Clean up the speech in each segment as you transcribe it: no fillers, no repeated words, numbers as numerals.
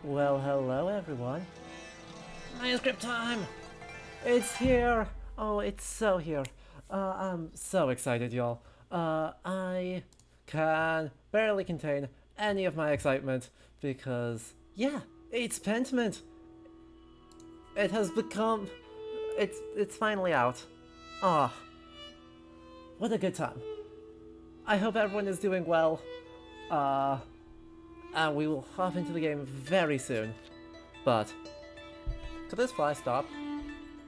Well, hello everyone. Manuscript time! It's here! Oh, it's so here. I'm so excited, y'all. I can barely contain any of my excitement because, yeah, it's Pentiment. It has become. It's finally out. Ah, what a good time. I hope everyone is doing well. Uh, and we will hop into the game very soon. But could this fly stop?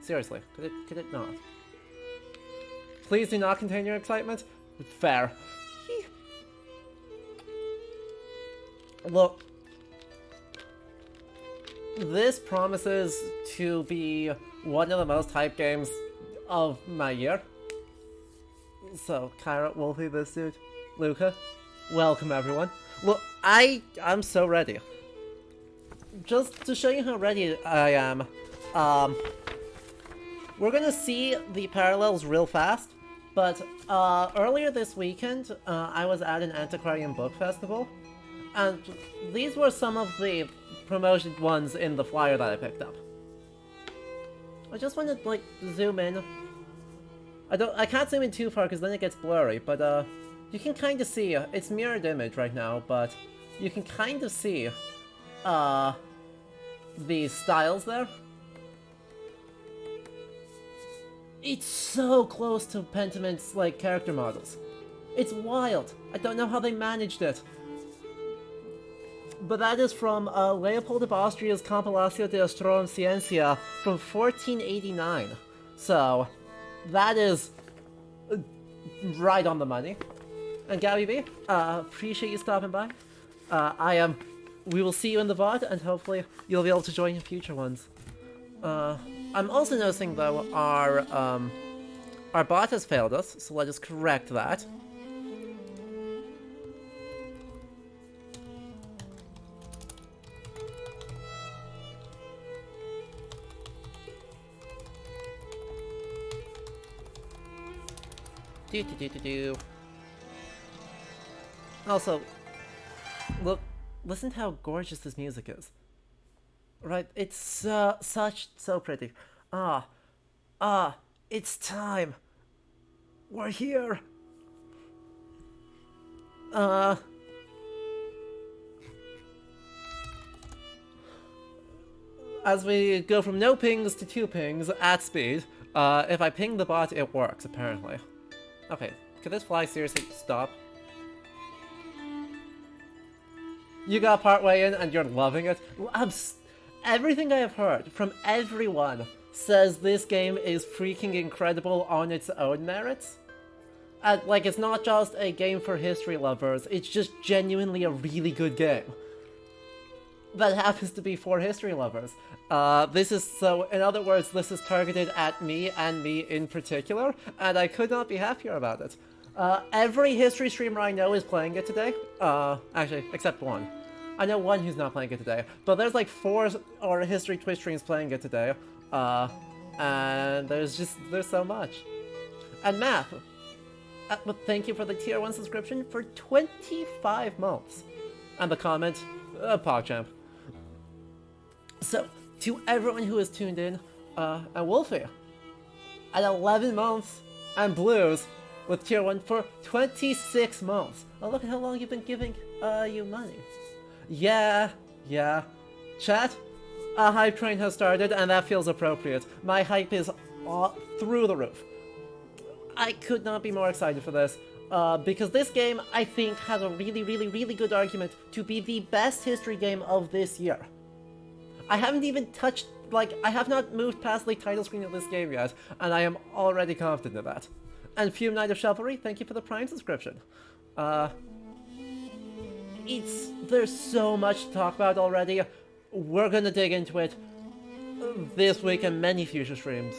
Seriously, could it not? Please do not contain your excitement. Fair. Look, this promises to be one of the most hyped games of my year. So, Kyra, Wolfie, this dude, Luca, welcome everyone. Look, I'm so ready. Just to show you how ready I am, we're gonna see the parallels real fast, but earlier this weekend, I was at an antiquarian book festival, and these were some of the promoted ones in the flyer that I picked up. I just want to like zoom in. I can't zoom in too far because then it gets blurry, but you can kind of see it's mirrored image right now, but you can kind of see the styles there. It's so close to Pentiment's like character models. It's wild. I don't know how they managed it. But that is from Leopold of Austria's Compilatio de Astrorum Scientia from 1489. So, that is right on the money. And Gabby B, appreciate you stopping by. We will see you in the VOD, and hopefully you'll be able to join in future ones. I'm also noticing though our bot has failed us, so let us correct that. Also, look, listen to how gorgeous this music is. Right, it's so pretty. It's time. We're here. As we go from no pings to 2 pings at speed, if I ping the bot, it works, apparently. Okay, could this fly seriously stop? You got partway in and you're loving it? Everything I have heard from everyone says this game is freaking incredible on its own merits. Like, it's not just a game for history lovers, it's just genuinely a really good game. That happens to be for history lovers. In other words, this is targeted at me and me in particular, and I could not be happier about it. Every history streamer I know is playing it today. Actually, except one. I know one who's not playing it today, but there's like 4 or history Twitch streams playing it today. And there's so much. And Math, thank you for the tier 1 subscription for 25 months. And the comment, PogChamp. So, to everyone who has tuned in, and Wolfie, at 11 months, and Blues, with tier 1 for 26 months. Oh, look at how long you've been giving, you money. Yeah. Chat, a hype train has started, and that feels appropriate. My hype is through the roof. I could not be more excited for this, because this game, I think, has a really good argument to be the best history game of this year. I haven't even touched, I have not moved past the title screen of this game yet, and I am already confident of that. And Fume Knight of Chivalry, thank you for the Prime subscription. There's so much to talk about already. We're gonna dig into it this week and many future streams.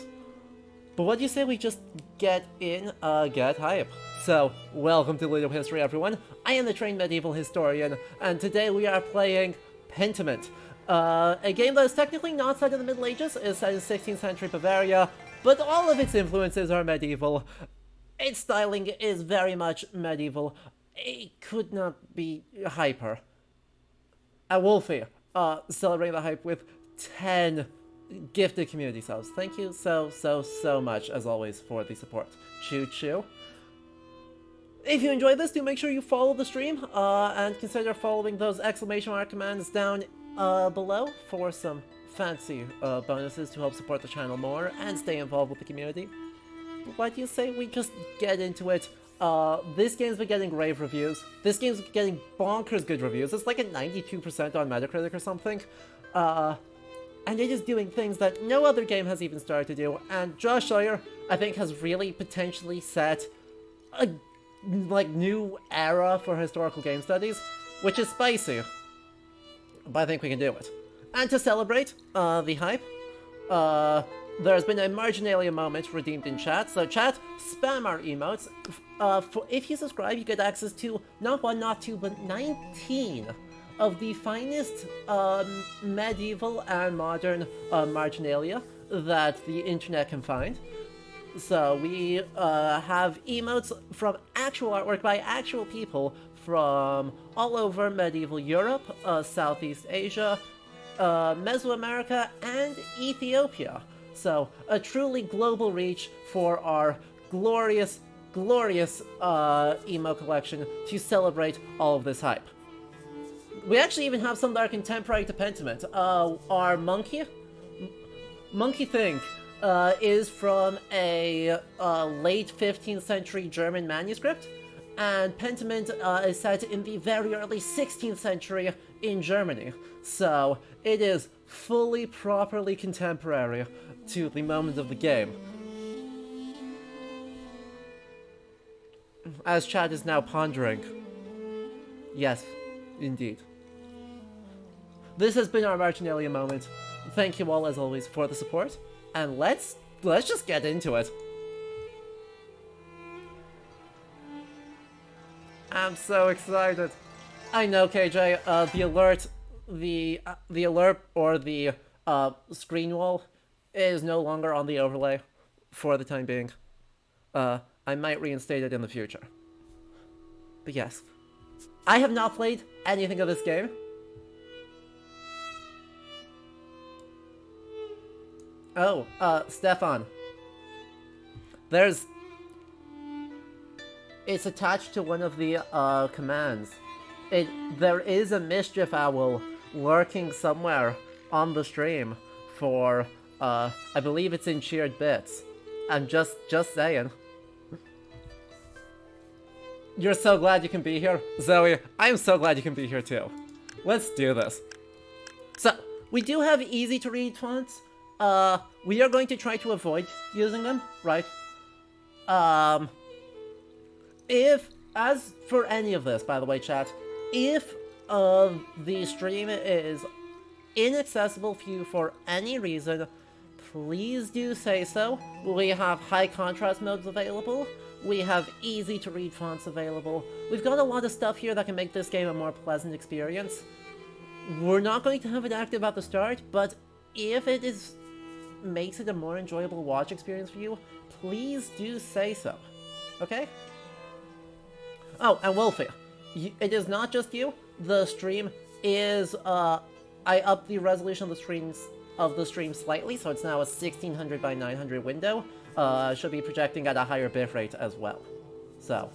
But what do you say we just get hype? So, welcome to Little History, everyone. I am the trained medieval historian, and today we are playing Pentiment. A game that is technically not set in the Middle Ages, is set in 16th century Bavaria, but all of its influences are medieval. Its styling is very much medieval. It could not be hyper. Wolfie, celebrating the hype with 10 gifted community subs. Thank you so much, as always, for the support. Choo choo. If you enjoyed this, do make sure you follow the stream, and consider following those exclamation mark commands down below for some fancy bonuses to help support the channel more and stay involved with the community. What do you say we just get into it? This game's been getting rave reviews. This game's getting bonkers good reviews. It's like a 92% on Metacritic or something. And it is doing things that no other game has even started to do. And Josh Sawyer, I think, has really potentially set a new era for historical game studies, which is spicy. But I think we can do it. And to celebrate the hype, there's been a Marginalia moment redeemed in chat. So chat, spam our emotes. If you subscribe, you get access to not 1, not 2, but 19 of the finest medieval and modern Marginalia that the internet can find. So we have emotes from actual artwork by actual people from all over medieval Europe, Southeast Asia, Mesoamerica, and Ethiopia. So a truly global reach for our glorious emo collection to celebrate all of this hype. We actually even have some that are contemporary to Pentiment. Our monkey thing is from a late 15th century German manuscript, and Pentiment is set in the very early 16th century in Germany. So it is fully, properly contemporary to the moment of the game. As chat is now pondering. Yes, indeed. This has been our Marginalia moment. Thank you all, as always, for the support, and let's just get into it. I'm so excited. I know, KJ. The alert or the screen wall is no longer on the overlay for the time being. I might reinstate it in the future. But yes, I have not played anything of this game. Oh, Stefan. It's attached to one of the commands. There is a mischief owl lurking somewhere on the stream for I believe it's in cheered bits. I'm just saying. You're so glad you can be here, Zoe. I'm so glad you can be here too. Let's do this. So we do have easy to read fonts. We are going to try to avoid using them, right? As for any of this, by the way, chat, if the stream is inaccessible for you for any reason, please do say so. We have high contrast modes available. We have easy to read fonts available. We've got a lot of stuff here that can make this game a more pleasant experience. We're not going to have it active at the start, but if it makes it a more enjoyable watch experience for you, please do say so. Okay? Oh, and Wolfie, it is not just you. The stream is, I upped the resolution of the stream slightly, so it's now a 1600 by 900 window. Should be projecting at a higher bitrate as well. So,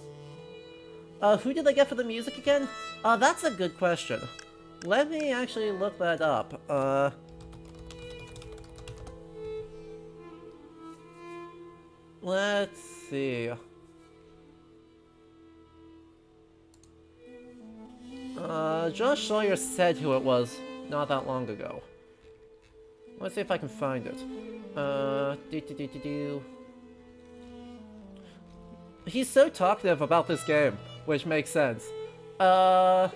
who did I get for the music again? That's a good question. Let me actually look that up. Let's see. Josh Sawyer said who it was not that long ago. Let's see if I can find it. He's so talkative about this game, which makes sense. Some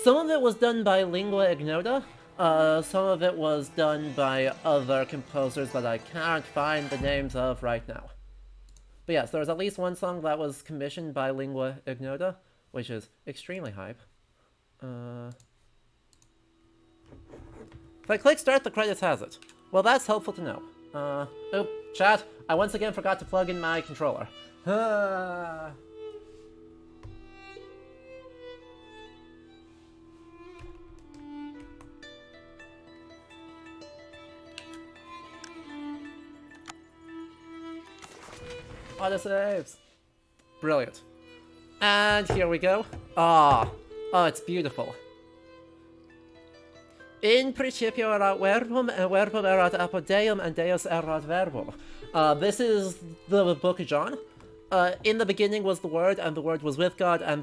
of it was done by Lingua Ignota. Some of it was done by other composers that I can't find the names of right now. But yes, there was at least one song that was commissioned by Lingua Ignota, which is extremely hype. If I click start, the credits has it. Well, that's helpful to know. Oh, chat, I once again forgot to plug in my controller. Autosaves! Brilliant. And here we go. Ah, oh, it's beautiful. In principio erat verbum, and verbum erat apud Deum, and Deus erat verbum. This is the Book of John. In the beginning was the Word, and the Word was with God, and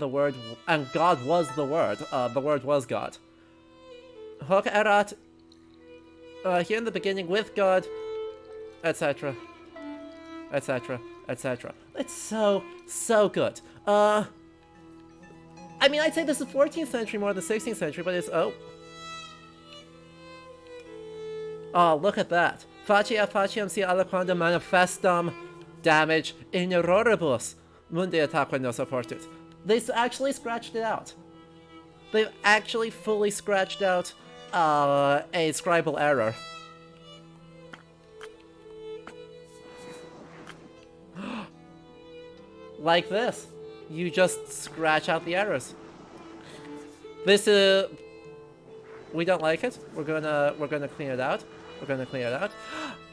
God was the Word. The Word was God. Hoc erat. Here in the beginning with God, etc., etc., etc. It's so good. I mean, I'd say this is 14th century more than 16th century, but it's oh, look at that. Facia faciam si aliquando manifestam damage in erroribus mundi attaque nos supportut. They actually scratched it out. They've actually fully scratched out a scribal error. Like this. You just scratch out the errors. This is... We don't like it. We're gonna clean it out. We're gonna clean it out.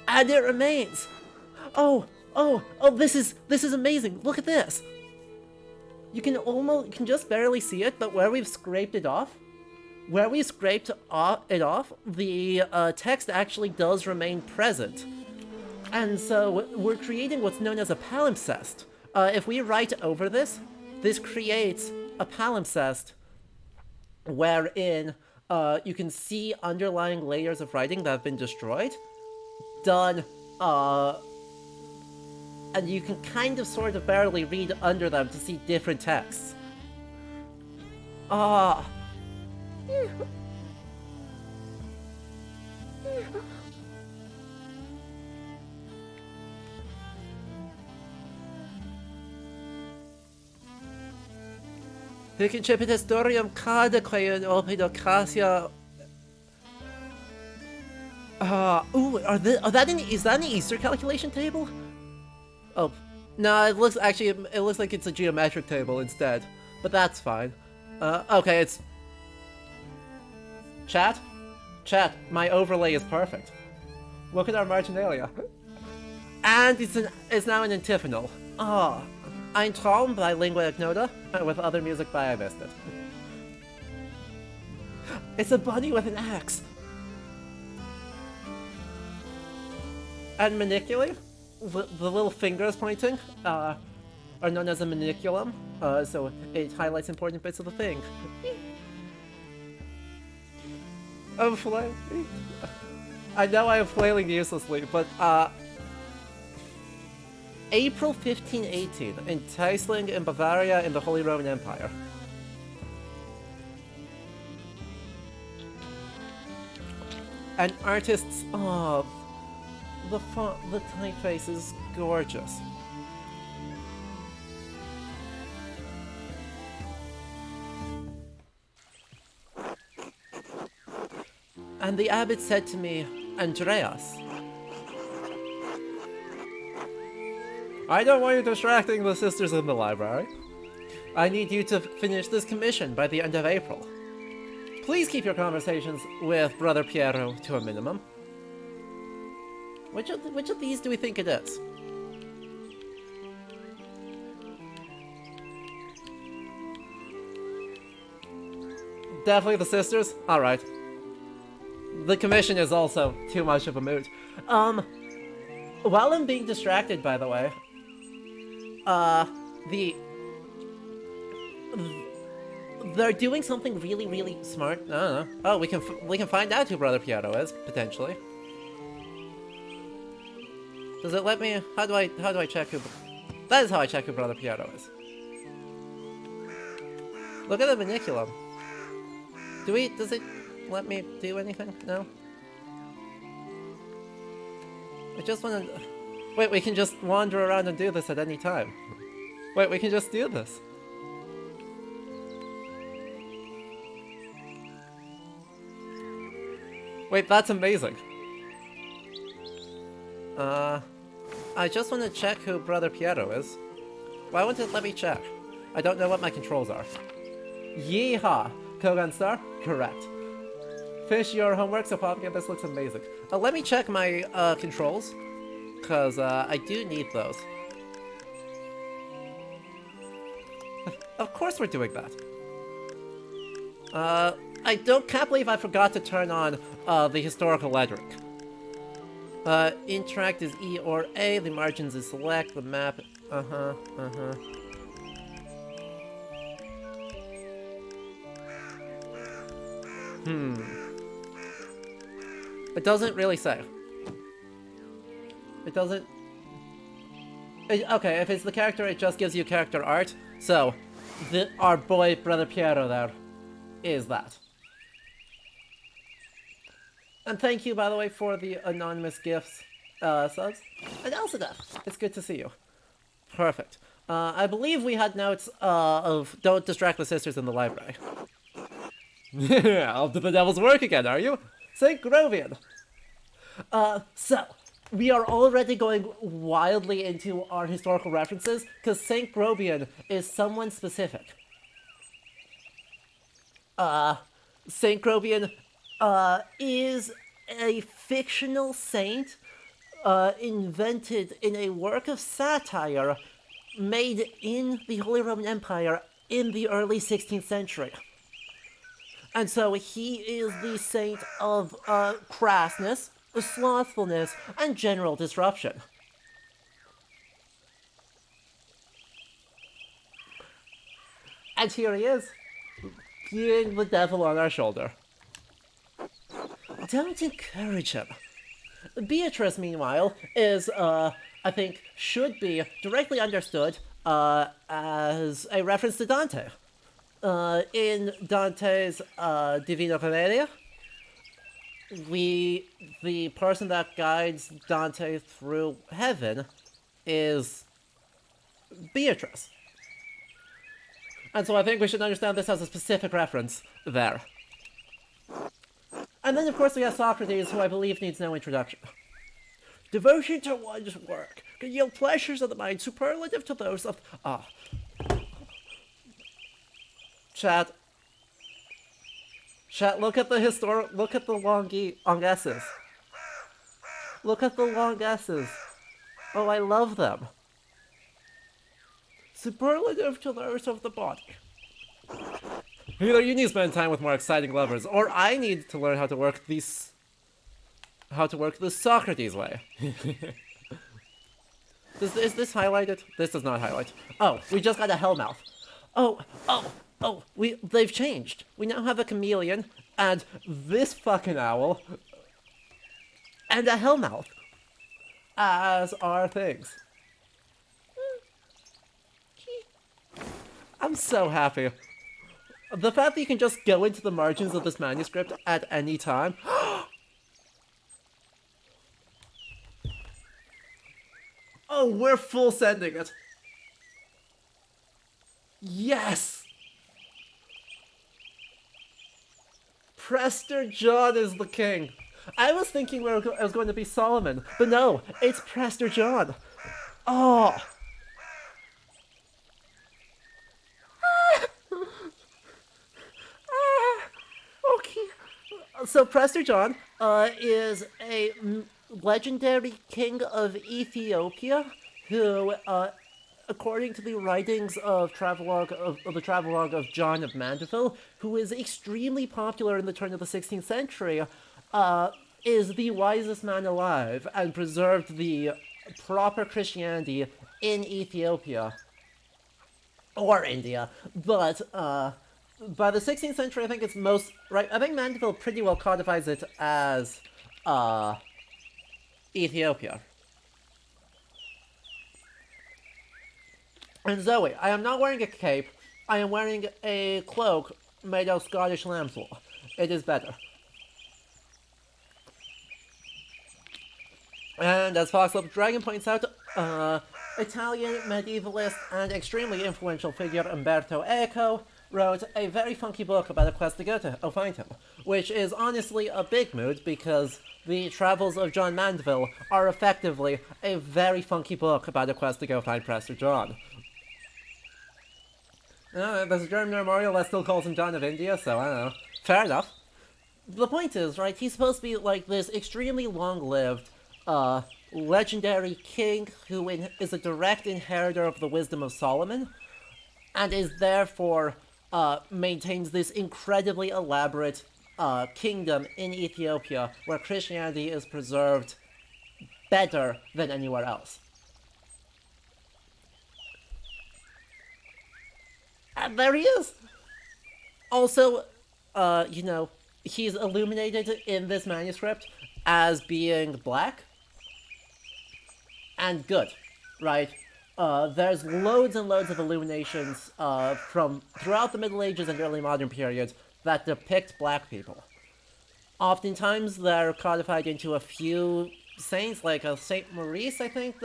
And it remains! Oh, this is amazing. Look at this. You can just barely see it, but where we've scraped it off, it off, the text actually does remain present. And so we're creating what's known as a palimpsest. If we write over this creates a palimpsest wherein you can see underlying layers of writing that have been destroyed, done, and you can kind of sort of barely read under them to see different texts. Hic incipit historiam cadeque in opido cassia. Is that an Easter calculation table? Oh, no, it looks like it's a geometric table instead, but that's fine. Okay, it's... Chat, my overlay is perfect. Look at our marginalia. And it's now an antiphonal. Ein Traum by Lingua Ignota, with other music by I Missed It. It's a bunny with an axe! And maniculi, the little fingers pointing, are known as a maniculum, so it highlights important bits of the thing. I'm flailing. I know I am flailing uselessly, but April 1518, in Teisling in Bavaria in the Holy Roman Empire. And artists, the typeface is gorgeous. And the abbot said to me, Andreas, I don't want you distracting the sisters in the library. I need you to finish this commission by the end of April. Please keep your conversations with Brother Piero to a minimum. Which of these do we think it is? Definitely the sisters? Alright. The commission is also too much of a mood. While I'm being distracted, by the way, they're doing something really, really smart. I don't know. Oh, we can find out who Brother Piero is, potentially. Does it let me? How do I check who? That is how I check who Brother Piero is. Look at the maniculum. Does it let me do anything? No? I just wanna... Wait, we can just wander around and do this at any time. Wait, we can just do this. Wait, that's amazing. I just want to check who Brother Piero is. Why won't it let me check? I don't know what my controls are. Yeehaw! Kogan Star? Correct. Finish your homework, so popping this looks amazing. Let me check my controls, because I do need those. Of course we're doing that. Can't believe I forgot to turn on the historical lettering. Interact is E or A, the margins is select, the map... It doesn't really say. It doesn't... okay, if it's the character, it just gives you character art. So, our boy, Brother Piero there, is that. And thank you, by the way, for the anonymous gifts, subs. And Elsa, it's good to see you. Perfect. I believe we had notes of don't distract the sisters in the library. Up to the devil's work again, are you? St. Grovian. So, we are already going wildly into our historical references, because St. Grovian is someone specific. St. Grovian is a fictional saint invented in a work of satire made in the Holy Roman Empire in the early 16th century. And so he is the saint of crassness, slothfulness, and general disruption. And here he is, being the devil on our shoulder. Don't encourage him. Beatrice, meanwhile, is, I think, should be directly understood as a reference to Dante. In Dante's Divina Commedia, the person that guides Dante through heaven is Beatrice. And so I think we should understand this as a specific reference there. And then, of course, we have Socrates, who I believe needs no introduction. Devotion to one's work can yield pleasures of the mind superlative to those of... Chat, look at the look at the long S's. Look at the long S's. Oh, I love them. Superlative to those of the body. Either you need to spend time with more exciting lovers, or I need to learn how to work the Socrates way. Is this highlighted? This does not highlight. Oh, we just got a hellmouth. They've changed. We now have a chameleon, and this fucking owl, and a hellmouth as our things. I'm so happy. The fact that you can just go into the margins of this manuscript at any time. Oh, we're full sending it. Yes! Prester John is the king. I was thinking it was going to be Solomon, but no, it's Prester John. Oh! Okay. So Prester John is a legendary king of Ethiopia who, according to the writings of the travelogue of John of Mandeville, who is extremely popular in the turn of the 16th century, is the wisest man alive and preserved the proper Christianity in Ethiopia or India, but by the 16th century, I think it's most... Right, I think Mandeville pretty well codifies it as, Ethiopia. And Zoe, I am not wearing a cape, I am wearing a cloak made of Scottish lamb's wool. It is better. And as Foxlip Dragon points out, Italian medievalist and extremely influential figure Umberto Eco wrote a very funky book about a quest to go to find him, which is honestly a big mood because the Travels of John Mandeville are effectively a very funky book about a quest to go find Prester John. There's a German memorial that still calls him John of India, so I don't know. Fair enough. The point is, right, he's supposed to be like this extremely long-lived, legendary king who is a direct inheritor of the wisdom of Solomon, and is therefore maintains this incredibly elaborate kingdom in Ethiopia where Christianity is preserved better than anywhere else. And there he is! Also, he's illuminated in this manuscript as being black and good, right? There's loads and loads of illuminations from throughout the Middle Ages and early modern periods that depict black people. Oftentimes, they're codified into a few saints, like Saint Maurice, I think,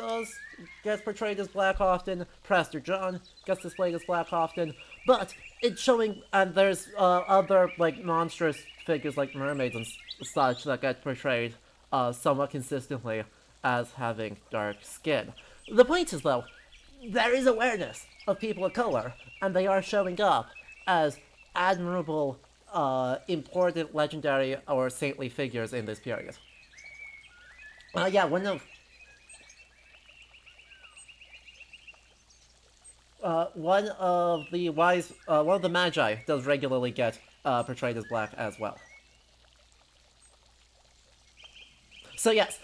gets portrayed as black often. Prester John gets displayed as black often. But it's showing, and there's other like monstrous figures like mermaids and such that get portrayed somewhat consistently as having dark skin. The point is, though, there is awareness of people of color, and they are showing up as admirable, important, legendary, or saintly figures in this period. Yeah, one of the magi does regularly get portrayed as black as well. So yes,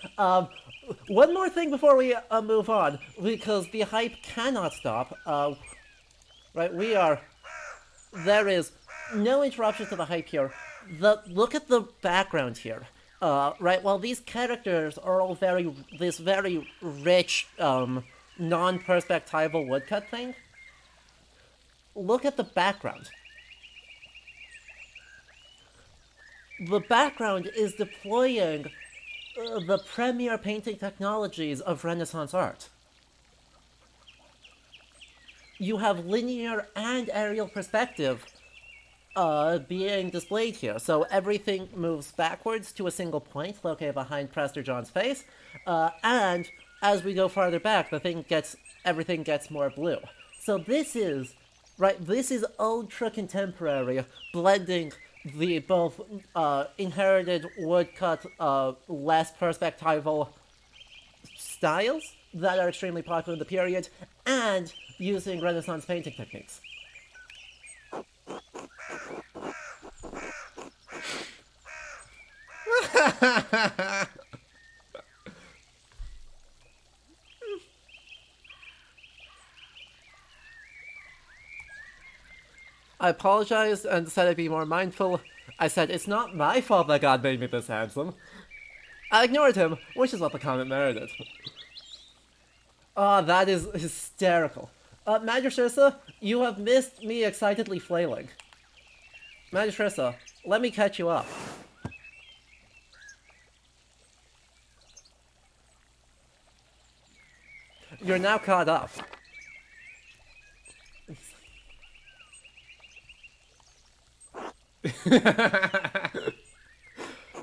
one more thing before we move on, because the hype cannot stop. Right, there is no interruption to the hype here. Look at the background here. Right, while these characters are all very rich, non-perspectival woodcut thing, look at the background. The background is deploying the premier painting technologies of Renaissance art. You have linear and aerial perspective being displayed here. So everything moves backwards to a single point located behind Prester John's face, and as we go farther back, everything gets more blue. So this is ultra contemporary, blending the both inherited woodcut, less perspectival styles that are extremely popular in the period, and using Renaissance painting techniques. I apologized and said I'd be more mindful. I said, it's not my fault that God made me this handsome. I ignored him, which is what the comment merited. Oh, that is hysterical. Magistressa, you have missed me excitedly flailing. Magistressa, let me catch you up. You're now caught up.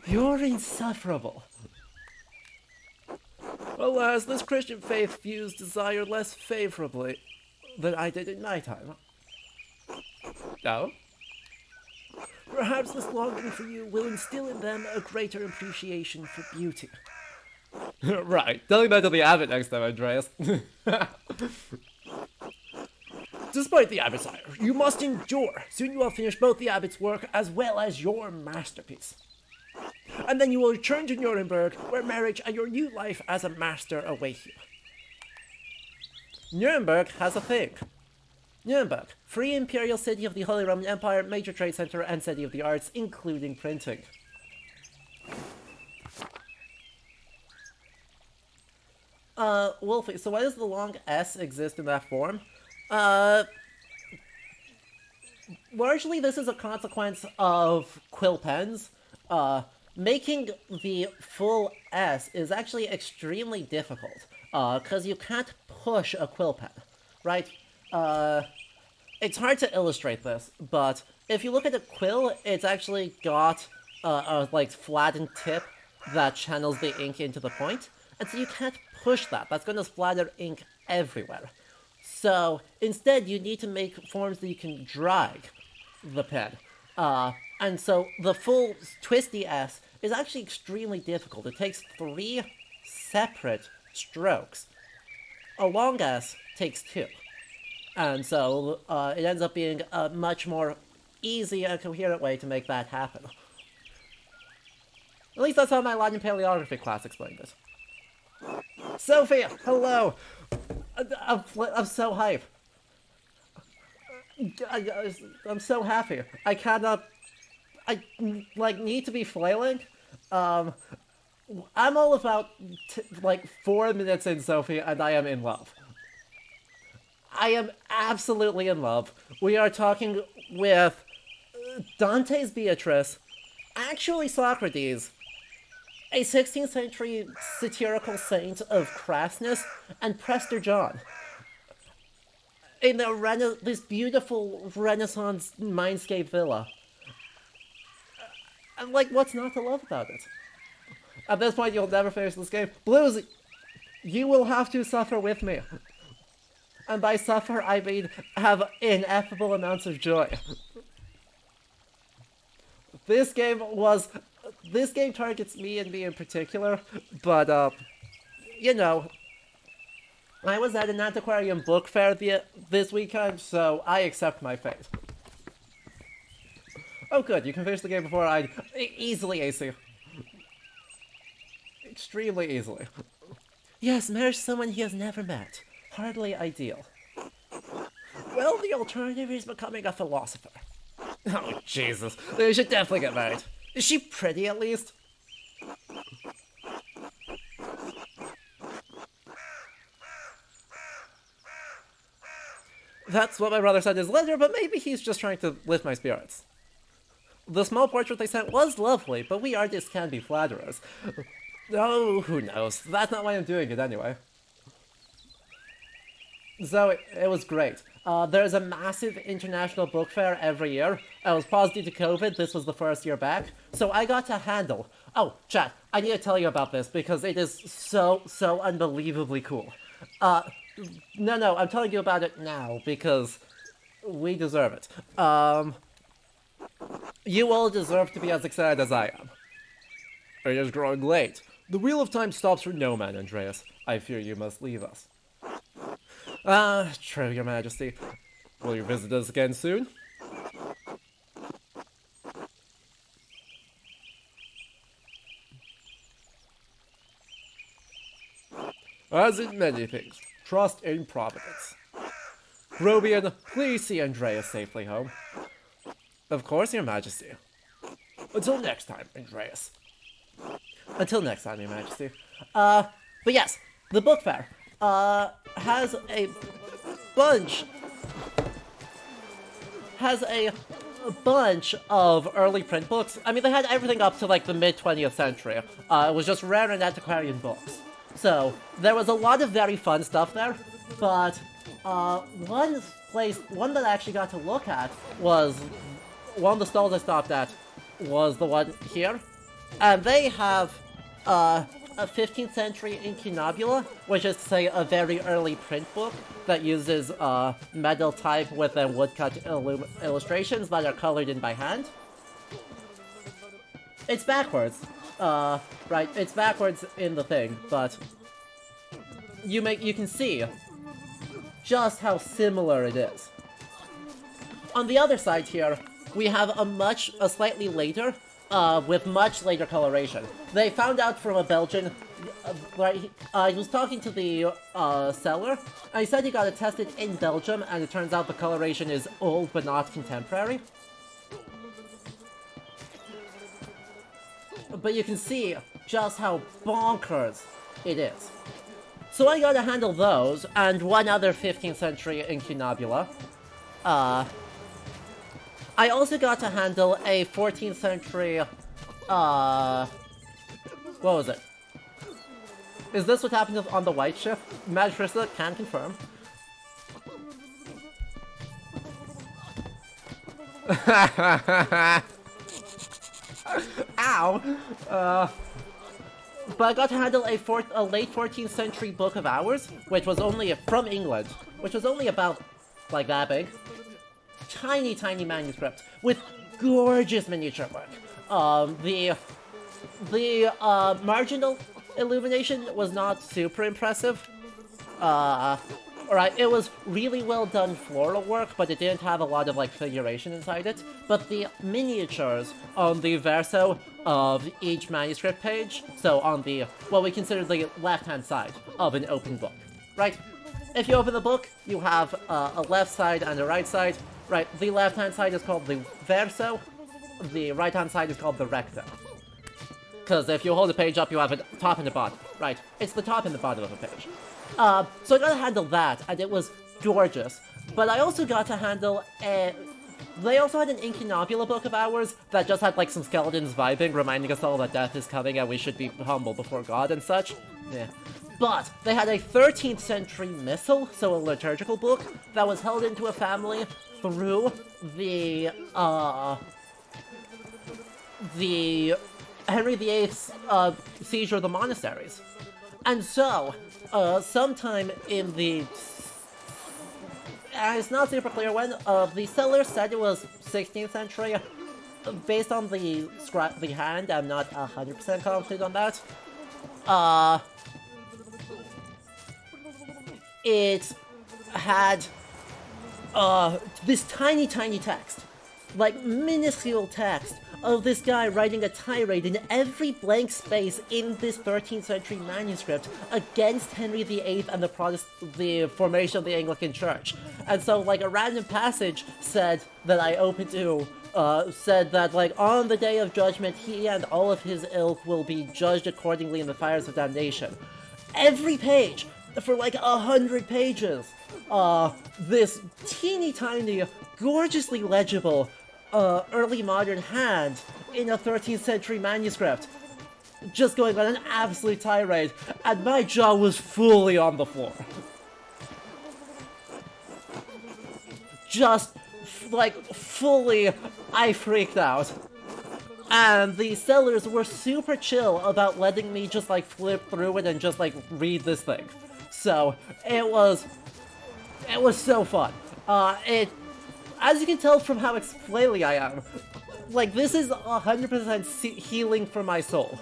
You're insufferable. Alas, this Christian faith views desire less favorably than I did in my time. No? Perhaps this longing for you will instill in them a greater appreciation for beauty. Right, tell me that to the abbot next time, Andreas. Despite the abbot's ire, you must endure. Soon you will finish both the abbot's work as well as your masterpiece. And then you will return to Nuremberg, where marriage and your new life as a master await you. Nuremberg has a thing. Nuremberg, free imperial city of the Holy Roman Empire, major trade center, and city of the arts, including printing. Wolfie, so why does the long S exist in that form? Largely this is a consequence of quill pens. Making the full S is actually extremely difficult, because you can't push a quill pen, right? It's hard to illustrate this, but if you look at a quill, it's actually got a flattened tip that channels the ink into the point, and so you can't push that. That's going to splatter ink everywhere. So instead, you need to make forms that you can drag the pen. And so the full twisty S is actually extremely difficult. It takes 3 separate strokes. A long S takes 2. And so it ends up being a much more easy and coherent way to make that happen. At least that's how my Latin paleography class explained it. Sophie, hello! I'm so hype. I'm so happy. I cannot... I, like, need to be flailing. I'm all about, 4 minutes in, Sophie, and I am in love. I am absolutely in love. We are talking with Dante's Beatrice, actually Socrates, a 16th century satirical saint of crassness, and Prester John. In this beautiful Renaissance mindscape villa. And, what's not to love about it? At this point, you'll never finish this game. Blues, you will have to suffer with me. And by suffer, I mean have ineffable amounts of joy. This game targets me and me in particular, but, you know, I was at an antiquarian book fair this weekend, so I accept my fate. Oh good, you can finish the game before I easily AC. Extremely easily. Yes, marriage someone he has never met. Hardly ideal. Well, the alternative is becoming a philosopher. Oh, Jesus. They should definitely get married. Is she pretty, at least? That's what my brother said in his letter, but maybe he's just trying to lift my spirits. The small portrait they sent was lovely, but we artists can be flatterers. Oh, who knows? That's not why I'm doing it anyway. So, it was great. There's a massive international book fair every year. I was paused due to COVID, this was the first year back. So I got to handle... Oh, chat, I need to tell you about this because it is so unbelievably cool. No, I'm telling you about it now because we deserve it. You all deserve to be as excited as I am. It is growing late. The wheel of time stops for no man, Andreas. I fear you must leave us. True, your majesty. Will you visit us again soon? As in many things, trust in Providence. Grobian, please see Andreas safely home. Of course, your majesty. Until next time, Andreas. Until next time, your majesty. But yes, the book fair, has a bunch of early print books. I mean, they had everything up to, the mid-20th century. It was just rare and antiquarian books. So, there was a lot of very fun stuff there, but, one that I actually got to look at was, one of the stalls I stopped at was the one here. And they have, a 15th century incunabula, which is to say a very early print book that uses metal type with then woodcut illustrations that are colored in by hand. It's backwards, right? It's backwards in the thing, but you can see just how similar it is. On the other side here, we have a slightly later. With much later coloration. They found out from a Belgian, he was talking to the seller, and he said he got it tested in Belgium, and it turns out the coloration is old but not contemporary. But you can see just how bonkers it is. So I got to handle those, and one other 15th century incunabula. I also got to handle a 14th century, what was it? Is this what happened on the White Ship? Magistrista can confirm. Ow! But I got to handle a late 14th century Book of Hours, which was only from England, which was only about, that big. Tiny manuscript with gorgeous miniature work. The marginal illumination was not super impressive. Alright, it was really well done floral work, but it didn't have a lot of like figuration inside it. But the miniatures on the verso of each manuscript page, so on the, what we consider the left-hand side of an open book, right? If you open the book, you have a left side and a right side. Right, the left-hand side is called the verso, the right-hand side is called the recto. Because if you hold the page up, you have a top and a bottom. Right, it's the top and the bottom of a page. So I got to handle that, and it was gorgeous. But I also got to handle they also had an Incunabula book of ours that just had like some skeletons vibing, reminding us all that death is coming and we should be humble before God and such. Yeah. But they had a 13th century missal, so a liturgical book, that was held into a family through the Henry VIII's seizure of the monasteries. And so, sometime in the... it's not super clear when, the seller said it was 16th century. Based on the hand, I'm not 100% confident on that. It had this tiny text, like minuscule text, of this guy writing a tirade in every blank space in this 13th century manuscript against Henry VIII and the formation of the Anglican Church. And so, like, a random passage said that I opened to, said that, like, on the day of judgment, he and all of his ilk will be judged accordingly in the fires of damnation. Every page, for like 100 pages, this teeny tiny, gorgeously legible, early modern hand in a 13th century manuscript, just going on an absolute tirade, and my jaw was fully on the floor. Just, like, fully, I freaked out. And the sellers were super chill about letting me just, like, flip through it and just, like, read this thing. So, it was so fun. As you can tell from how explainy I am, like, this is 100% healing for my soul.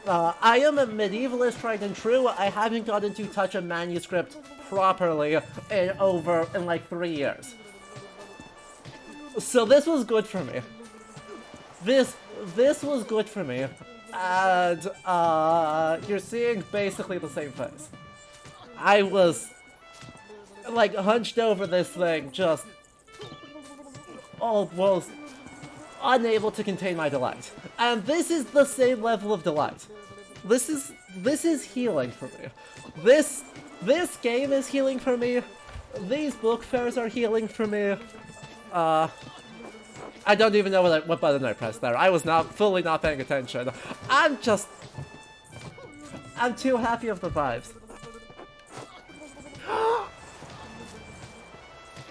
I am a medievalist tried and true. I haven't gotten to touch a manuscript properly in like 3 years. So this was good for me. This was good for me. And, you're seeing basically the same face. I was, like, hunched over this thing, just almost unable to contain my delight. And this is the same level of delight. This is healing for me. This game is healing for me. These book fairs are healing for me. I don't even know what button I pressed there. I was fully not paying attention. I'm too happy of the vibes.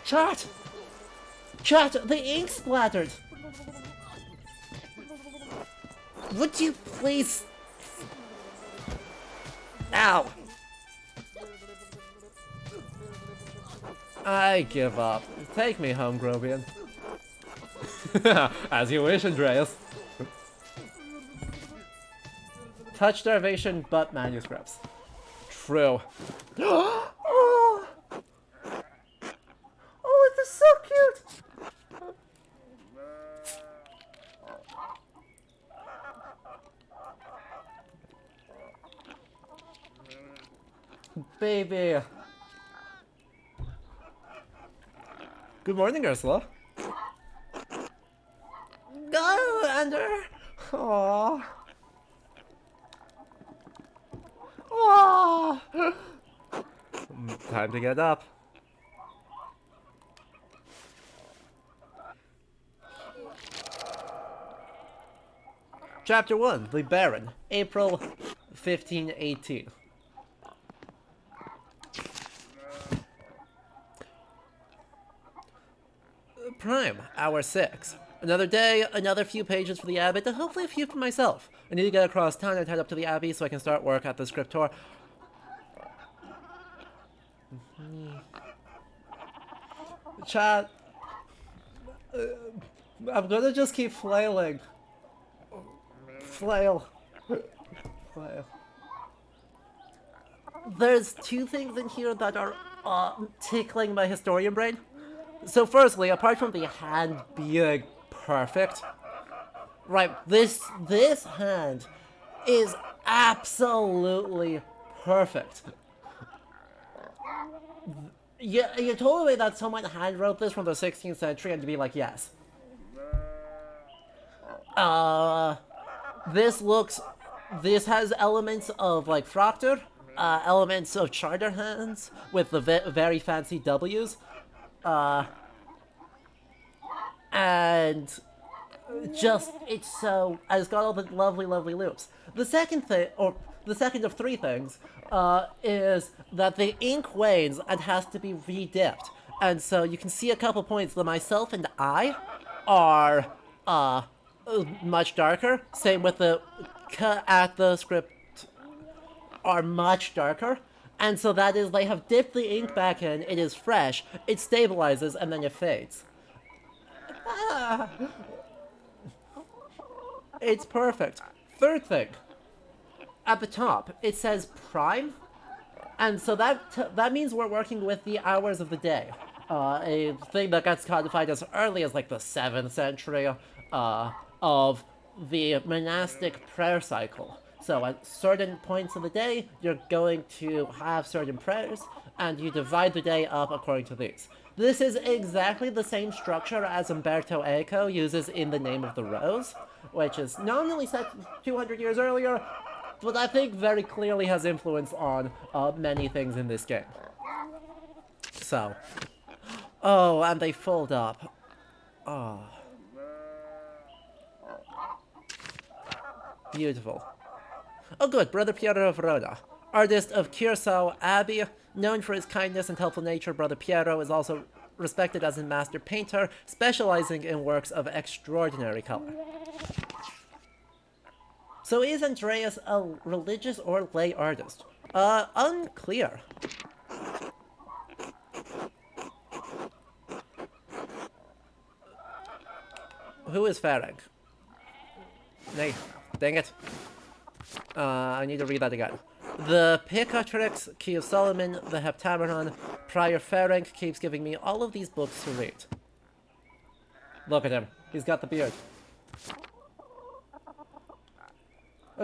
Chat! Chat, the ink splattered! Would you please... Ow! I give up. Take me home, Grobian. As you wish, Andreas. Touch starvation, but manuscripts. True. Oh! Oh, this is so cute! Baby. Good morning, Ursula. Go, Ander. Aww. Aww. Time to get up. Chapter 1, The Baron, April 1518. Prime, hour 6. Another day, another few pages for the abbot, and hopefully a few for myself. I need to get across town and head up to the abbey so I can start work at the scriptor. Chat. I'm gonna just keep flailing. Flail. Flail. There's two things in here that are tickling my historian brain. So firstly, apart from the hand being perfect, right, this hand is absolutely perfect. You told me that someone hand wrote this from the 16th century and you'd be like, yes. Uh, this looks, this has elements of like Fracture, elements of charter hands with the very fancy W's, and just it's so it's got all the lovely loops. The second thing, or the second of three things, is that the ink wanes and has to be re-dipped, and so you can see a couple points that myself and I are much darker. Same with the at the script are much darker. And so that is, they have dipped the ink back in, it is fresh, it stabilizes, and then it fades. It's perfect. Third thing, at the top, it says prime, and so that means we're working with the hours of the day. A thing that gets codified as early as like the 7th century of the monastic prayer cycle. So at certain points of the day, you're going to have certain prayers, and you divide the day up according to these. This is exactly the same structure as Umberto Eco uses in The Name of the Rose, which is nominally set 200 years earlier, but I think very clearly has influence on many things in this game. So, oh, and they fold up. Oh. Beautiful. Oh good, Brother Piero of Verona. Artist of Curacao Abbey, known for his kindness and helpful nature, Brother Piero is also respected as a master painter, specializing in works of extraordinary color. So is Andreas a religious or lay artist? Unclear. Who is Farang? Nay, dang it. I need to read that again. The Picatrix, Key of Solomon, the Heptameron, Prior Ferenc keeps giving me all of these books to read. Look at him. He's got the beard.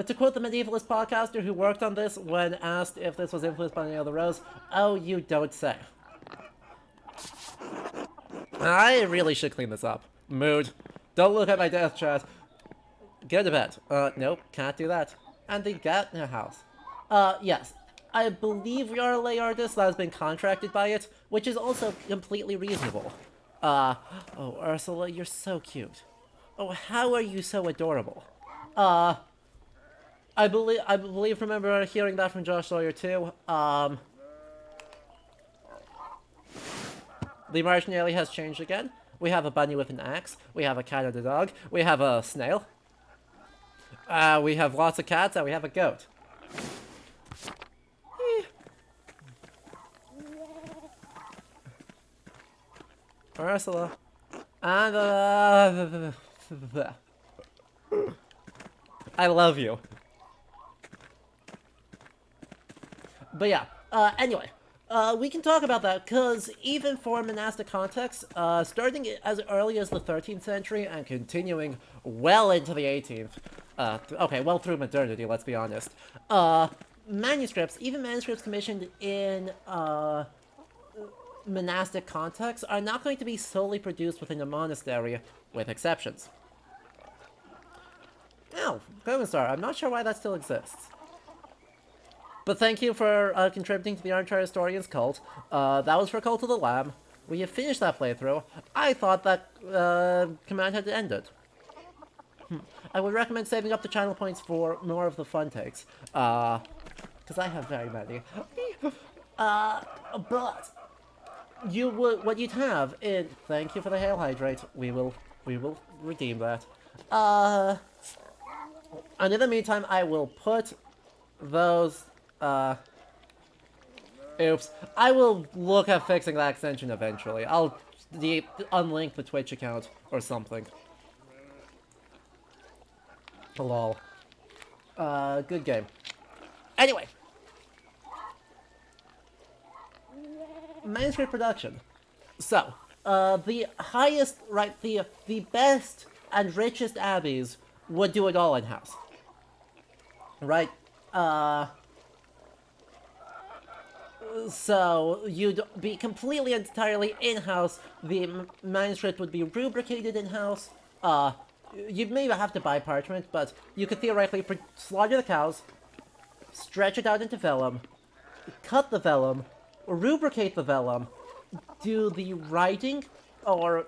To quote the medievalist podcaster who worked on this when asked if this was influenced by any other rose, oh, you don't say. I really should clean this up. Mood. Don't look at my death chat. Get to bed. Nope, can't do that. And the Gatner house. Yes. I believe we are a lay artist that has been contracted by it, which is also completely reasonable. Oh, Ursula, you're so cute. Oh, how are you so adorable? I believe, remember hearing that from Josh Sawyer too. The marginalia has changed again. We have a bunny with an axe. We have a cat and a dog. We have a snail. We have lots of cats, and we have a goat. Ursula. And I love you. But yeah, anyway. We can talk about that, because even for monastic context, starting as early as the 13th century and continuing well into the 18th, okay, well through modernity, let's be honest, manuscripts, even manuscripts commissioned in monastic contexts, are not going to be solely produced within a monastery, with exceptions. Oh, Commissar, I'm not sure why that still exists. But thank you for contributing to the Armchair Historian's cult. That was for Cult of the Lamb. We have finished that playthrough. I thought that command had ended. I would recommend saving up the channel points for more of the fun takes. Because I have very many. But you would, what you'd have in, thank you for the Hail Hydrate. We will redeem that. And in the meantime, I will put those, oops. I will look at fixing that extension eventually. I'll unlink the Twitch account or something. Lol. Good game. Anyway. manuscript production. So, the highest, right, the best and richest abbeys would do it all in-house. Right? So, you'd be completely entirely in-house, the manuscript would be rubricated in-house, you'd maybe have to buy parchment, but you could theoretically slaughter the cows, stretch it out into vellum, cut the vellum, rubricate the vellum, do the writing, or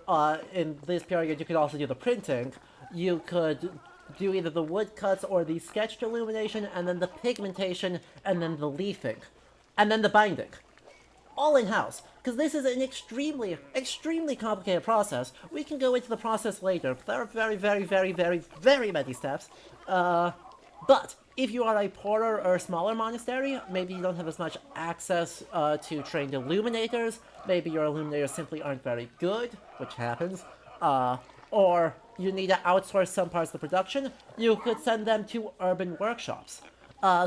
in this period you could also do the printing. You could do either the woodcuts or the sketched illumination, and then the pigmentation, and then the leafing, and then the binding. All in-house, because this is an extremely, extremely complicated process. We can go into the process later, but there are very, very, very, very, very many steps. But if you are a poorer or smaller monastery, maybe you don't have as much access to trained illuminators, maybe your illuminators simply aren't very good, which happens, or you need to outsource some parts of the production, you could send them to urban workshops.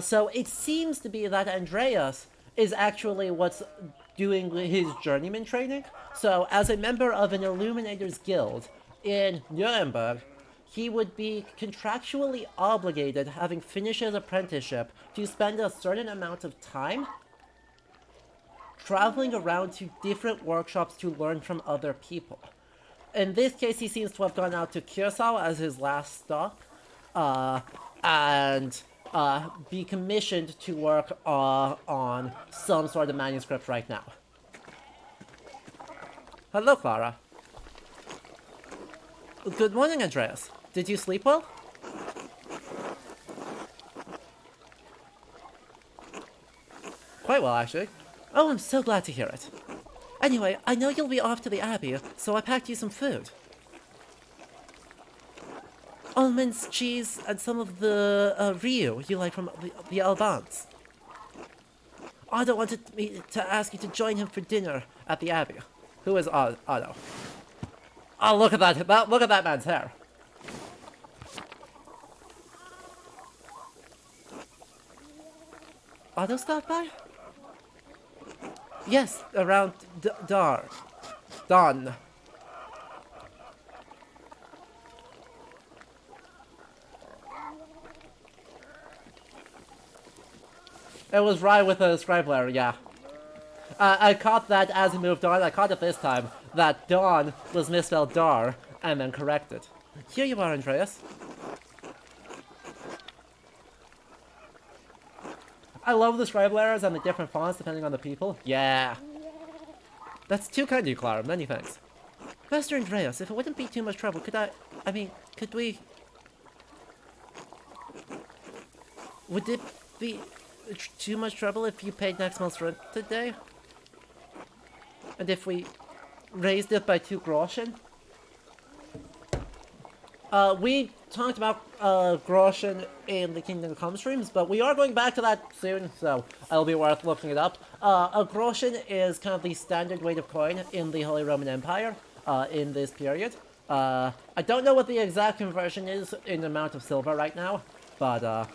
So it seems to be that Andreas is actually what's doing his journeyman training. So as a member of an illuminator's guild in Nuremberg, he would be contractually obligated, having finished his apprenticeship, to spend a certain amount of time traveling around to different workshops to learn from other people. In this case, he seems to have gone out to Curacao as his last stop, and be commissioned to work on some sort of manuscript right now. Hello, Clara. Good morning, Andreas. Did you sleep well? Quite well, actually. Oh, I'm so glad to hear it. Anyway, I know you'll be off to the Abbey, so I packed you some food. Almonds, cheese, and some of the Rio you like from the Albans. Otto wanted me to ask you to join him for dinner at the Abbey. Who is Otto? Oh, look at that! Look at that man's hair. Otto stopped by? Yes, around dawn. It was right with the scribe yeah. I caught that as he moved on. I caught it this time, that dawn was misspelled dar, and then corrected. Here you are, Andreas. I love the scribe errors and the different fonts depending on the people. Yeah. That's too kind of you, Clara. Many thanks. Master Andreas, if it wouldn't be too much trouble, could we... Would it be too much trouble if you paid next month's rent today? And if we raised it by 2 groschen? We talked about groschen in the Kingdom Come streams, but we are going back to that soon, so it'll be worth looking it up. A groschen is kind of the standard weight of coin in the Holy Roman Empire in this period. I don't know what the exact conversion is in amount of silver right now, but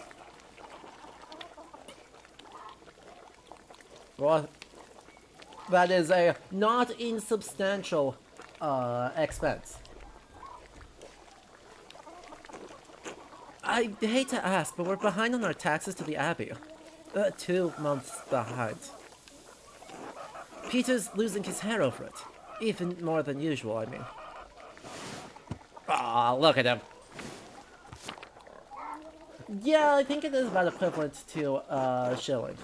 well, that is a not insubstantial expense. I hate to ask, but we're behind on our taxes to the Abbey. 2 months behind. Peter's losing his hair over it. Even more than usual, I mean. Aw, look at him. Yeah, I think it is about equivalent to shilling.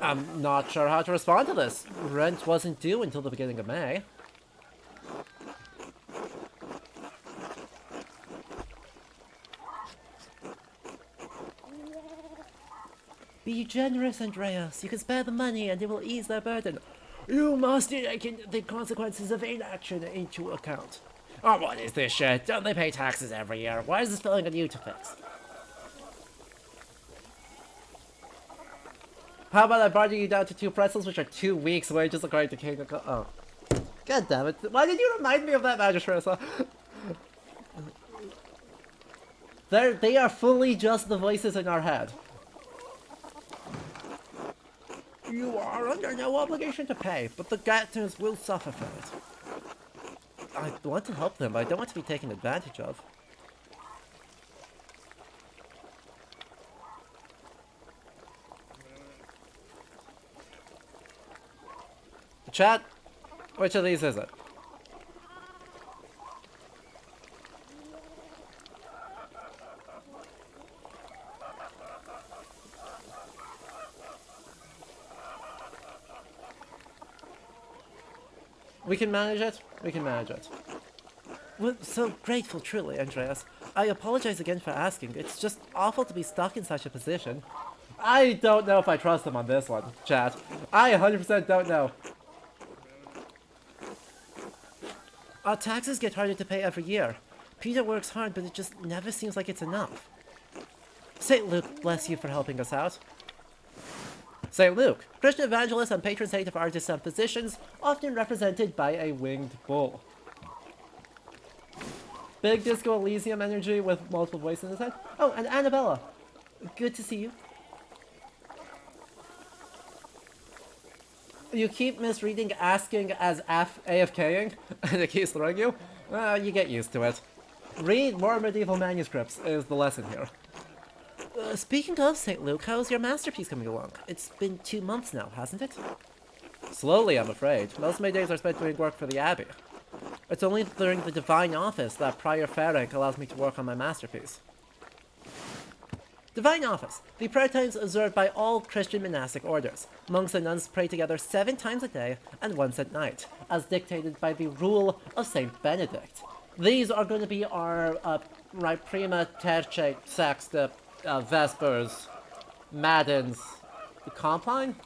I'm not sure how to respond to this. Rent wasn't due until the beginning of May. Be generous, Andreas. You can spare the money and it will ease their burden. You must take the consequences of inaction into account. Oh, what is this shit? Don't they pay taxes every year? Why is this falling on you to fix? How about I barter you down to 2 pretzels, which are 2 weeks' wages according to King of... Oh. God damn it. Why did you remind me of that magistrate? They are fully just the voices in our head. You are under no obligation to pay, but the Gatners will suffer from it. I want to help them, but I don't want to be taken advantage of. Chat, which of these is it? We can manage it. We can manage it. We're so grateful, truly, Andreas. I apologize again for asking. It's just awful to be stuck in such a position. I don't know if I trust him on this one, chat. I 100% don't know. Our taxes get harder to pay every year. Peter works hard, but it just never seems like it's enough. St. Luke, bless you for helping us out. St. Luke, Christian evangelist and patron saint of artists and physicians, often represented by a winged bull. Big Disco Elysium energy with multiple voices in his head. Oh, and Annabella. Good to see you. You keep misreading asking as AFKing, and it keeps throwing you. You get used to it. Read more medieval manuscripts is the lesson here. Speaking of St. Luke, how's your masterpiece coming along? It's been 2 months now, hasn't it? Slowly, I'm afraid. Most of my days are spent doing work for the Abbey. It's only during the Divine Office that Prior Ferenc allows me to work on my masterpiece. Divine Office, the prayer times observed by all Christian monastic orders. Monks and nuns pray together 7 times a day and once at night, as dictated by the rule of Saint Benedict. These are going to be our Prima, Terce, Sexta, Vespers, Maddens, the Compline?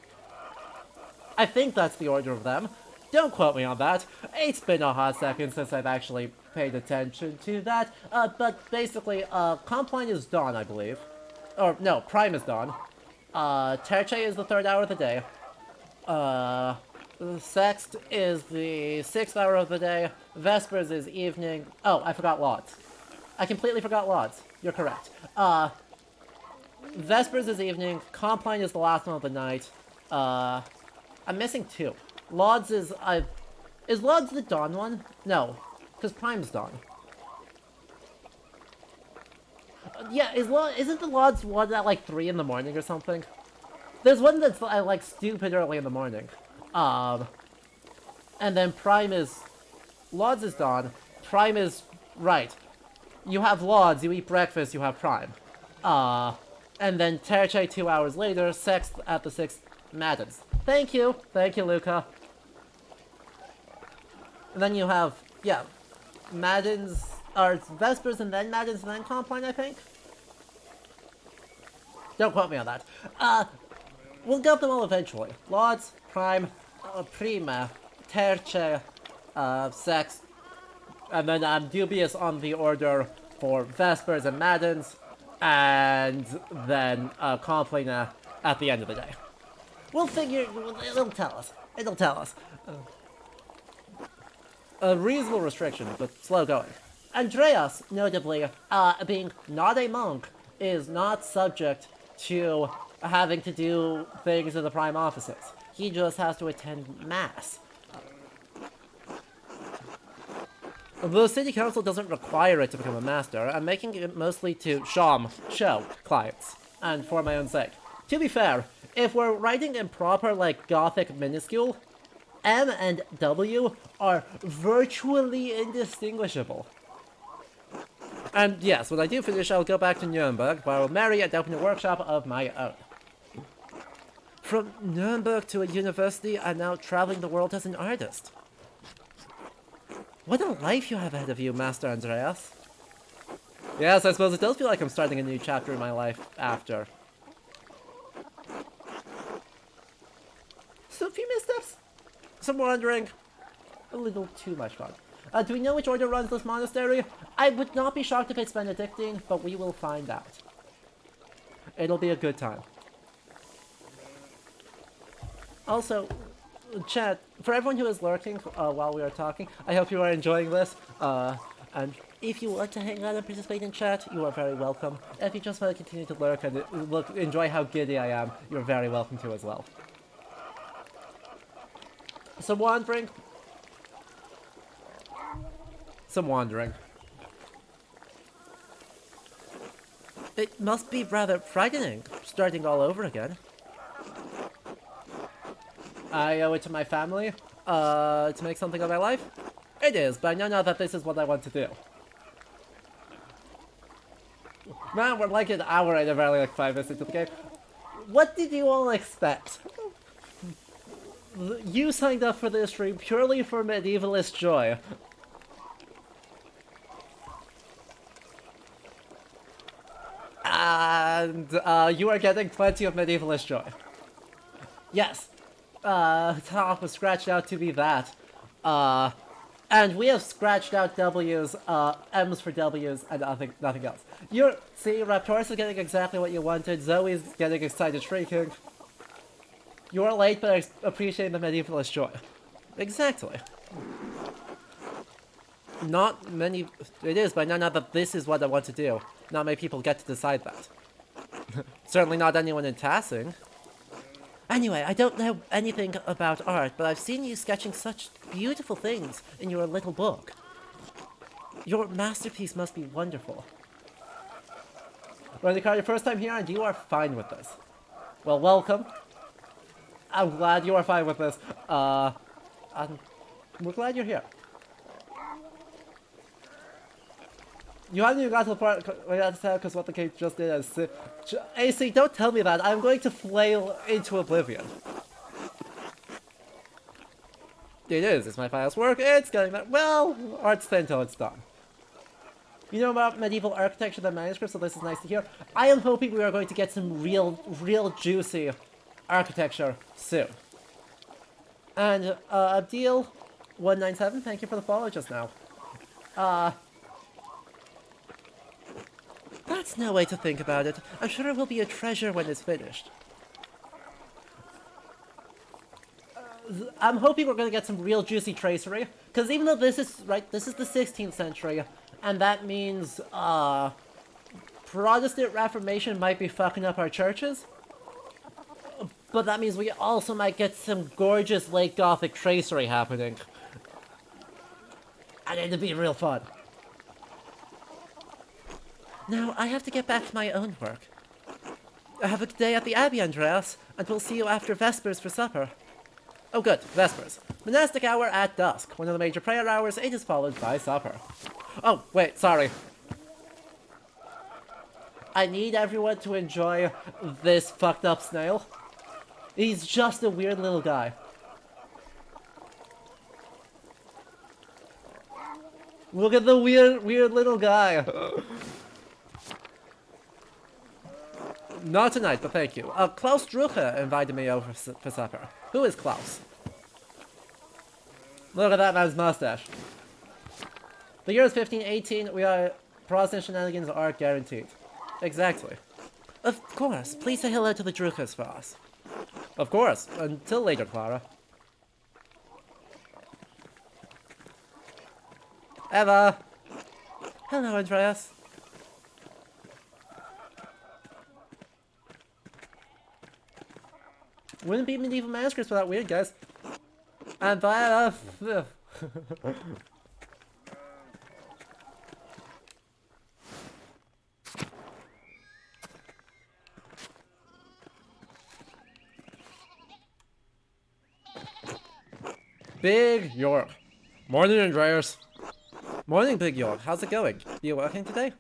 I think that's the order of them. Don't quote me on that. It's been a hot second since I've actually paid attention to that. But basically, Compline is dawn, I believe. Or, no, Prime is dawn. Terce is the 3rd hour of the day. Sext is the 6th hour of the day. Vespers is evening. Oh, I forgot Lauds. I completely forgot Lauds. You're correct. Vespers is evening. Compline is the last one of the night. I'm missing 2. Lauds is... Is Lauds the dawn one? No, because Prime's dawn. Yeah, isn't the Lauds one at like 3 in the morning or something? There's one that's like stupid early in the morning. And then Prime is... Lauds is dawn. Prime is... Right. You have Lauds, you eat breakfast, you have Prime. And then Terce 2 hours later, Sext at the 6th, Maddens. Thank you, Luca. And then you have, yeah, Maddens, or it's Vespers and then Maddens and then Compline, I think? Don't quote me on that. We'll get them all eventually. Lauds, Prime, Prima, Terce, Sext, and then I'm dubious on the order for Vespers and Maddens, and then Compline at the end of the day. We'll figure, it'll tell us. It'll tell us. A reasonable restriction, but slow going. Andreas, notably, being not a monk, is not subject to having to do things in the Prime offices. He just has to attend Mass. The City Council doesn't require it to become a master. I'm making it mostly to show clients, and for my own sake. To be fair, if we're writing in proper, like, Gothic minuscule, M and W are virtually indistinguishable. And yes, when I do finish, I'll go back to Nuremberg, where I'll marry and open a workshop of my own. From Nuremberg to a university, and now traveling the world as an artist. What a life you have ahead of you, Master Andreas. Yes, I suppose it does feel like I'm starting a new chapter in my life after. So a few missteps. Some wandering. A little too much fun. Do we know which order runs this monastery? I would not be shocked if it's Benedictine, but we will find out. It'll be a good time. Also, chat, for everyone who is lurking while we are talking, I hope you are enjoying this. And if you want to hang out and participate in chat, you are very welcome. If you just want to continue to lurk and enjoy how giddy I am, you're very welcome to as well. Some wandering. Some wandering. It must be rather frightening, starting all over again. I owe it to my family, to make something of my life? It is, but I know now that this is what I want to do. Man, we're like an hour and barely like 5 minutes into the game. What did you all expect? You signed up for this stream purely for medievalist joy. And you are getting plenty of medievalist joy. Yes. Top was scratched out to be that. And we have scratched out W's, M's for W's, and nothing else. See, Raptorus is getting exactly what you wanted, Zoe's getting excited shrieking. You're late, but I appreciate the medievalist joy. Exactly. Not many... It is, but I know now that this is what I want to do. Not many people get to decide that. Certainly not anyone in Tassing. Anyway, I don't know anything about art, but I've seen you sketching such beautiful things in your little book. Your masterpiece must be wonderful. Veronica, your first time here and you are fine with this. Well, welcome. I'm glad you are fine with this. And we're glad you're here. You haven't even got to the part where that's because what the game just did is... AC, don't tell me that. I'm going to flail into oblivion. It is. It's my finest work. It's getting that. Well, art's thin until it's done. You know about medieval architecture than manuscripts, so this is nice to hear. I am hoping we are going to get some real juicy architecture soon. And, Abdeel197, thank you for the follow just now. That's no way to think about it. I'm sure it will be a treasure when it's finished. I'm hoping we're going to get some real juicy tracery, because even though this is the 16th century, and that means, Protestant Reformation might be fucking up our churches, but that means we also might get some gorgeous late Gothic tracery happening. And it'd be real fun. Now, I have to get back to my own work. Have a good day at the Abbey, Andreas, and we'll see you after Vespers for supper. Oh good, Vespers. Monastic hour at dusk. One of the major prayer hours, it is followed by supper. Oh, wait, sorry. I need everyone to enjoy this fucked up snail. He's just a weird little guy. Look at the weird little guy. Not tonight, but thank you. Klaus Druche invited me over for supper. Who is Klaus? Look at that man's mustache. The year is 1518. We are... Protestant shenanigans are guaranteed. Exactly. Of course. Please say hello to the Druches for us. Of course. Until later, Clara. Eva! Hello, Andreas. Wouldn't be medieval manuscripts without weird guys. And by Big York. Morning, Andreas. Morning, Big York. How's it going? You working today?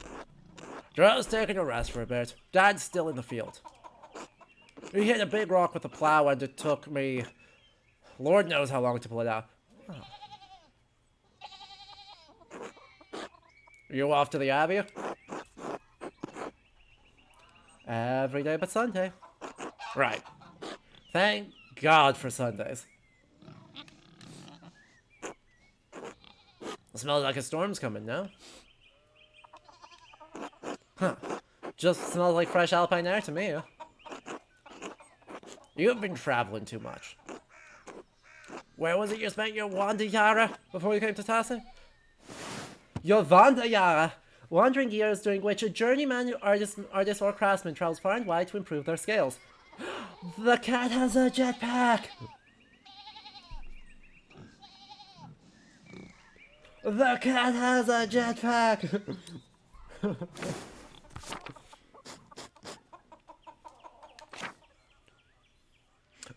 Just taking a rest for a bit. Dad's still in the field. We hit a big rock with a plow and it took me... Lord knows how long to pull it out. Oh. You off to the Abbey? Every day but Sunday. Right. Thank God for Sundays. It smells like a storm's coming now. Huh. Just smells like fresh alpine air to me. You've been traveling too much. Where was it you spent your Wanderjahre before you came to Tassing? Your Wanderjahre! Wandering years during which a journeyman, artist or craftsman travels far and wide to improve their skills. The cat has a jetpack! The cat has a jetpack!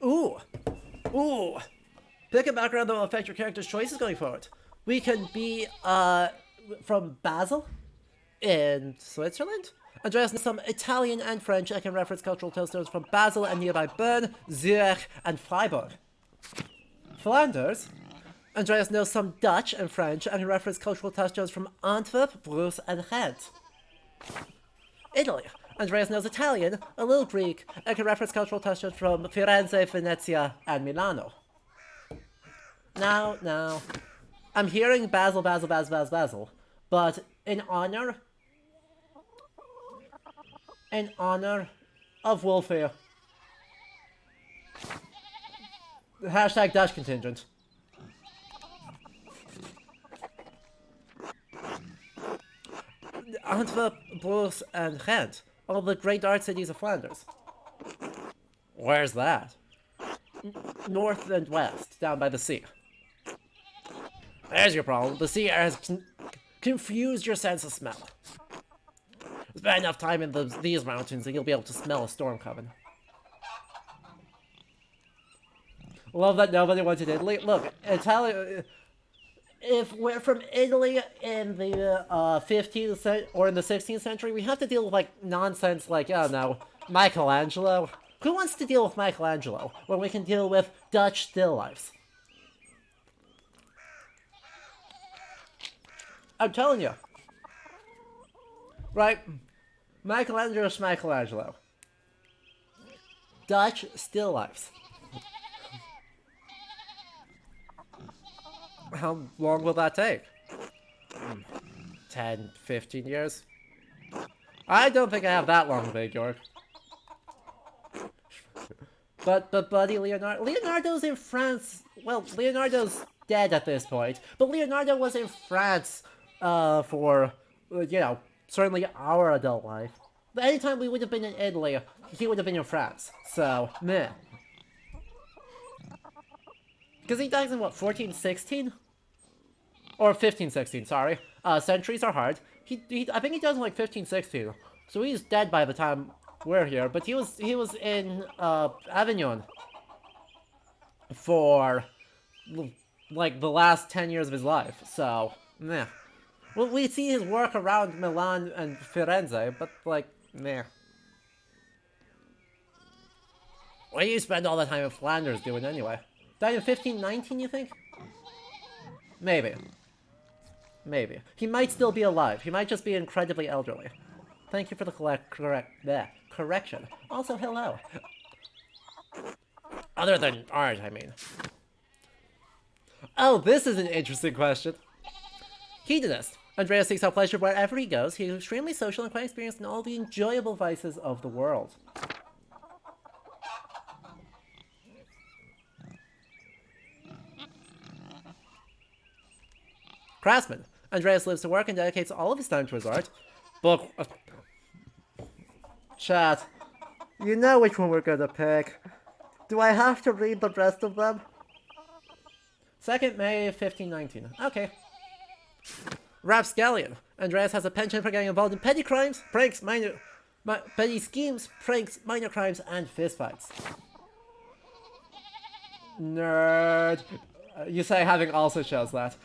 Ooh! Ooh! Pick a background that will affect your character's choices going forward. We can be, from Basel in Switzerland. Andreas knows some Italian and French. I can reference cultural touchstones from Basel and nearby Bern, Zurich, and Freiburg. Flanders. Andreas knows some Dutch and French and can reference cultural touchstones from Antwerp, Bruges, and Ghent. Italy. Andreas knows Italian, a little Greek, and can reference cultural touchstones from Firenze, Venezia, and Milano. Now, I'm hearing Basel, but in honor of Wolfie, hashtag Dutch contingent. Antwerp, Bruges, and Ghent, all the great art cities of Flanders. Where's that? North and west, down by the sea. There's your problem. The sea air has confused your sense of smell. Spend enough time in these mountains and you'll be able to smell a storm coming. Love that nobody went to Italy. Look, Italy. If we're from Italy in the 15th or in the 16th century, we have to deal with like nonsense like, I don't know, Michelangelo. Who wants to deal with Michelangelo when we can deal with Dutch still lifes? I'm telling you. Right? Michelangelo's Michelangelo. Dutch still lifes. How long will that take? 10, 15 years? I don't think I have that long, Big York. But buddy Leonardo's in France. Well, Leonardo's dead at this point. But Leonardo was in France for, you know, certainly our adult life. But anytime we would have been in Italy, he would have been in France. So, meh. Because he dies in, what, 1416? Or 1516, sorry. Centuries are hard. I think he dies in, like, 1516. So he's dead by the time we're here. But he was in, Avignon for, like, the last 10 years of his life. So, meh. Well, we see his work around Milan and Firenze, but, like, meh. What do you spend all the time in Flanders doing anyway? Died in 1519, you think? Maybe. Maybe. He might still be alive. He might just be incredibly elderly. Thank you for the correction. Also, hello. Other than art, I mean. Oh, this is an interesting question. Hedonist. Andreas seeks out pleasure wherever he goes. He is extremely social and quite experienced in all the enjoyable vices of the world. Craftsman. Andreas lives to work and dedicates all of his time to his art. Book. Chat. You know which one we're gonna pick. Do I have to read the rest of them? 2nd May 1519. Okay. Rapscallion. Andreas has a penchant for getting involved in petty crimes, pranks, petty schemes, pranks, minor crimes, and fistfights. Nerd. You say having also shows that.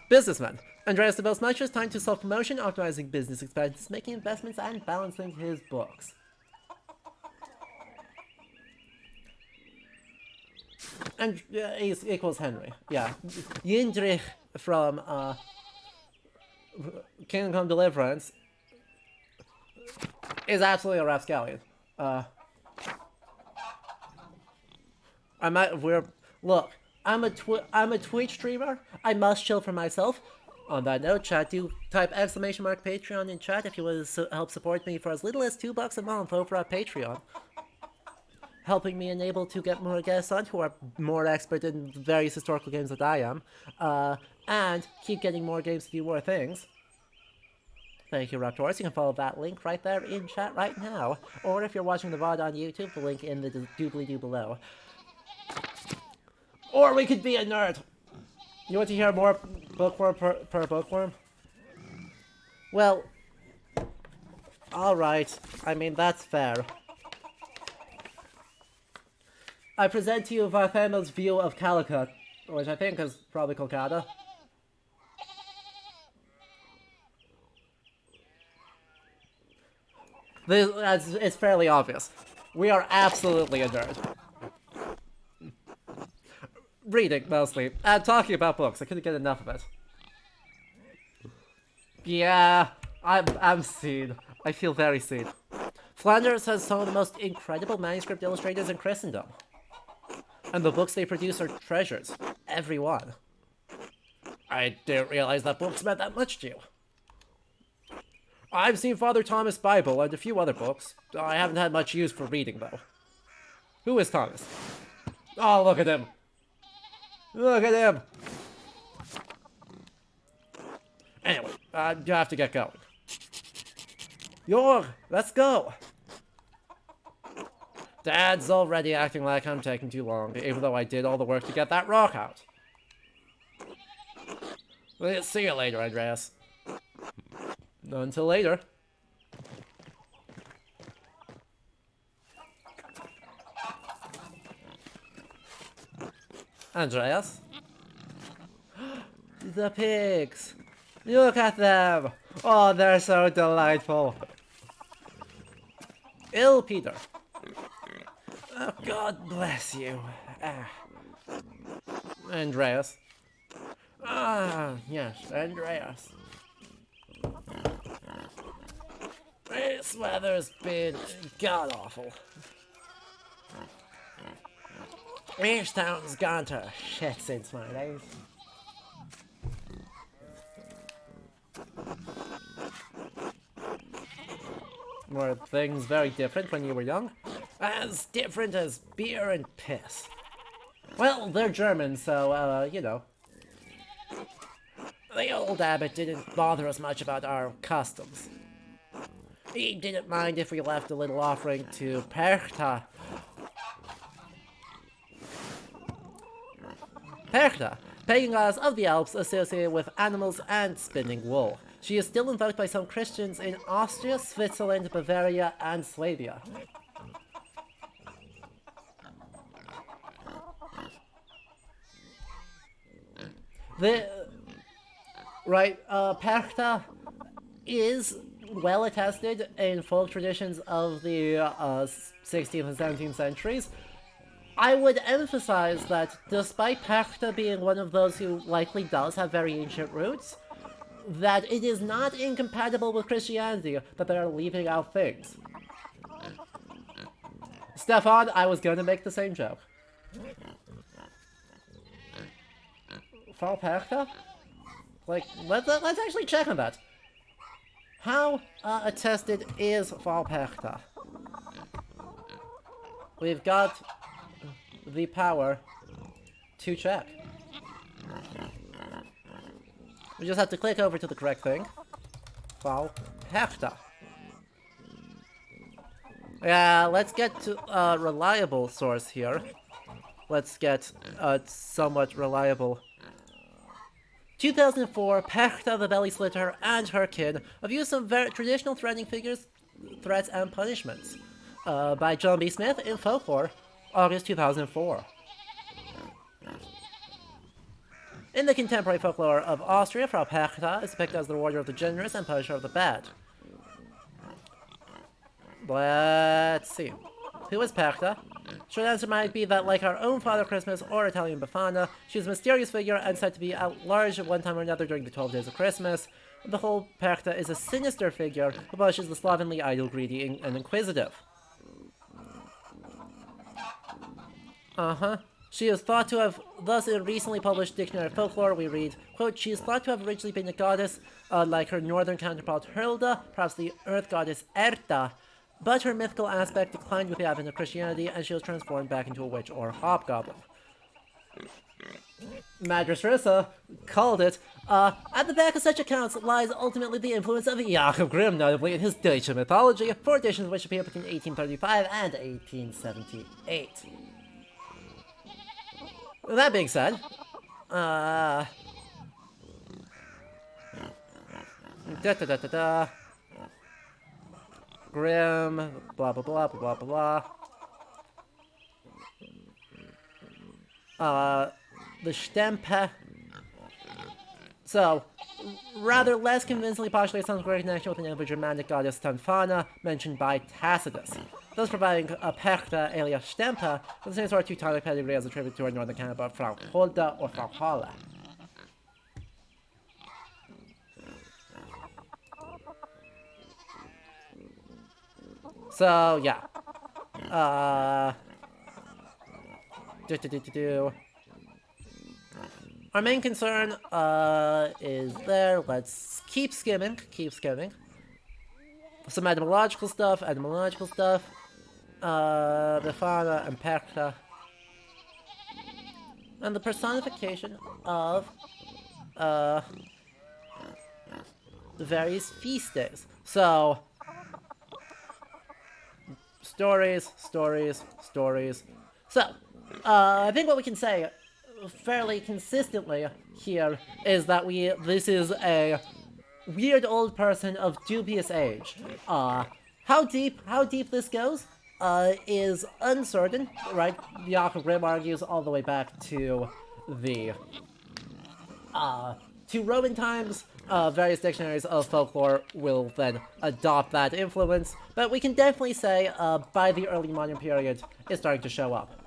Businessman. Andreas devotes much of his time to self-promotion, optimizing business expenses, making investments, and balancing his books. And equals Henry. Yeah. Yindrich from Kingdom Come Deliverance is absolutely a rapscallion. Look, I'm a Twitch streamer. I must chill for myself. On that note, chat, do type !Patreon in chat if you want to help support me for as little as $2 a month over at Patreon. Helping me enable to get more guests on who are more expert in various historical games than I am. And keep getting more games to do more things. Thank you, Raptors. You can follow that link right there in chat right now. Or if you're watching the VOD on YouTube, the link in the doobly-doo below. Or we could be a nerd. You want to hear more bookworm per bookworm? Well, alright. I mean, that's fair. I present to you Varthamel's view of Calicut, which I think is probably Kolkata. It's fairly obvious. We are absolutely a nerd. Reading, mostly. And talking about books. I couldn't get enough of it. Yeah, I'm seen. I feel very seen. Flanders has some of the most incredible manuscript illustrators in Christendom. And the books they produce are treasures. Every one. I didn't realize that books meant that much to you. I've seen Father Thomas' Bible and a few other books. I haven't had much use for reading, though. Who is Thomas? Oh, look at him. Look at him. Anyway, you have to get going. Jorg, let's go. Dad's already acting like I'm taking too long, even though I did all the work to get that rock out. We'll see you later, Andreas. Until later. Andreas? The pigs! Look at them! Oh, they're so delightful! Ill Peter. Oh, God bless you. Andreas. Ah, yes, Andreas. This weather's been god-awful. This town's gone to shit since my days. Were things very different when you were young? As different as beer and piss. Well, they're German, so, you know. The old abbot didn't bother us much about our customs. He didn't mind if we left a little offering to Perchta. Perchta, pagan goddess of the Alps associated with animals and spinning wool. She is still invoked by some Christians in Austria, Switzerland, Bavaria, and Swabia. Perchta is well attested in folk traditions of the 16th and 17th centuries. I would emphasize that despite Perchta being one of those who likely does have very ancient roots, that it is not incompatible with Christianity, that they are leaving out things. Stefan, I was going to make the same joke. Frau Perchta? Like, let's actually check on that. How attested is Frau Perchta? We've got the power to check. We just have to click over to the correct thing. Frau Perchta. Yeah, let's get to a reliable source here. Let's get a somewhat reliable. 2004, Perchta the Belly Slitter and her kin abused some very traditional threatening figures, threats, and punishments. By John B. Smith in Folklore, August 2004. In the contemporary folklore of Austria, Frau Perchta is depicted as the rewarder of the generous and punisher of the bad. Let's see. Who is Perchta? Short answer might be that, like our own Father Christmas or Italian Befana, she is a mysterious figure and said to be at large at one time or another during the 12 days of Christmas. The whole Perchta is a sinister figure who punishes the slovenly, idle, greedy, and inquisitive. She is thought to have, thus in a recently published Dictionary of Folklore, we read, quote, she is thought to have originally been a goddess, like her northern counterpart Hilda, perhaps the earth goddess Erta, but her mythical aspect declined with the advent of Christianity, and she was transformed back into a witch or hobgoblin. Madras Rissa called it, at the back of such accounts lies ultimately the influence of Jakob Grimm, notably in his Deutsche mythology, 4 editions of which appeared between 1835 and 1878. That being said, Da da da da da. Grim, blah blah blah blah blah blah. The Stempe. So, rather less convincingly postulates some great connection with an Indo-Germanic goddess Tanfana, mentioned by Tacitus, thus providing a Perchta alias Stempe with the same sort of Teutonic pedigree as attributed to our northern counterpart Frau Hulda or Frau Halle. So, yeah. Our main concern, is there. Let's keep skimming. Some etymological stuff. Befana and Percha. And the personification of, the various feast days. So, stories. So, I think what we can say fairly consistently here is that this is a weird old person of dubious age. How deep this goes is uncertain, right? Jakob Grimm argues all the way back to the to Roman times. Various dictionaries of folklore will then adopt that influence, but we can definitely say by the early modern period it's starting to show up.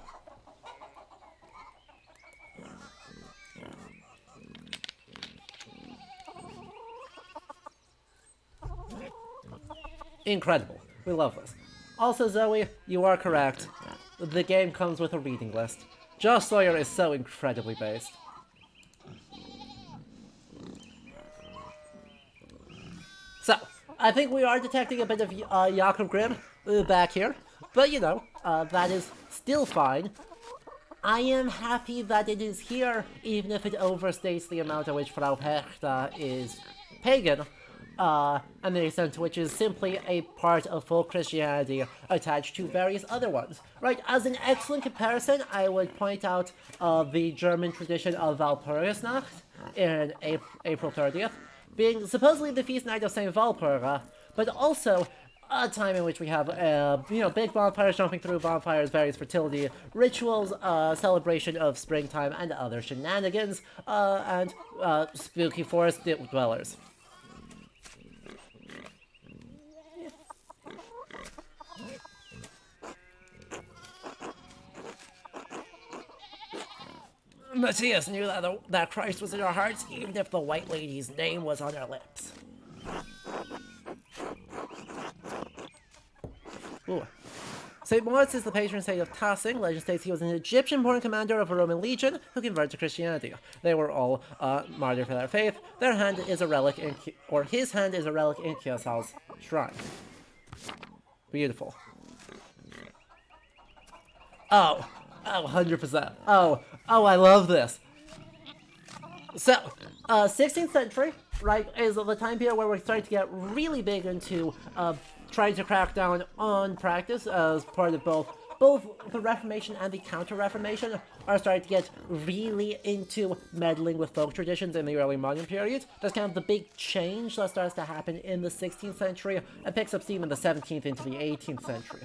Incredible. We love this. Also, Zoe, you are correct. The game comes with a reading list. Josh Sawyer is so incredibly based. So, I think we are detecting a bit of Jakob Grimm back here. But, you know, that is still fine. I am happy that it is here, even if it overstates the amount at which Frau Perchta is pagan. And the extent to which is simply a part of full Christianity attached to various other ones. Right, as an excellent comparison, I would point out the German tradition of Walpurgisnacht in April 30th, being supposedly the feast night of St. Walpurga, but also a time in which we have, big bonfires, jumping through bonfires, various fertility rituals, celebration of springtime, and other shenanigans, and spooky forest dwellers. Matthias knew that Christ was in our hearts, even if the White Lady's name was on our lips. Ooh. St. Moritz is the patron saint of Tassing. Legend states he was an Egyptian-born commander of a Roman legion who converted to Christianity. They were all martyred for their faith. Their hand is a relic his hand is a relic in Kyosal's shrine. Beautiful. Oh, 100%. Oh, I love this. So, 16th century, right, is the time period where we're starting to get really big into trying to crack down on practice as part of both the Reformation and the Counter-Reformation are starting to get really into meddling with folk traditions in the early modern period. That's kind of the big change that starts to happen in the 16th century and picks up steam in the 17th into the 18th century.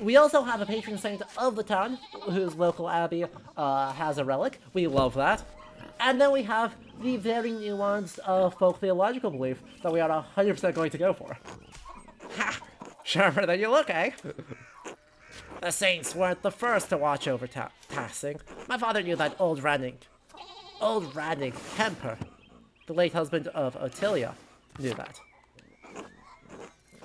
We also have a patron saint of the town, whose local abbey has a relic. We love that. And then we have the very nuanced folk theological belief that we are 100% going to go for. Ha! Sharper than you look, eh? The saints weren't the first to watch over Tassing. My father knew that old Ranning Kemper, the late husband of Ottilia, knew that.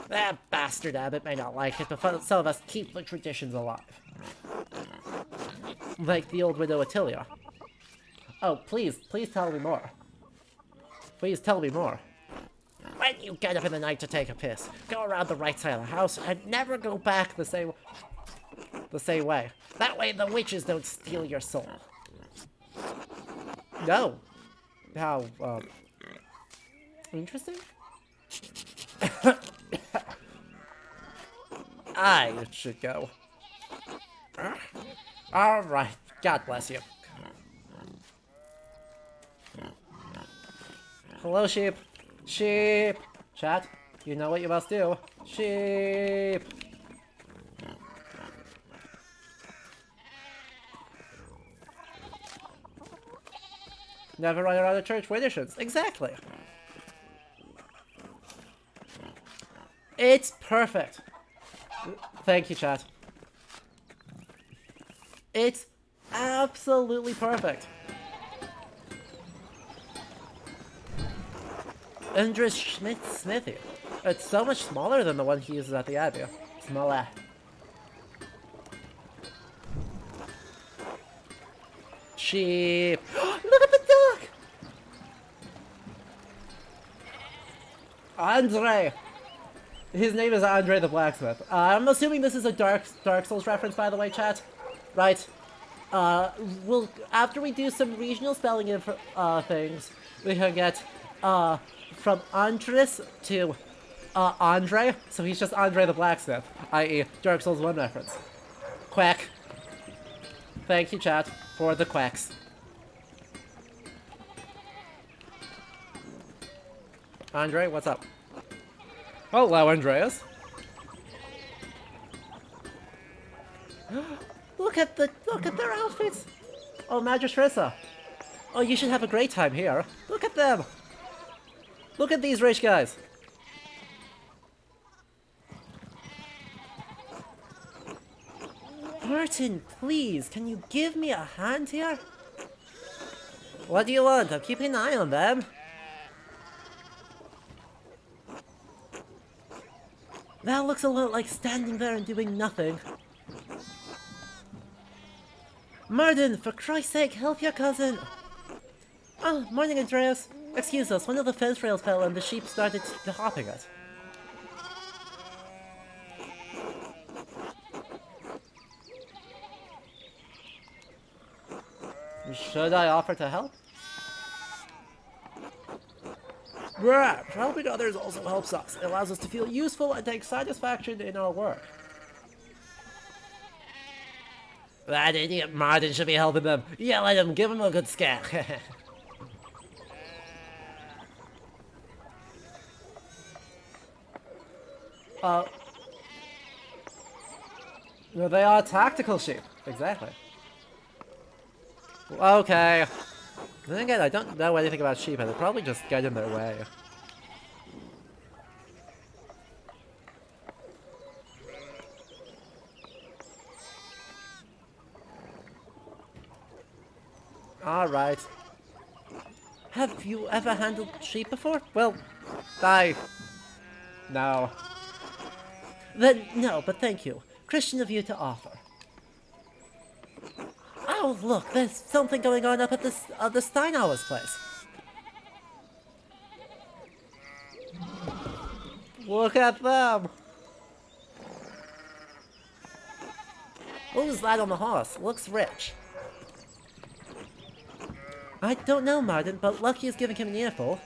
That bastard abbot may not like it, but some of us keep the traditions alive. Like the old widow Ottilia. Oh, please tell me more. Please tell me more. When you get up in the night to take a piss, go around the right side of the house and never go back the same way. That way the witches don't steal your soul. No. How, interesting? I should go. Alright, God bless you. Hello, sheep. Sheep! Chat, you know what you must do. Sheep! Never run around a church traditions. Exactly. It's perfect. Thank you, chat. It's absolutely perfect. Andres Smithy. It's so much smaller than the one he uses at the Abbey. Smaller. Sheep. Look at the duck! Andre! His name is Andre the Blacksmith. I'm assuming this is a Dark Souls reference, by the way, chat. Right. We'll after we do some regional spelling things, we can get from Andres to Andre. So he's just Andre the Blacksmith, i.e. Dark Souls 1 reference. Quack. Thank you, chat, for the quacks. Andre, what's up? Hello, Andreas. Look at their outfits. Oh, Magistressa. Oh, you should have a great time here. Look at them. Look at these rich guys. Martin, please, can you give me a hand here? What do you want? I'm keeping an eye on them. That looks a lot like standing there and doing nothing. Martin, for Christ's sake, help your cousin! Oh, morning, Andreas. Excuse us, one of the fence rails fell and the sheep started hopping it. Should I offer to help? Perhaps helping others also helps us. It allows us to feel useful and take satisfaction in our work. That idiot Martin should be helping them. Yell at him, give him a good scare. Well, they are tactical sheep. Exactly. Okay. Then again, I don't know anything about sheep, and they probably just get in their way. Alright. Have you ever handled sheep before? Well, no. Then, no, but thank you. Christian of you to offer. Oh, look, there's something going on up at the Steinhauer's place. Look at them! Who's that on the horse? Looks rich. I don't know, Martin, but Lucky is giving him an earful.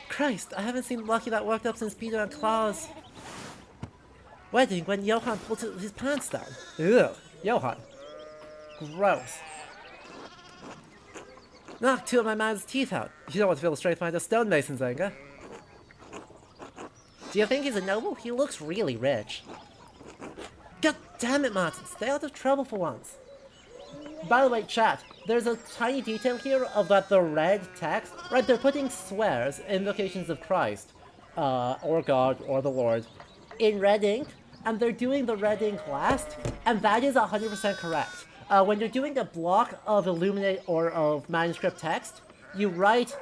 Christ, I haven't seen Lucky that worked up since Peter and Claus' wedding when Johann pulled his pants down. Ugh, Johann. Gross. Knocked two of my man's teeth out. You don't want to feel the strength behind a stonemason's anger. Do you think he's a noble? He looks really rich. God damn it, Martin. Stay out of trouble for once. By the way, chat, there's a tiny detail here of that the red text. Right, they're putting swears, invocations of Christ, or God, or the Lord, in red ink, and they're doing the red ink last, and that is 100% correct. When you're doing a block of illuminate or of manuscript text, you write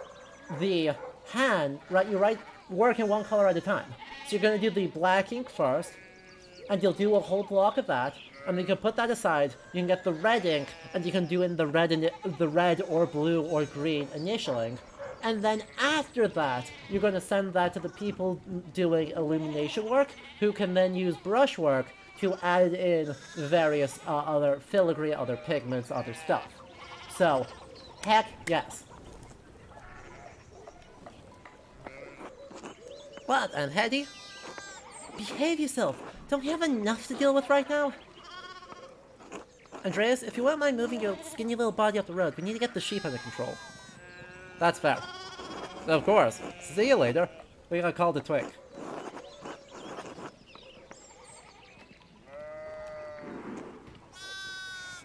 the hand, right? You write work in one color at a time. So you're going to do the black ink first, and you'll do a whole block of that, and then you can put that aside. You can get the red ink, and you can do in the red or blue or green initialing. And then after that, you're going to send that to the people doing illumination work, who can then use brushwork to add in various other filigree, other pigments, other stuff. So, heck yes. What, and Hetty? Behave yourself! Don't we have enough to deal with right now? Andreas, if you won't mind moving your skinny little body up the road, we need to get the sheep under control. That's fair. Of course. See you later. We gotta call the twig.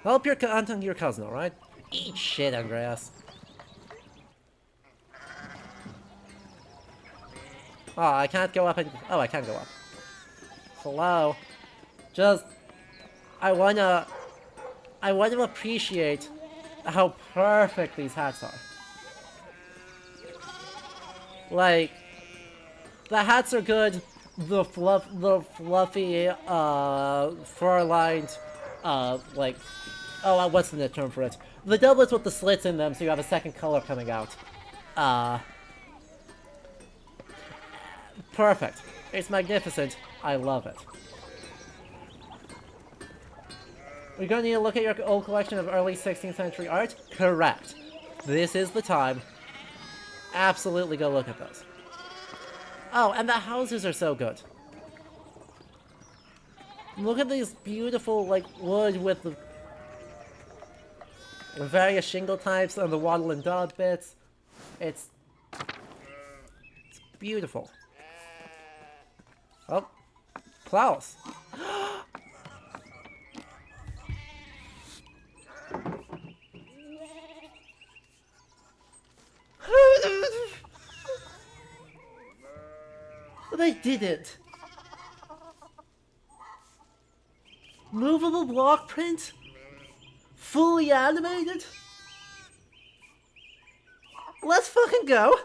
Help your aunt your cousin, alright? Eat shit, Andreas. Oh, I can't go up and... Oh, I can go up. Hello? Just... I wanna appreciate how perfect these hats are. Like... The hats are good. The fluffy, fur-lined, like... Oh, what's the term for it? The doublets with the slits in them, so you have a second color coming out. Perfect. It's magnificent. I love it. We're gonna need to look at your old collection of early 16th century art? Correct. This is the time. Absolutely go look at those. Oh, and the houses are so good. Look at these beautiful, like, wood with the various shingle types and the wattle and daub bits. It's beautiful. Oh, Klaus. They did it. Movable block print? Fully animated? Let's fucking go!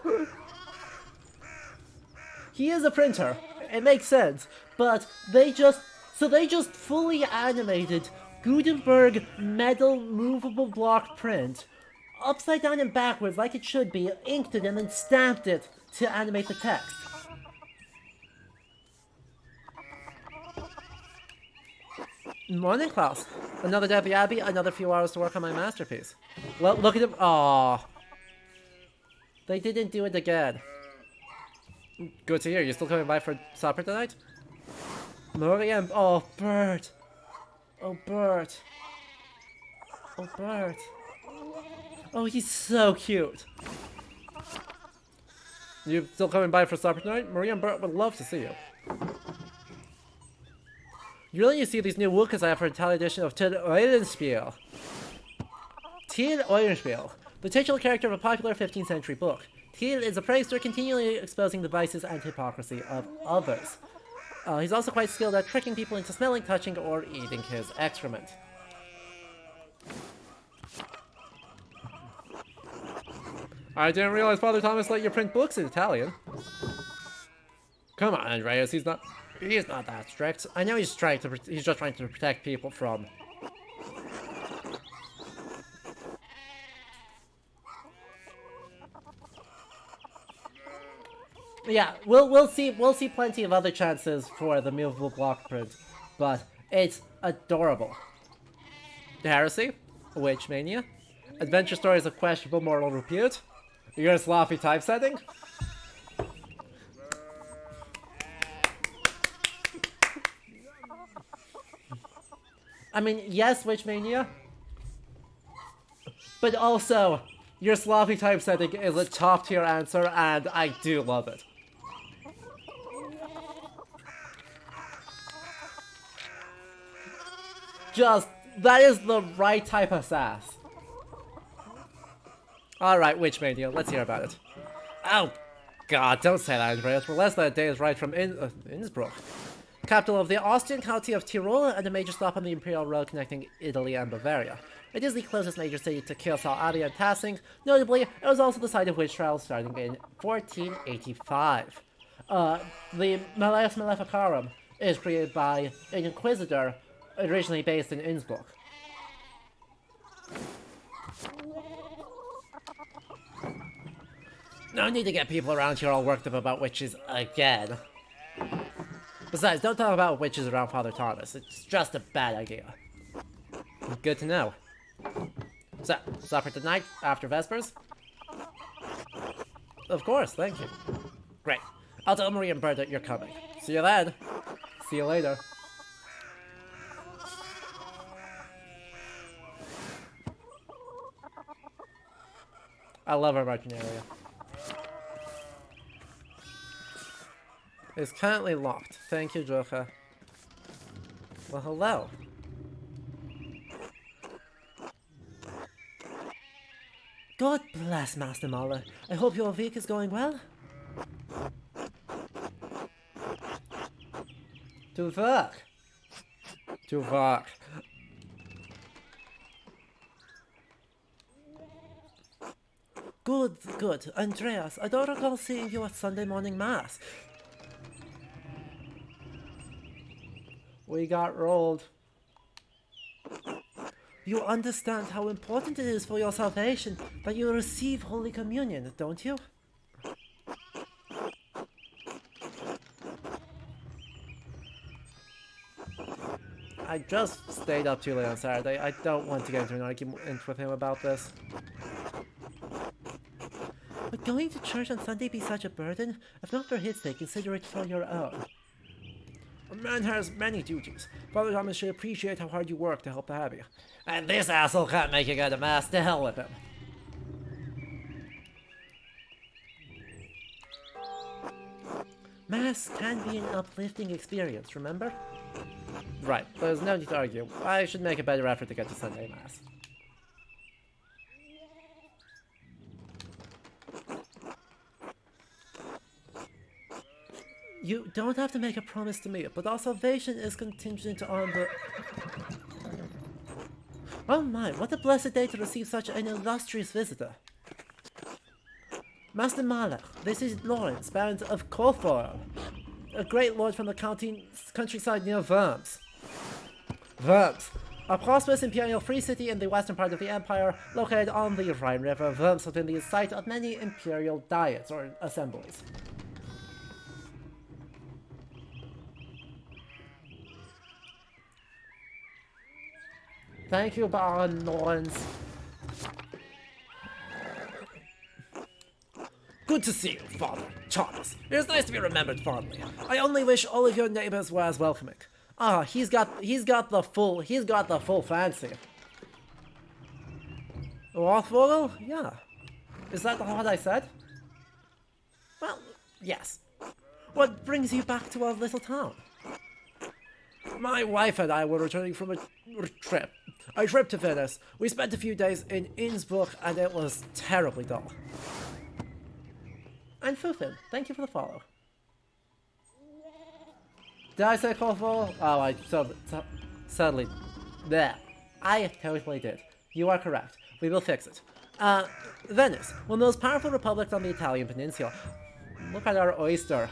He is a printer. It makes sense. But they just fully animated Gutenberg metal movable block print. Upside down and backwards like it should be, inked it and then stamped it to animate the text. Morning, Klaus. Another day at the Abbey, another few hours to work on my masterpiece. Well, look at them. Aww. They didn't do it again. Good to hear. You still coming by for supper tonight? Maria, oh, Bert. Oh, Bert. Oh, Bert. Oh, he's so cute. You still coming by for supper tonight? Maria and Bert would love to see you. You really need to see these new woodcuts I have for a Italian edition of Til Eulenspiel. Til Eulenspiel, the titular character of a popular 15th century book. Til is a prankster continually exposing the vices and hypocrisy of others. He's also quite skilled at tricking people into smelling, touching, or eating his excrement. I didn't realize Father Thomas let you print books in Italian. Come on, Andreas, he's not that strict. I know he's just trying to protect people from... Yeah, we'll see plenty of other chances for the movable block print, but it's adorable. Heresy, Witch Mania, adventure stories of questionable moral repute, your sloppy typesetting. I mean, yes, Witch Mania, but also your sloppy typesetting is a top tier answer, and I do love it. That is the right type of sass. Alright, Witch Mania, let's hear about it. Oh, God, don't say that, Andreas. We're less than a day's ride from Innsbruck, capital of the Austrian county of Tyrol and a major stop on the Imperial Road connecting Italy and Bavaria. It is the closest major city to Kielce, Adi, and Tassing. Notably, it was also the site of witch trials starting in 1485. The Malleus Maleficarum is created by an inquisitor originally based in Innsbruck. No need to get people around here all worked up about witches again. Besides, don't talk about witches around Father Thomas. It's just a bad idea. Good to know. So, supper tonight after Vespers? Of course, thank you. Great. I'll tell Marie and Bert that you're coming. See you then. See you later. I love our marching area. It's currently locked. Thank you, Joker. Well, hello. God bless, Master Mahler. I hope your week is going well. To work. To work. Good, good. Andreas, I don't recall seeing you at Sunday morning mass. We got rolled. You understand how important it is for your salvation that you receive Holy Communion, don't you? I just stayed up too late on Saturday. I don't want to get into an argument with him about this. Would going to church on Sunday be such a burden? If not for his sake, consider it for your own. A man has many duties. Father Thomas should appreciate how hard you work to help the Abbey. And this asshole can't make it go to mass. To hell with him. Mass can be an uplifting experience, remember? Right, there's no need to argue. I should make a better effort to get to Sunday Mass. You don't have to make a promise to me, but our salvation is contingent on the... Oh my, what a blessed day to receive such an illustrious visitor. Master Malach, this is Lawrence, Baron of Corforo, a great lord from the countryside near Worms. Worms, a prosperous imperial free city in the western part of the empire, located on the Rhine River. Worms has been the site of many imperial diets, or assemblies. Thank you, Baron Lawrence. Good to see you, Father Thomas. It is nice to be remembered fondly. I only wish all of your neighbors were as welcoming. Ah, he's got the full fancy. Rothvogel? Yeah. Is that what I said? Well, yes. What brings you back to our little town? My wife and I were returning from a trip. A trip to Venice. We spent a few days in Innsbruck and it was terribly dull. And Fufin, thank you for the follow. Did I say Corfu? Oh, I suddenly... There. I totally did. You are correct. We will fix it. Venice, one of the most powerful republics on the Italian peninsula. Look at our oyster.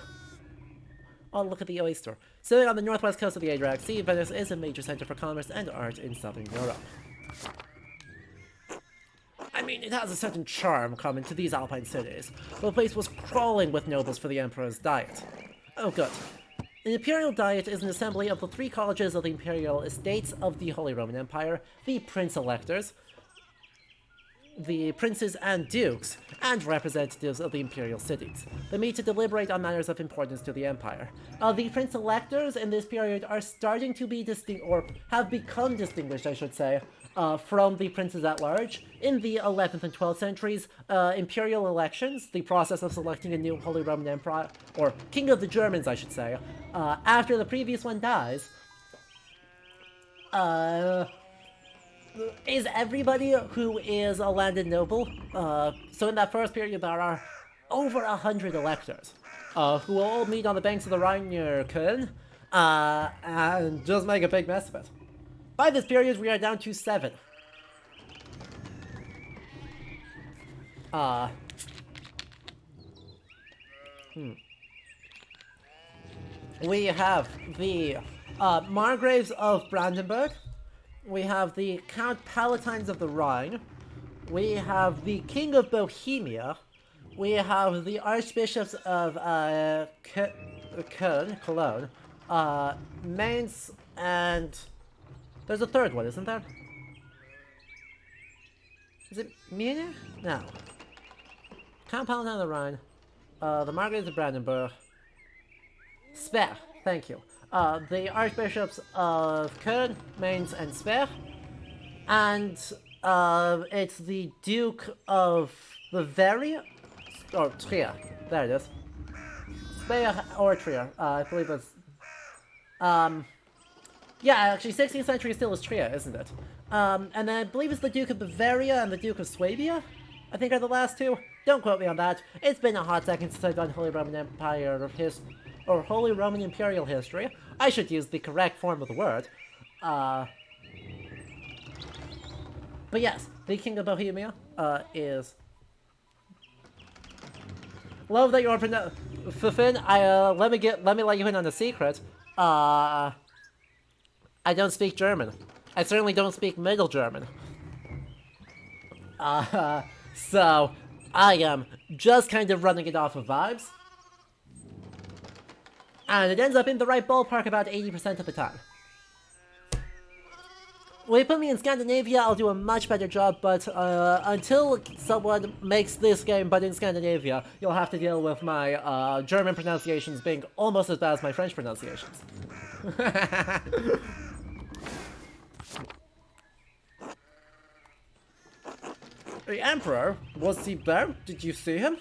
Oh, look at the oyster. Sitting on the northwest coast of the Adriatic Sea, Venice is a major center for commerce and art in southern Europe. I mean, it has a certain charm common to these alpine cities, but the place was crawling with nobles for the Emperor's Diet. Oh, good. An imperial diet is an assembly of the three colleges of the imperial estates of the Holy Roman Empire, the prince-electors, the princes and dukes, and representatives of the imperial cities. They meet to deliberate on matters of importance to the empire. The prince-electors in this period are starting to be or have become distinguished, I should say, from the princes at large. In the 11th and 12th centuries, imperial elections, the process of selecting a new Holy Roman Emperor, or King of the Germans, I should say, after the previous one dies, is everybody who is a landed noble. So in that first period, there are over 100 electors, who will all meet on the banks of the Rhine near Köln, and just make a big mess of it. By this period, we are down to 7. We have the Margraves of Brandenburg. We have the Count Palatines of the Rhine. We have the King of Bohemia. We have the Archbishops of Cologne, Mainz, and there's a third one, isn't there? Is it Munich? No. Count Palatine of the Rhine, the Margraves of Brandenburg, Speer, thank you. the Archbishops of Köln, Mainz, and Speyer, and it's the Duke of Bavaria, or Trier. There it is. Speyer or Trier. I believe it's. Yeah, actually, 16th century still is Trier, isn't it? And then I believe it's the Duke of Bavaria and the Duke of Swabia, I think are the last two. Don't quote me on that. It's been a hot second since I've done Holy Roman Empire or Holy Roman Imperial history. I should use the correct form of the word. But yes, the King of Bohemia is. Love that you're Fufin. Let me let you in on a secret. I don't speak German. I certainly don't speak Middle German. So I am just kind of running it off of vibes. And it ends up in the right ballpark about 80% of the time. When you put me in Scandinavia, I'll do a much better job, but until someone makes this game but in Scandinavia, you'll have to deal with my German pronunciations being almost as bad as my French pronunciations. The Emperor? Was he there? Did you see him?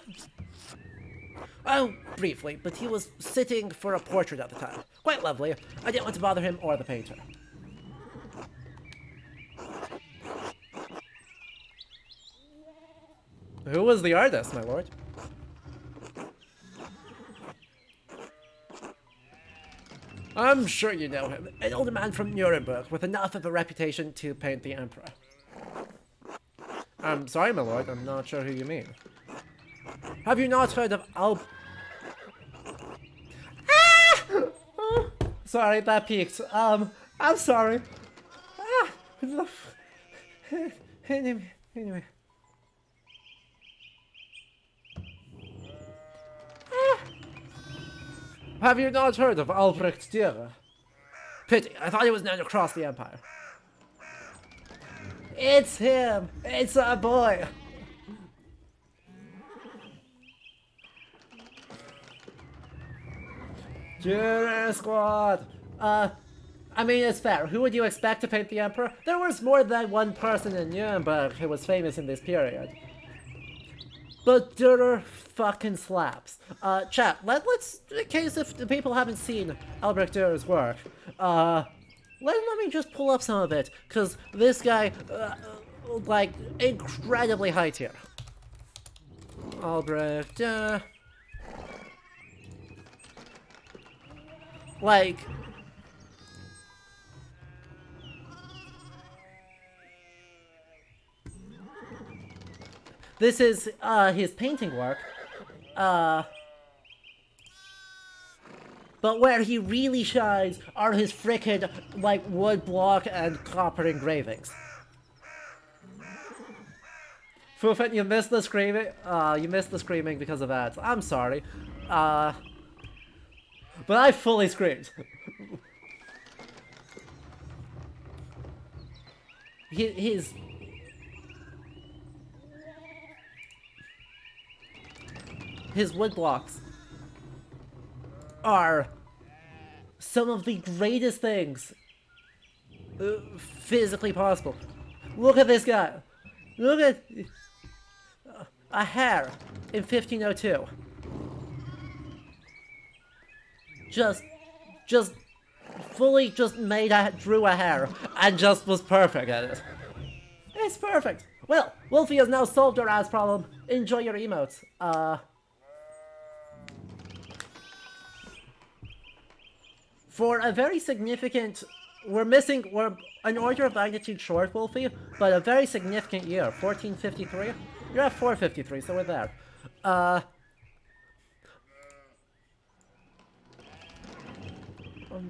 Oh, briefly, but he was sitting for a portrait at the time. Quite lovely. I didn't want to bother him or the painter. Who was the artist, my lord? I'm sure you know him. An older man from Nuremberg with enough of a reputation to paint the Emperor. I'm sorry, my lord. I'm not sure who you mean. Have you not heard of Sorry, that peaked. I'm sorry. Anyway. Have you not heard of Albrecht Dürer? Pity, I thought he was known across the Empire. It's him! It's our boy! Dürer Squad! I mean, it's fair. Who would you expect to paint the Emperor? There was more than one person in Nuremberg who was famous in this period. But Dürer fucking slaps. Chat, let's, in case if the people haven't seen Albrecht Dürer's work, let me just pull up some of it, because this guy, like, incredibly high tier. Albrecht, like, this is, his painting work, but where he really shines are his frickin', like, wood block and copper engravings. Fufin, you missed the screaming? You missed the screaming because of ads. I'm sorry. But I fully screamed. His wood blocks are some of the greatest things physically possible. Look at this guy. Look at a hair in 1502. Just fully drew a hair and just was perfect at it. It's perfect. Well, Wolfie has now solved our ass problem. Enjoy your emotes. For a very significant, we're an order of magnitude short, Wolfie, but a very significant year, 1453. You're at 453, so we're there.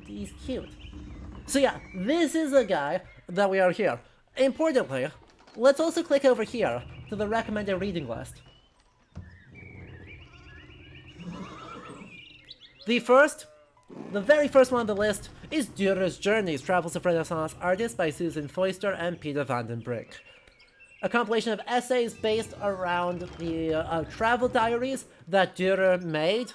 He's cute. So yeah, this is a guy that we are here. Importantly, let's also click over here to the recommended reading list. The very first one on the list is Dürer's Journeys, Travels of Renaissance Artists by Susan Foister and Peter van den Brink. A compilation of essays based around the travel diaries that Dürer made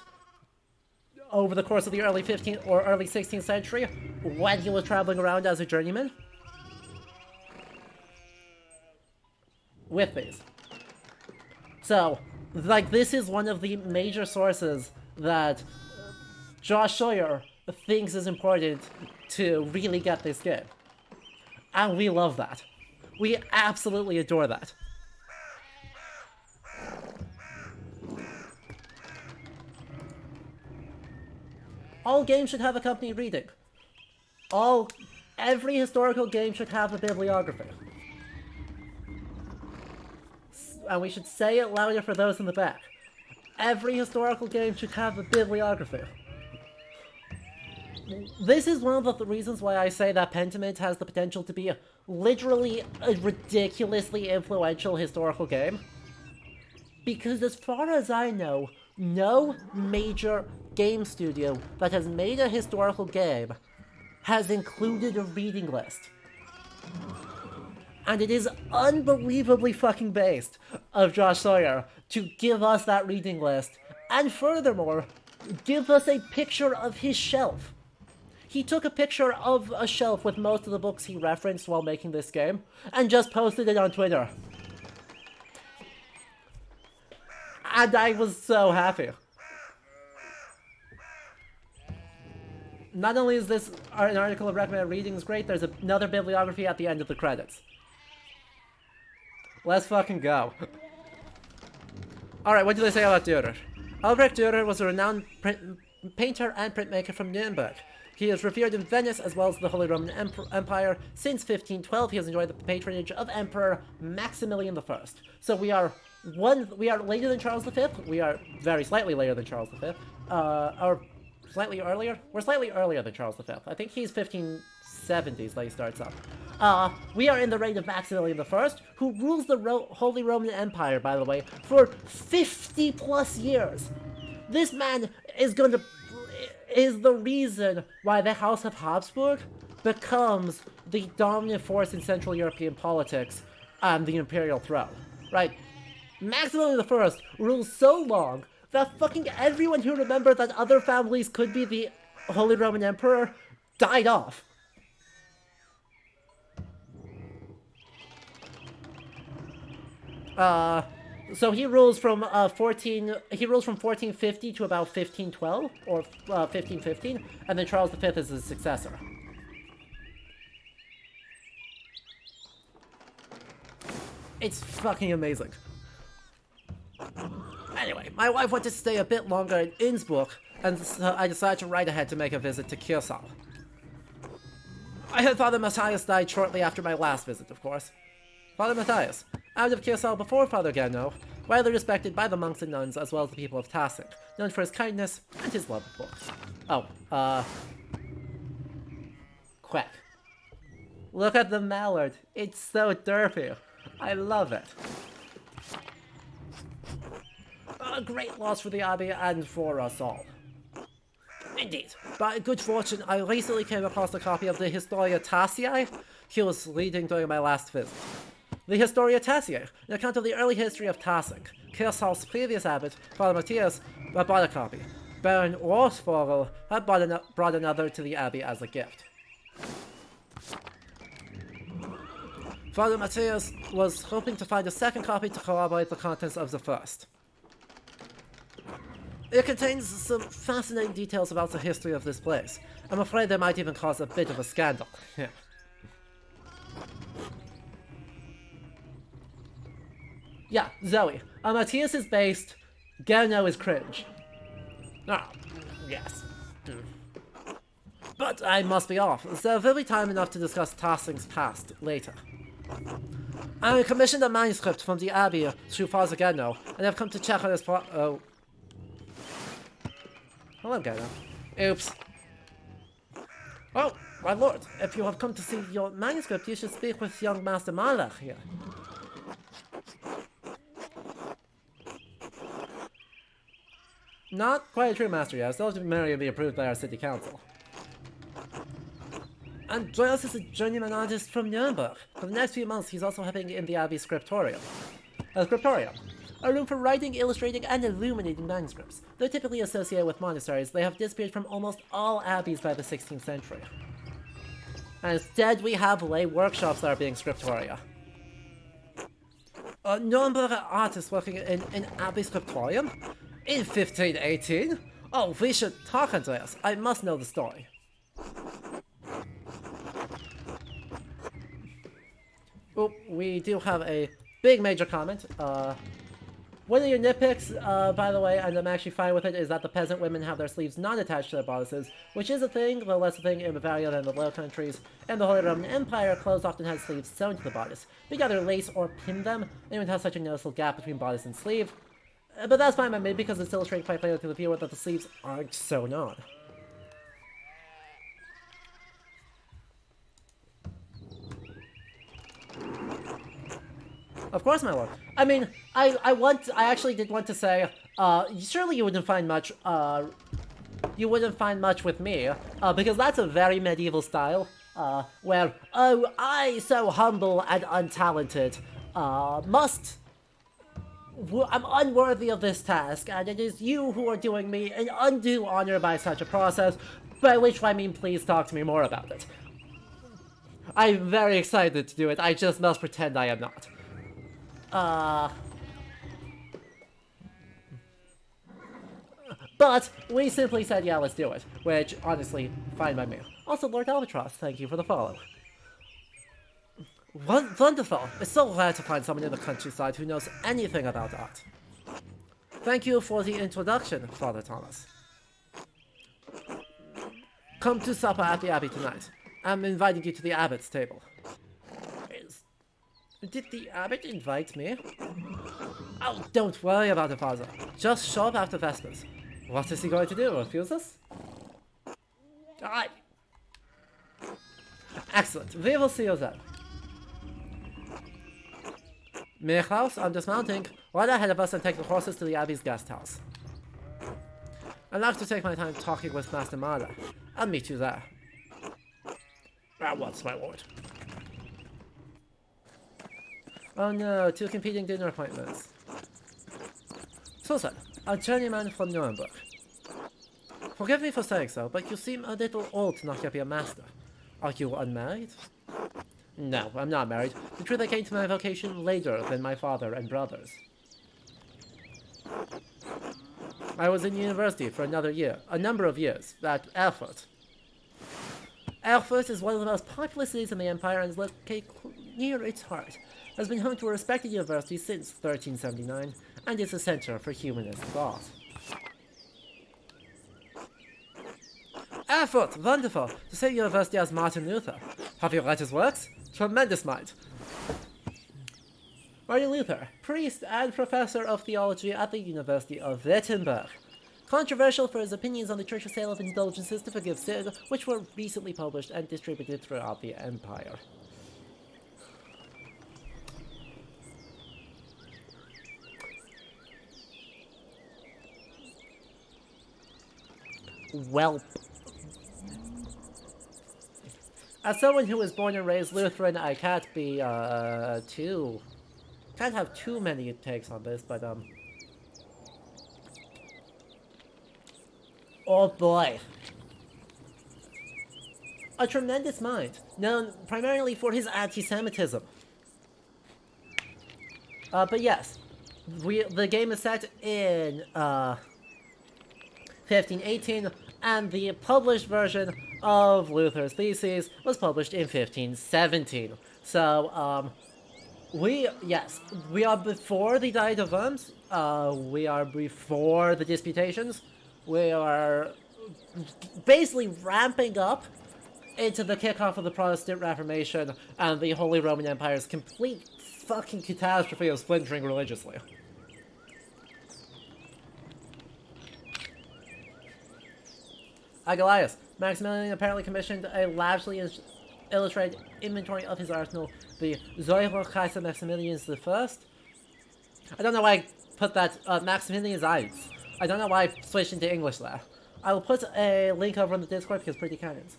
over the course of the early 15th or early 16th century when he was traveling around as a journeyman. With these. So, like, this is one of the major sources that Josh Sawyer thinks is important to really get this game. And we love that. We absolutely adore that. All games should have accompanied reading. Every historical game should have a bibliography. And we should say it louder for those in the back. Every historical game should have a bibliography. This is one of the reasons why I say that Pentiment has the potential to be literally a ridiculously influential historical game. Because as far as I know, no major game studio that has made a historical game has included a reading list. And it is unbelievably fucking based of Josh Sawyer to give us that reading list, and furthermore, give us a picture of his shelf. He took a picture of a shelf with most of the books he referenced while making this game, and just posted it on Twitter. And I was so happy. Not only is this an article of recommended readings great, there's another bibliography at the end of the credits. Let's fucking go. Alright, what do they say about Dürer? Albrecht Dürer was a renowned painter and printmaker from Nuremberg. He is revered in Venice as well as the Holy Roman Empire. Since 1512, he has enjoyed the patronage of Emperor Maximilian I. So we are later than Charles V. We are very slightly later than Charles V. Or slightly earlier? We're slightly earlier than Charles V. I think he's 1570s that he starts up. We are in the reign of Maximilian I, who rules the Holy Roman Empire, by the way, for 50 plus years. This man is the reason why the House of Habsburg becomes the dominant force in Central European politics and the imperial throne, right? Maximilian I rules so long that fucking everyone who remembered that other families could be the Holy Roman Emperor died off. So he rules from 1450 to about 1512 or 1515, and then Charles V is his successor. It's fucking amazing. Anyway, my wife wanted to stay a bit longer in Innsbruck, and so I decided to ride ahead to make a visit to Kirsal. I heard Father Matthias died shortly after my last visit, of course. Father Matthias, out of Kirsal before Father Gano, widely respected by the monks and nuns as well as the people of Tassink, known for his kindness and his love of books. Quick. Look at the mallard. It's so derpy. I love it. A great loss for the Abbey and for us all. Indeed. By good fortune, I recently came across a copy of the Historia Tassiae he was reading during my last visit. The Historia Tassiae, an account of the early history of Tassink. Kirsal's previous abbot, Father Matthias, bought a copy. Baron Rorsvogel had brought another to the Abbey as a gift. Father Matthias was hoping to find a second copy to corroborate the contents of the first. It contains some fascinating details about the history of this place. I'm afraid they might even cause a bit of a scandal. Yeah, Zoe. Matthias is based. Gerno is cringe. Ah, yes. But I must be off, so there'll be time enough to discuss Tarsink's past later. I commissioned a manuscript from the Abbey through Father Gerno, and I've come to check on his oh. Hello, Gerno. Oops. Oh, my lord, if you have come to see your manuscript, you should speak with young Master Malach here. Not quite a true master yet, still to be approved by our city council. Andreas is a journeyman artist from Nuremberg. For the next few months, he's also helping in the Abbey's scriptorium. a room for writing, illustrating, and illuminating manuscripts. They're typically associated with monasteries. They have disappeared from almost all abbeys by the 16th century. And instead, we have lay workshops that are being scriptoria. Nuremberg artists working in an abbey scriptorium? In 1518? Oh, we should talk, Andreas. I must know the story. Oh, we do have a big major comment. One of your nitpicks, by the way, and I'm actually fine with it, is that the peasant women have their sleeves not attached to their bodices, which is a thing, though less a thing in Bavaria than the Low Countries. In the Holy Roman Empire, clothes often had sleeves sewn to the bodice. But either lace or pin them, and it would have such a noticeable gap between bodice and sleeve. But that's fine by me, because it's illustrated quite clearly to the viewer that the sleeves aren't sewn on. Of course, my lord. I mean, I actually did want to say, surely you wouldn't find much, with me, because that's a very medieval style, where, oh, I, so humble and untalented, I'm unworthy of this task, and it is you who are doing me an undue honor by such a process, by which I mean please talk to me more about it. I'm very excited to do it, I just must pretend I am not. But we simply said, yeah, let's do it. Which, honestly, fine by me. Also, Lord Albatross, thank you for the follow. Wonderful! It's so glad to find someone in the countryside who knows anything about art. Thank you for the introduction, Father Thomas. Come to supper at the Abbey tonight. I'm inviting you to the Abbot's table. Did the Abbot invite me? Oh, don't worry about it, Father. Just show up after Vespers. What is he going to do? Refuse us? Excellent. We will see you then. Milchhaus, I'm dismounting. Right ahead of us and take the horses to the Abbey's guest house. I'd like to take my time talking with Master Marder. I'll meet you there. At once, my lord. Oh no, 2 competing dinner appointments. Susan, a journeyman from Nuremberg. Forgive me for saying so, but you seem a little old to not yet be a master. Are you unmarried? No, I'm not married. The truth, I came to my vocation later than my father and brothers. I was in university for a number of years, at Erfurt. Erfurt is one of the most populous cities in the Empire and is located near its heart. Has been home to a respected university since 1379, and is a center for humanist thought. Erfurt! Wonderful! The same university as Martin Luther. Have you read his works? Tremendous mind. Martin Luther, priest and professor of theology at the University of Wittenberg. Controversial for his opinions on the Church's sale of indulgences to forgive sin, which were recently published and distributed throughout the Empire. Welp. As someone who was born and raised Lutheran, I can't be, can't have too many takes on this, but, oh boy. A tremendous mind, known primarily for his anti-Semitism. But yes, the game is set in, 1518, and the published version of Luther's Theses was published in 1517. So, we are before the Diet of Worms, we are before the Disputations, we are basically ramping up into the kickoff of the Protestant Reformation and the Holy Roman Empire's complete fucking catastrophe of splintering religiously. Agelaus. Maximilian apparently commissioned a largely illustrated inventory of his arsenal, the Zoirer Kaiser Maximilians I. I don't know why I put that, Maximilian's Eins. I don't know why I switched into English there. I will put a link over on the Discord because pretty cannons.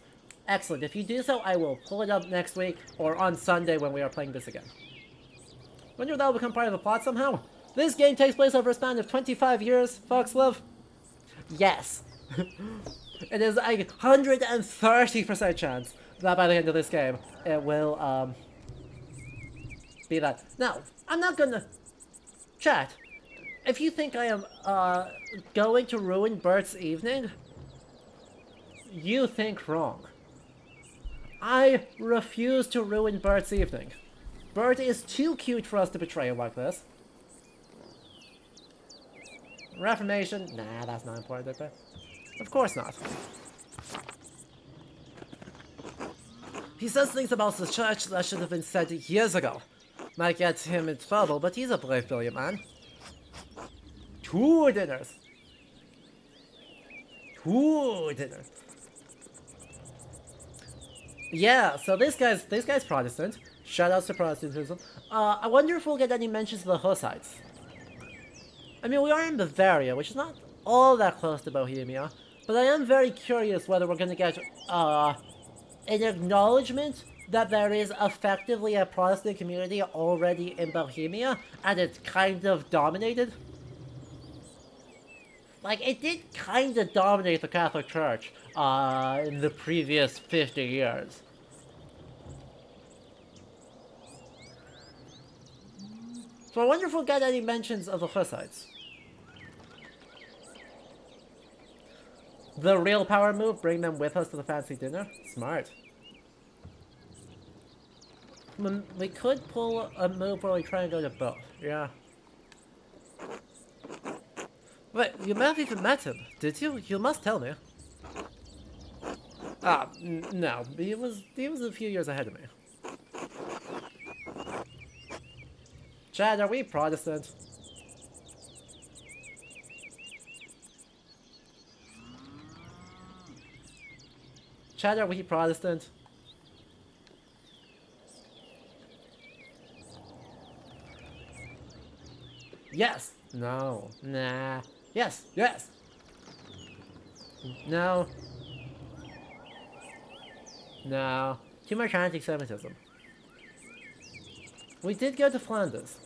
Excellent. If you do so, I will pull it up next week or on Sunday when we are playing this again. Wonder if that will become part of the plot somehow? This game takes place over a span of 25 years, Foxlove? Yes. It is a 130% chance that by the end of this game, it will, be that. Now, I'm not gonna... Chat, if you think I am, going to ruin Bert's evening, you think wrong. I refuse to ruin Bert's evening. Bert is too cute for us to betray him like this. Reformation? Nah, that's not important, okay? Of course not. He says things about the church that should have been said years ago. Might get him in trouble, but he's a brave brilliant man. 2 dinners. 2 dinners. Yeah, so this guy's Protestant. Shoutouts to Protestantism. I wonder if we'll get any mentions of the Hussites. I mean, we are in Bavaria, which is not all that close to Bohemia, but I am very curious whether we're going to get an acknowledgement that there is effectively a Protestant community already in Bohemia, and it's kind of dominated. Like, it did kind of dominate the Catholic Church in the previous 50 years. So I wonder if we'll get any mentions of the Hussites. The real power move, bring them with us to the fancy dinner? Smart. We could pull a move where we try and go to both, yeah. Wait, you may have even met him, did you? You must tell me. No, he was a few years ahead of me. Chad, are we Protestant? Chad, are we Protestant? Yes! No. Nah. Yes! Yes! No. No. Too much anti-Semitism. We did go to Flanders.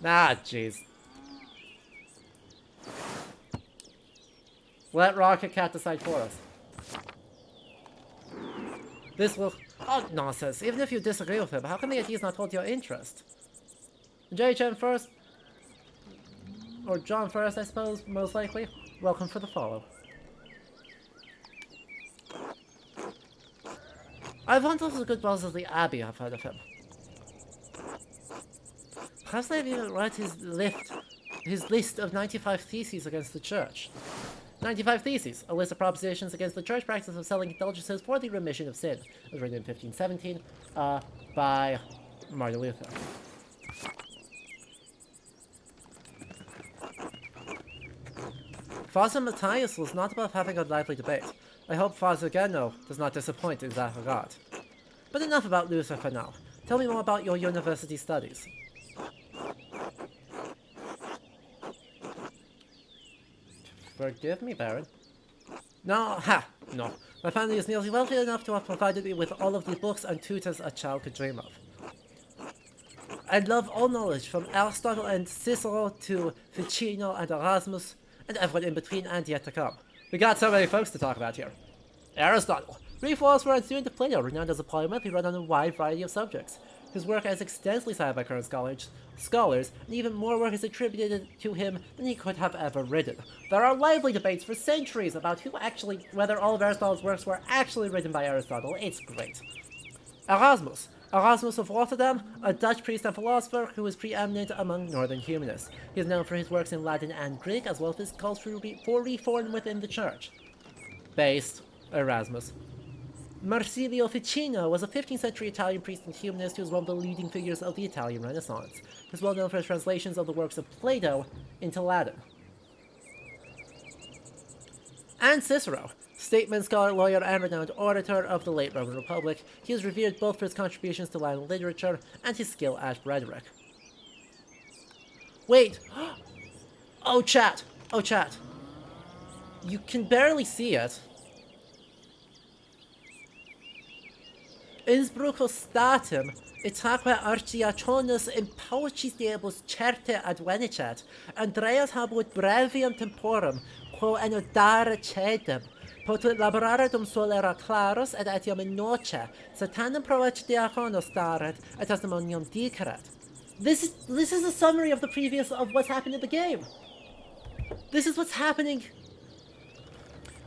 Ah, jeez. Let Rocket Cat decide for us. This will... Oh, nonsense. Even if you disagree with him, how come the idea's not hold your interest? JHM first? Or John first, I suppose, most likely. Welcome for the follow. I've one of the good balls of the Abbey, I've heard of him. Perhaps they've even read his list of 95 theses against the church. 95 Theses, a list of propositions against the church practice of selling indulgences for the remission of sin. It was written in 1517 by Martin Luther. Father Matthias was not above having a lively debate. I hope Father Gano does not disappoint in that regard. But enough about Luther for now. Tell me more about your university studies. Forgive me, Baron. No, no. My family is nearly wealthy enough to have provided me with all of the books and tutors a child could dream of. I love all knowledge, from Aristotle and Cicero to Ficino and Erasmus, and everyone in between and yet to come. We got so many folks to talk about here. Aristotle, Greek philosopher and student of Plato, renowned as a polymath, he wrote on a wide variety of subjects. His work is extensively cited by current scholars, and even more work is attributed to him than he could have ever written. There are lively debates for centuries about whether all of Aristotle's works were actually written by Aristotle. It's great. Erasmus of Rotterdam, a Dutch priest and philosopher who is preeminent among northern humanists. He is known for his works in Latin and Greek, as well as his calls for reform within the church. Based, Erasmus. Marsilio Ficino was a 15th century Italian priest and humanist who was one of the leading figures of the Italian Renaissance. He is well known for his translations of the works of Plato into Latin. And Cicero, statesman, scholar, lawyer, and renowned orator of the late Roman Republic. He is revered both for his contributions to Latin literature and his skill at rhetoric. Wait! Oh, chat! You can barely see it. Innsbrucko statem, itaque archiacionus impaucis diebus certe advenicet, Andreas habuit brevium temporum, quo enodare cedem, potuit laborare dum sol era clarus, et etiam in noce, satanum proec diaconos daret, et testimonium diceret. This is a summary of what's happened in the game. This is what's happening.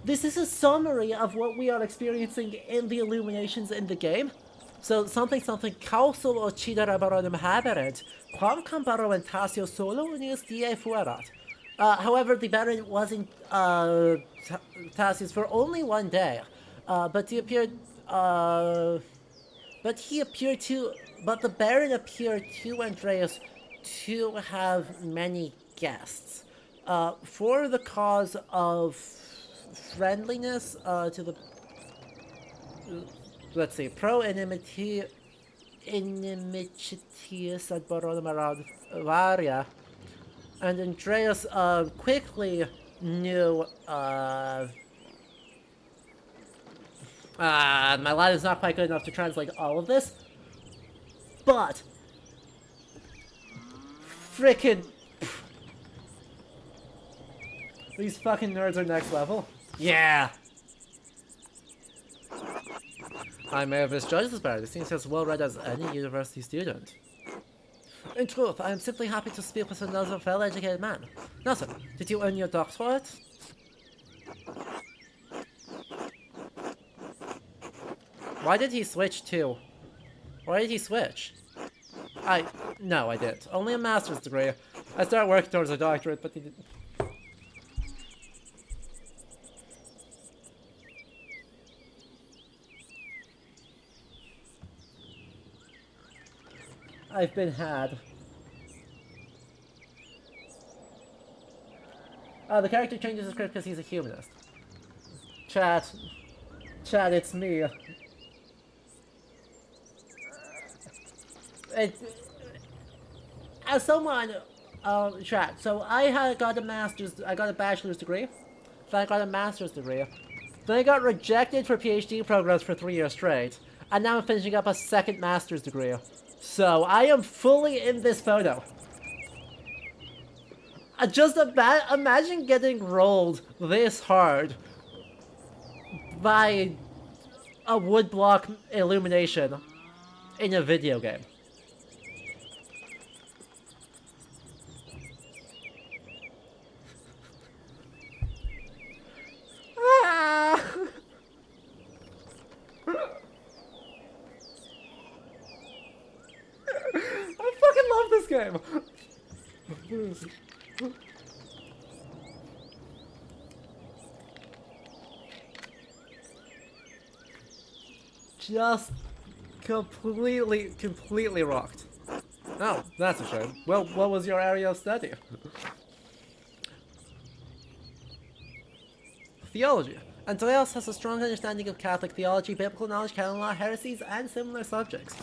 This is a summary of what we are experiencing in the illuminations in the game. So something causal occidere baronum habered, quamquam baromentatio solo unius die fuerat. However, the baron was in Tassius for only one day, but the baron appeared to Andreas to have many guests, for the cause of friendliness to the, let's see, pro inimitius ad baronum around Varia, and Andreas quickly knew. My Latin's not quite good enough to translate all of this, but frickin' these fucking nerds are next level. Yeah! I may have misjudged this baron. He seems as well read as any university student. In truth, I am simply happy to speak with another well-educated man. Now, sir, did you earn your doctorate? Why did he switch to? Why did he switch? No, I didn't. Only a master's degree. I started working towards a doctorate, but he didn't. I've been had. The character changes his script because he's a humanist. Chat, it's me. As someone, chat. So I got a bachelor's degree. Then I got a master's degree. Then I got rejected for PhD programs for 3 years straight. And now I'm finishing up a second master's degree. So, I am fully in this photo. Just imagine getting rolled this hard by a woodblock illumination in a video game. I fucking love this game! Just completely rocked. Oh, that's a shame. Well, what was your area of study? Theology. Andreas has a strong understanding of Catholic theology, biblical knowledge, canon law, heresies, and similar subjects.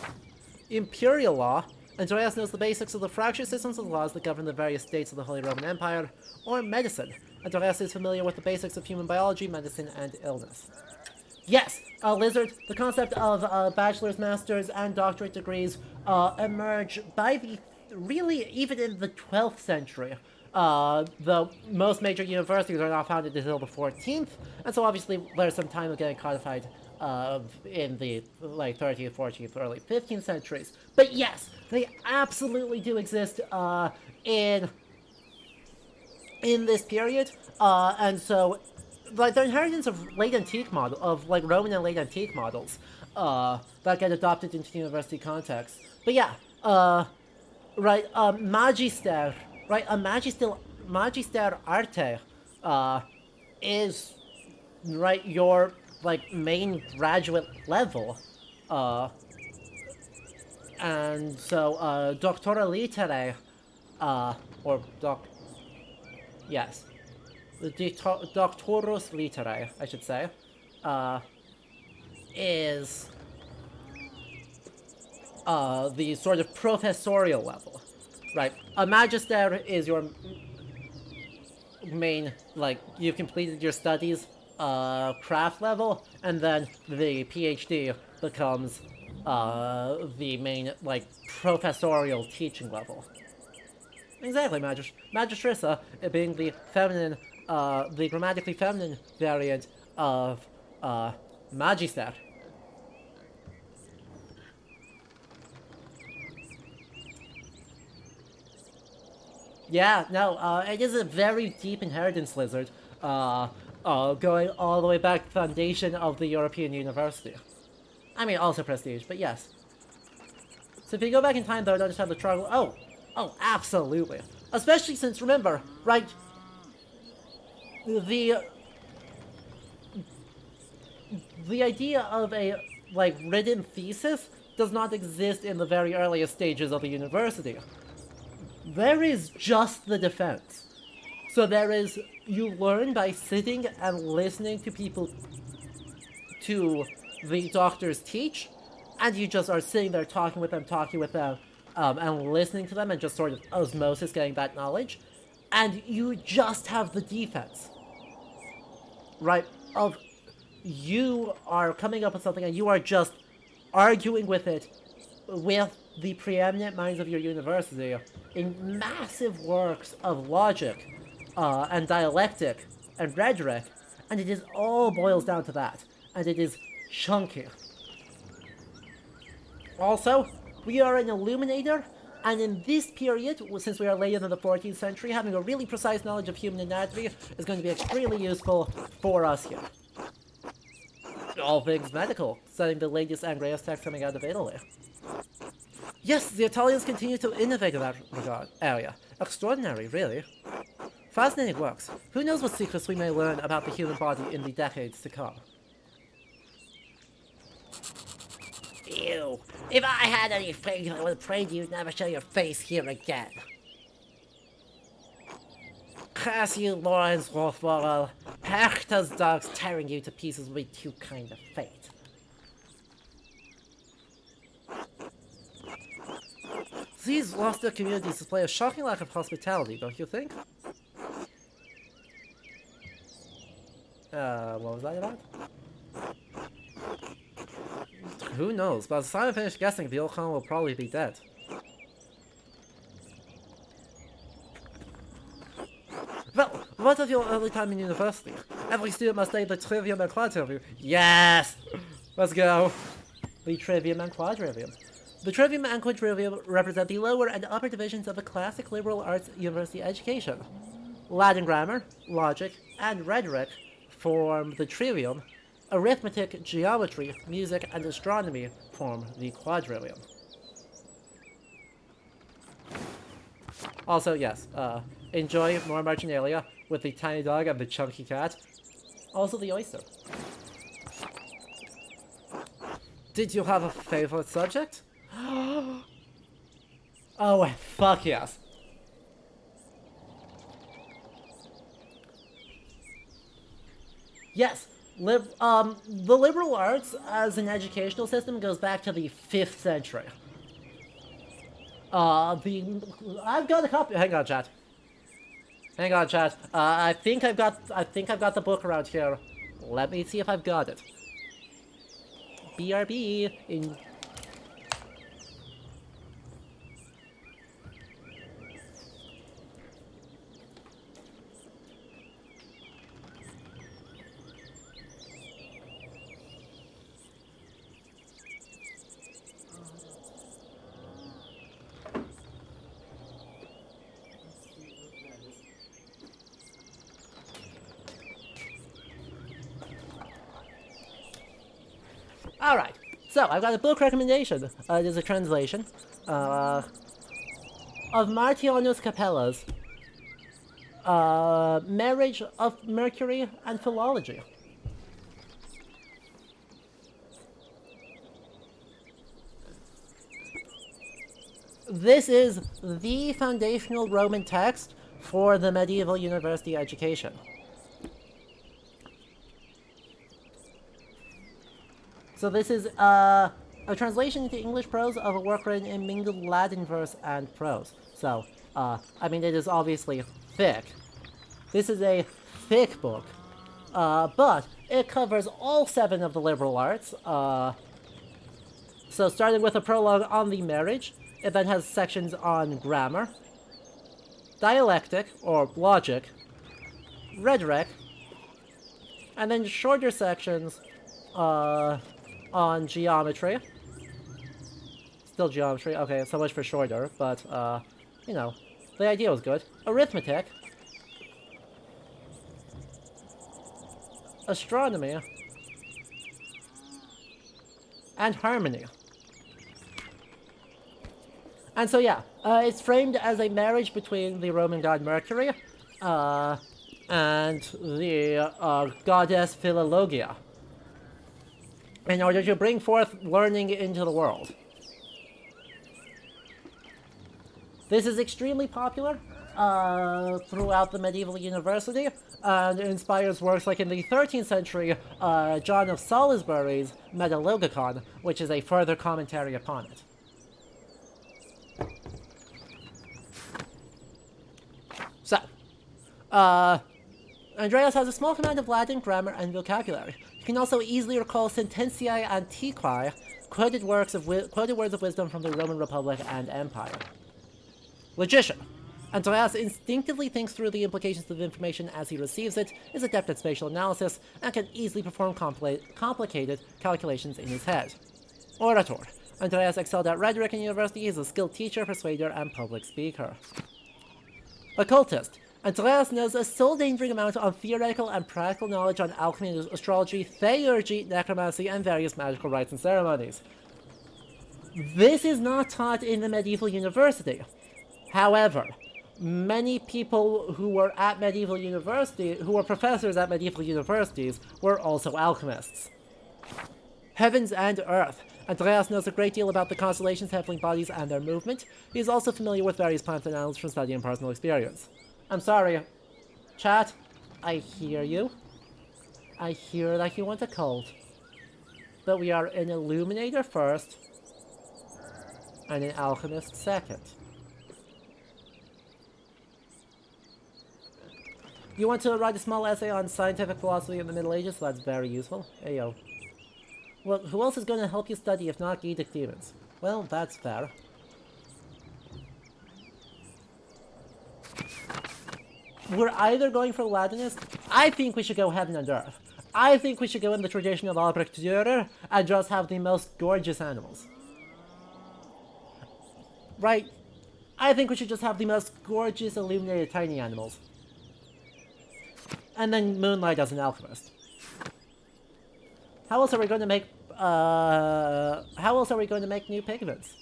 Imperial law. Andreas knows the basics of the fractured systems of laws that govern the various states of the Holy Roman Empire. Or medicine. Andreas is familiar with the basics of human biology, medicine, and illness. Yes, Lizard, the concept of bachelor's, master's, and doctorate degrees emerged really even in the 12th century. The most major universities are not founded until the 14th, and so obviously there's some time of getting codified in the 13th, 14th, early 15th centuries. But yes, they absolutely do exist in this period, and so the inheritance of late antique Roman and late antique models that get adopted into the university context. But yeah, magister, right? A magister arte is your main graduate level, and so doctora literae, yes. The Doctorus Literae, I should say, is the sort of professorial level, right? A magister is your main, you've completed your studies, craft level, and then the PhD becomes the main, like, professorial teaching level. Exactly, Magistressa being the feminine, the grammatically feminine variant of, Magister. Yeah, no, it is a very deep inheritance lizard, going all the way back to the foundation of the European University. I mean, also prestige, but yes. So if you go back in time, though, and understand the struggle, oh, absolutely. Especially since, remember, right, the the idea of a, like, written thesis does not exist in the very earliest stages of the university. There is just the defense. So there is, you learn by sitting and listening to people, to the doctors teach, and you just are sitting there talking with them, and listening to them, and just sort of osmosis getting that knowledge, and you just have the defense, right? Of you are coming up with something, and you are just arguing with it with the preeminent minds of your university in massive works of logic, and dialectic, and rhetoric, and it is all boils down to that, and it is chunky. Also, we are an illuminator, and in this period, since we are later than the 14th century, having a really precise knowledge of human anatomy is going to be extremely useful for us here. All things medical, studying the latest and greatest text coming out of Italy. Yes, the Italians continue to innovate in that area. Extraordinary, really. Fascinating works. Who knows what secrets we may learn about the human body in the decades to come. Ew. If I had any faith, I would have prayed you'd never show your face here again. Curse you, Lawrence Rothwell. Hector's dogs tearing you to pieces will be too kind of fate. These Gloucester communities display a shocking lack of hospitality, don't you think? What was that about? Who knows? By the time I finish guessing, the old Khan will probably be dead. Well, what of your early time in university? Every student must study the trivium and quadrivium. Yes! Let's go. The trivium and quadrivium. The trivium and quadrivium represent the lower and upper divisions of a classic liberal arts university education. Latin grammar, logic, and rhetoric form the trivium. Arithmetic, geometry, music, and astronomy form the quadrivium. Also, yes, enjoy more marginalia with the tiny dog and the chunky cat. Also the oyster. Did you have a favorite subject? Oh, fuck yes. Yes, the liberal arts as an educational system goes back to the 5th century. I've got a copy. Hang on, chat. I think I've got the book around here. Let me see if I've got it. BRB in. Alright, so I've got a book recommendation. It is a translation of Martianus Capella's Marriage of Mercury and Philology. This is the foundational Roman text for the medieval university education. So this is a translation into English prose of a work written in mingled Latin verse and prose. So, I mean, it is obviously thick. This is a thick book, but it covers all 7 of the liberal arts, So starting with a prologue on the marriage, it then has sections on grammar, dialectic, or logic, rhetoric, and then shorter sections on geometry. Still geometry, okay, so much for shorter, but, you know, the idea was good. Arithmetic, astronomy, and harmony. And so yeah, it's framed as a marriage between the Roman god Mercury and the goddess Philologia in order to bring forth learning into the world. This is extremely popular throughout the medieval university and inspires works like in the 13th century John of Salisbury's Metalogicon, which is a further commentary upon it. So, Andreas has a small command of Latin grammar and vocabulary. He can also easily recall sententiae antiquae, quoted words of wisdom from the Roman Republic and Empire. Logician. Andreas instinctively thinks through the implications of information as he receives it, is adept at spatial analysis, and can easily perform complicated calculations in his head. Orator. Andreas excelled at rhetoric in university. He is a skilled teacher, persuader, and public speaker. Occultist. Andreas knows a soul-endangering amount of theoretical and practical knowledge on alchemy, astrology, theurgy, necromancy, and various magical rites and ceremonies. This is not taught in the medieval university. However, many people who were at medieval university, who were professors at medieval universities, were also alchemists. Heavens and Earth. Andreas knows a great deal about the constellations, heavenly bodies, and their movement. He is also familiar with various plants and animals from study and personal experience. I'm sorry, chat. I hear you. I hear that you want a cult. But we are an Illuminator first, and an Alchemist second. You want to write a small essay on scientific philosophy in the Middle Ages? That's very useful. Hey yo. Well, who else is going to help you study if not Gedic demons? Well, that's fair. We're either going for Latinist. I think we should go heaven and earth. I think we should go in the tradition of Albrecht Dürer and just have the most gorgeous animals. Right? I think we should just have the most gorgeous illuminated tiny animals. And then Moonlight as an alchemist. How else are we going to make new pigments?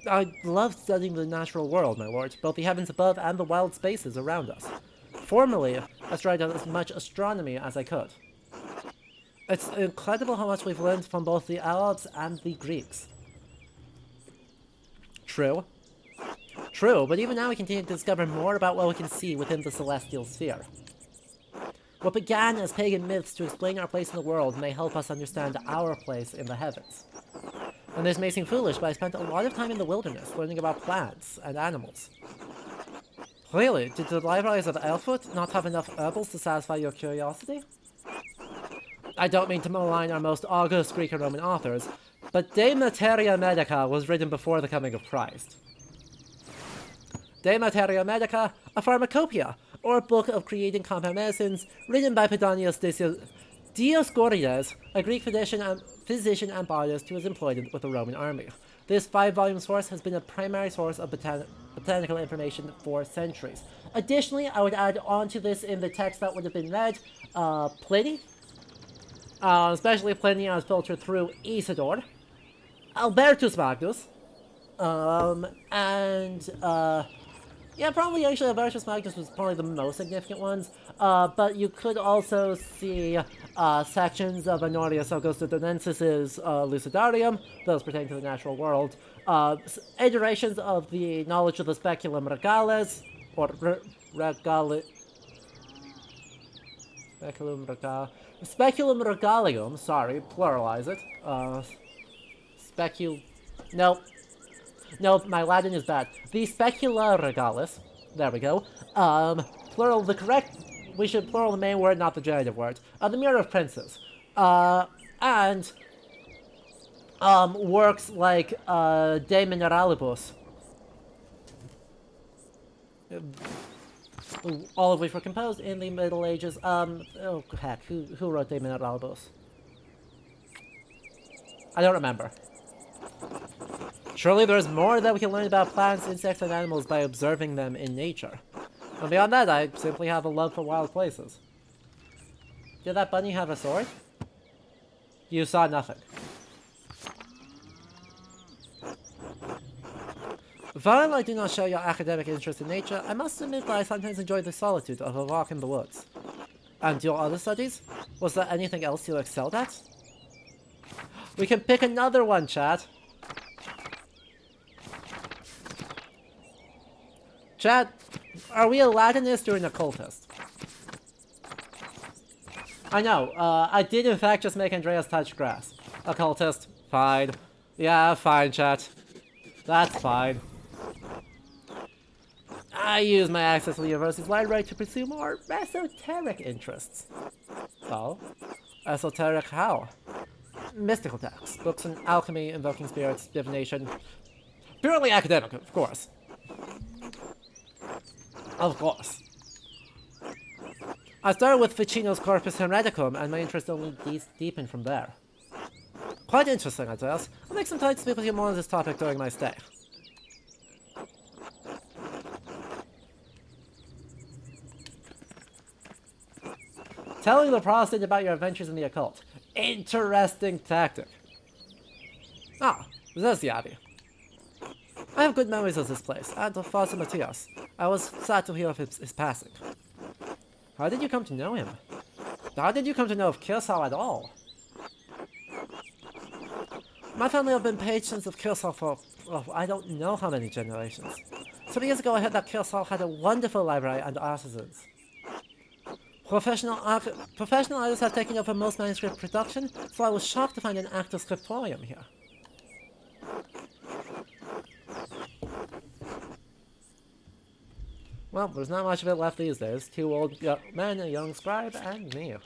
I love studying the natural world, my lord, both the heavens above and the wild spaces around us. Formerly, I tried as much astronomy as I could. It's incredible how much we've learned from both the Arabs and the Greeks. True. True, but even now we continue to discover more about what we can see within the celestial sphere. What began as pagan myths to explain our place in the world may help us understand our place in the heavens. And this may seem foolish, but I spent a lot of time in the wilderness learning about plants and animals. Really? Did the libraries of Elfwood not have enough herbals to satisfy your curiosity? I don't mean to malign our most august Greek and Roman authors, but De Materia Medica was written before the coming of Christ. De Materia Medica, a pharmacopoeia, or a book of creating compound medicines, written by Pedonius Dioscorides, a Greek physician and botanist who was employed with the Roman army. This 5-volume source has been a primary source of botanical information for centuries. Additionally, I would add on to this in the text that would have been read, Pliny, especially Pliny as filtered through Isidore, Albertus Magnus, yeah, probably actually Albertus Magnus was probably the most significant ones, but you could also see sections of Honorius Augustodonensis' Lucidarium, those pertaining to the natural world, iterations of the knowledge of the Speculum Regales, or Speculum Regalium, sorry, pluralize it, Nope, my Latin is bad. The Specula Regalis, there we go, plural, the correct we should plural the main word, not the genitive word. The Mirror of Princes. And works like De Mineralibus, all of which were composed in the Middle Ages. Oh heck, who wrote De Mineralibus? I don't remember. Surely there's more that we can learn about plants, insects, and animals by observing them in nature. And beyond that, I simply have a love for wild places. Did that bunny have a sword? You saw nothing. While I do not share your academic interest in nature, I must admit that I sometimes enjoy the solitude of a walk in the woods. And your other studies? Was there anything else you excelled at? We can pick another one, Chad. Chad, are we a Latinist or an occultist? I know, I did in fact just make Andreas touch grass. Occultist, fine. Yeah, fine, chat. That's fine. I use my access to the university's library to pursue more esoteric interests. Oh? Esoteric how? Mystical texts, books on alchemy, invoking spirits, divination. Purely academic, of course. Of course. I started with Ficino's Corpus Hereticum, and my interest only deepened from there. Quite interesting, Andreas. I'll make some time to speak with you more on this topic during my stay. Telling the Protestant about your adventures in the occult. Interesting tactic. Ah, there's the Abbey. I have good memories of this place, and of Father Matthias. I was sad to hear of his passing. How did you come to know him? How did you come to know of Kirsau at all? My family have been patrons of Kirsau for, I don't know how many generations. 3 years ago I heard that Kirsau had a wonderful library and artisans. Professional artists have taken over most manuscript production, so I was shocked to find an active scriptorium here. Well, there's not much of it left these days. 2 old men, a young scribe, and me.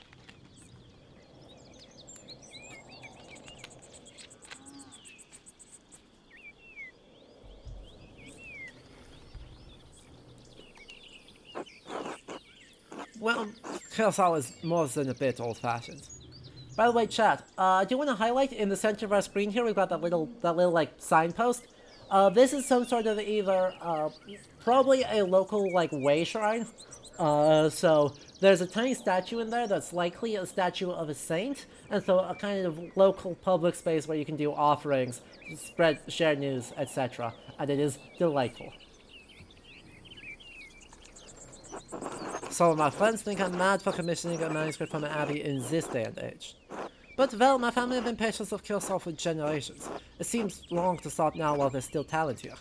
Well, Kirsau is more than a bit old-fashioned. By the way, chat, do you want to highlight in the center of our screen here? We've got that little like signpost. This is some sort of either probably a local like way shrine. So there's a tiny statue in there that's likely a statue of a saint, and so a kind of local public space where you can do offerings, share news, etc. And it is delightful. Some of my friends think I'm mad for commissioning a manuscript from an abbey in this day and age. But well, my family have been patrons of Kirsau for generations. It seems wrong to stop now while there's still talent here.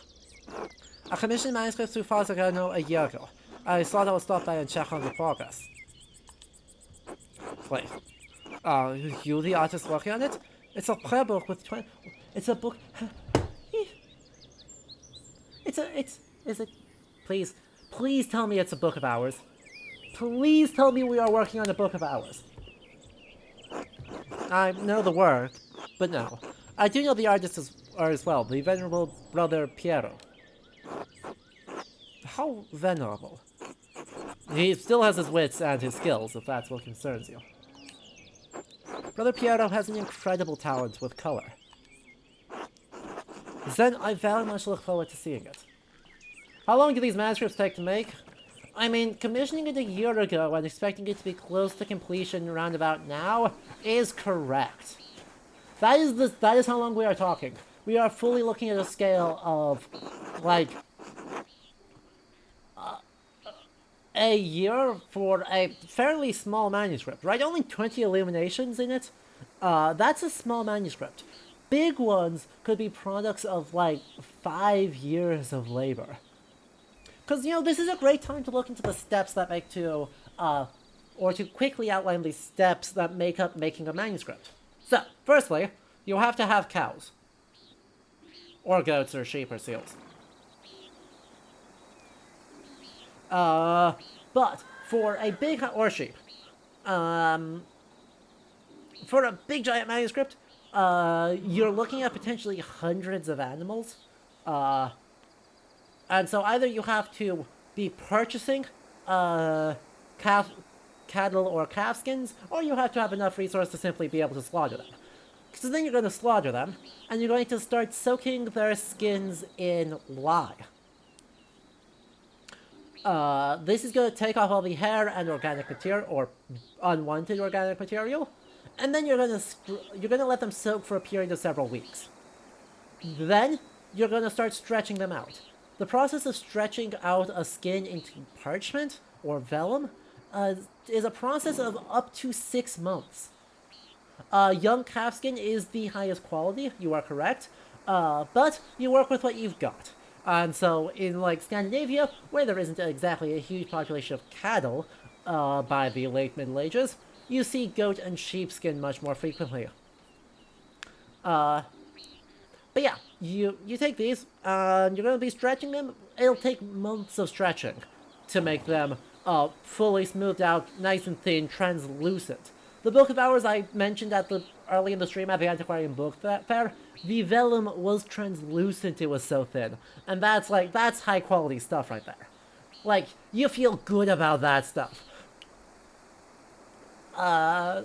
I commissioned manuscripts through Father Garneau a year ago. I thought I would stop by and check on the progress. Wait. Are you the artist working on it? It's a prayer book with 20... It's a book... Is it... Please tell me it's a book of hours. Please tell me we are working on a book of hours. I know the work, but no. I do know the artists as well, the venerable brother Piero. How venerable? He still has his wits and his skills, if that's what concerns you. Brother Piero has an incredible talent with color. Then I very much look forward to seeing it. How long do these manuscripts take to make? I mean, commissioning it a year ago and expecting it to be close to completion around about now is correct. That is how long we are talking. We are fully looking at a scale of, like, a year for a fairly small manuscript, right? Only 20 illuminations in it. That's a small manuscript. Big ones could be products of, like, 5 years of labor. Because, you know, this is a great time to look into the steps that make to, or to quickly outline the steps that make up making a manuscript. So, firstly, you'll have to have cows. Or goats, or sheep, or seals. But, for a big, or sheep, for a big giant manuscript, you're looking at potentially hundreds of animals. And so either you have to be purchasing calf, cattle or calf skins, or you have to have enough resources to simply be able to slaughter them. So then you're going to slaughter them, and you're going to start soaking their skins in lye. This is going to take off all the hair and organic material, or unwanted organic material, and then you're going to let them soak for a period of several weeks. Then you're going to start stretching them out. The process of stretching out a skin into parchment or vellum is a process of up to 6 months. Young calfskin is the highest quality, you are correct, but you work with what you've got. And so in like Scandinavia, where there isn't exactly a huge population of cattle by the late Middle Ages, you see goat and sheepskin much more frequently. But yeah, you take these, and you're going to be stretching them. It'll take months of stretching to make them fully smoothed out, nice and thin, translucent. The Book of Hours I mentioned early in the stream at the Antiquarian Book Fair, the vellum was translucent, it was so thin. And that's high quality stuff right there. Like, you feel good about that stuff. So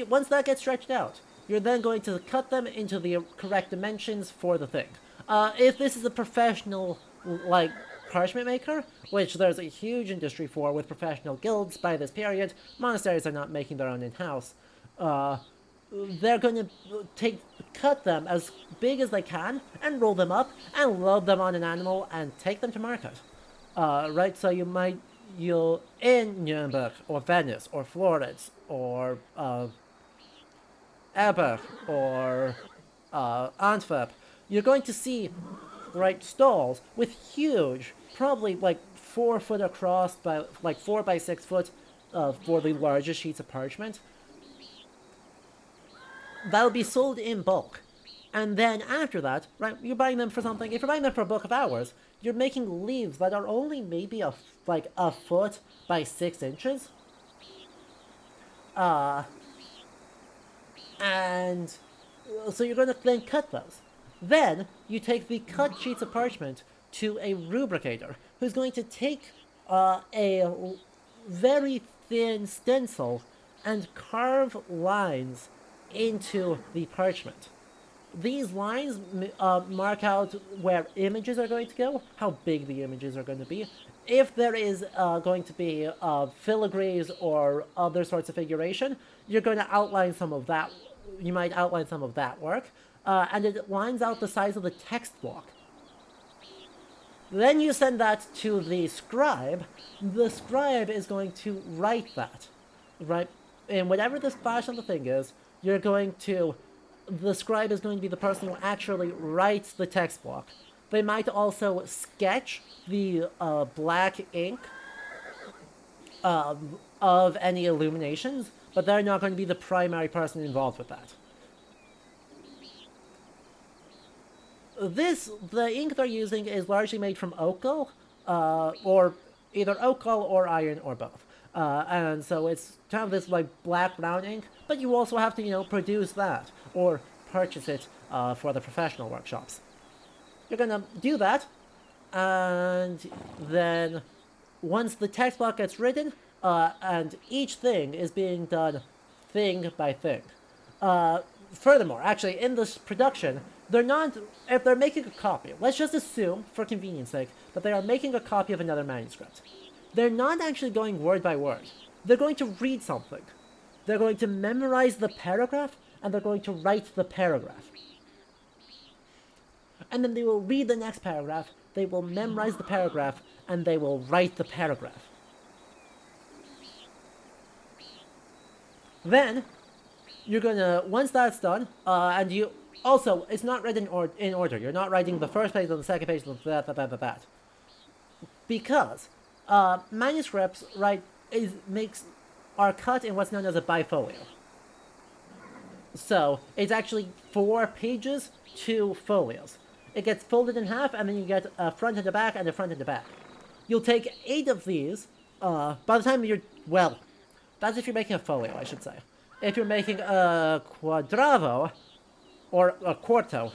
once that gets stretched out, you're then going to cut them into the correct dimensions for the thing. If this is a professional, like, parchment maker, which there's a huge industry for with professional guilds by this period, monasteries are not making their own in-house. They're going to cut them as big as they can and roll them up and load them on an animal and take them to market. Right, so you'll in Nuremberg or Venice or Florence or Eber or Antwerp, you're going to see, right, stalls with huge, probably like 4 foot across by like 4 by 6 foot for the largest sheets of parchment. That'll be sold in bulk. And then after that, right, you're buying them for something. If you're buying them for a Book of Hours, you're making leaves that are only maybe a foot by 6 inches. And so you're going to then cut those. Then you take the cut sheets of parchment to a rubricator, who's going to take a very thin stencil and carve lines into the parchment. These lines mark out where images are going to go, how big the images are going to be. If there is going to be filigrees or other sorts of figuration, you're going to outline some of that. You might outline some of that work, and it lines out the size of the text block. Then you send that to the scribe. The scribe is going to write that, right? And whatever the fashion of the thing is, the scribe is going to be the person who actually writes the text block. They might also sketch the black ink of any illuminations, but they're not going to be the primary person involved with that. The ink they're using is largely made from ochre, or either ochre or iron or both. And so it's kind of this like black-brown ink, but you also have to, produce that or purchase it for the professional workshops. You're gonna do that, and then once the text block gets written, and each thing is being done thing by thing. Furthermore, actually, in this production, if they're making a copy, let's just assume, for convenience sake, that they are making a copy of another manuscript. They're not actually going word by word. They're going to read something. They're going to memorize the paragraph, and they're going to write the paragraph. And then they will read the next paragraph, they will memorize the paragraph, and they will write the paragraph. Then, you're gonna, once that's done, and you, also, it's not read in order. You're not writing the first page and the second page and that. Because, manuscripts, right, are cut in what's known as a bifolio. So, it's actually 4 pages, 2 folios. It gets folded in half, and then you get a front and a back, and a front and a back. You'll take 8 of these, By the time you're, well, that's if you're making a folio, I should say. If you're making a quadravo, or a quarto,